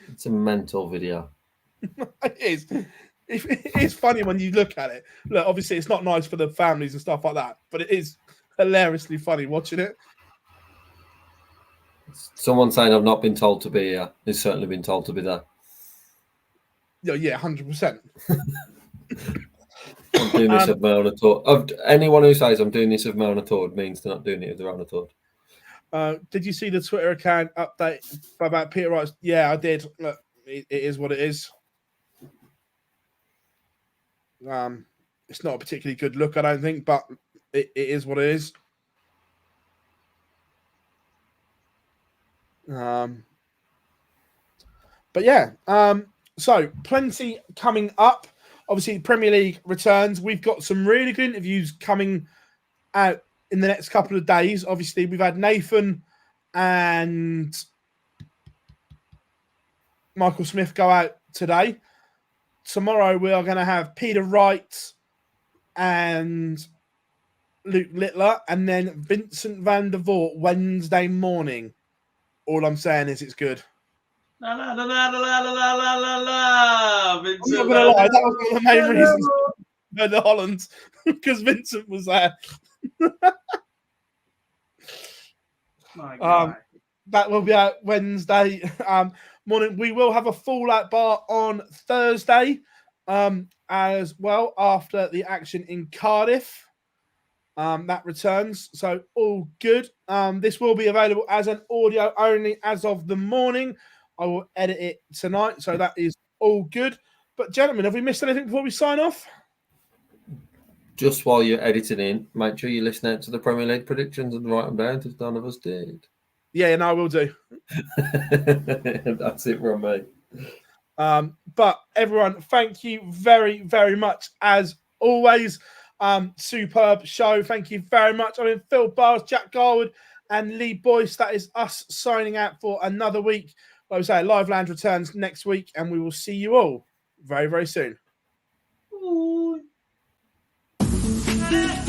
It's a mental video. It is. It is funny when you look at it. Look, obviously, it's not nice for the families and stuff like that, but it is hilariously funny watching it. Someone saying I've not been told to be here. He's certainly been told to be there. Yeah, 100%. I'm doing this of my own accord. Anyone who says I'm doing this of my own accord means they're not doing it of their own accord. Did you see the Twitter account update about Peter Wright? Yeah, I did. Look, it is what it is. It's not a particularly good look, I don't think, but it is what it is. But yeah, so plenty coming up. Obviously, Premier League returns. We've got some really good interviews coming out in the next couple of days. Obviously, we've had Nathan and Michael Smith go out today. Tomorrow, we are going to have Peter Wright and Luke Littler, and then Vincent van der Voort Wednesday morning. All I'm saying is it's good. La la la la la la la la la la. I'm not going to lie, that was one of the main reasons for the Holland, because Vincent was there. That will be out Wednesday morning. We will have a Fallout bar on Thursday as well after the action in Cardiff. That returns, so all good. This will be available as an audio only as of the morning. I will edit it tonight, so that is all good. But gentlemen, have we missed anything before we sign off? Just while you're editing in, make sure you listen out to the Premier League predictions and write them down, as none of us did. Yeah, no, I will do. That's it from me. But everyone, thank you very, very much as always. Superb show. Thank you very much. I mean, Phill Bars, Jack Garwood, and Lee Boyce. That is us signing out for another week. Like I say, Live Land returns next week, and we will see you all very, very soon. Bye.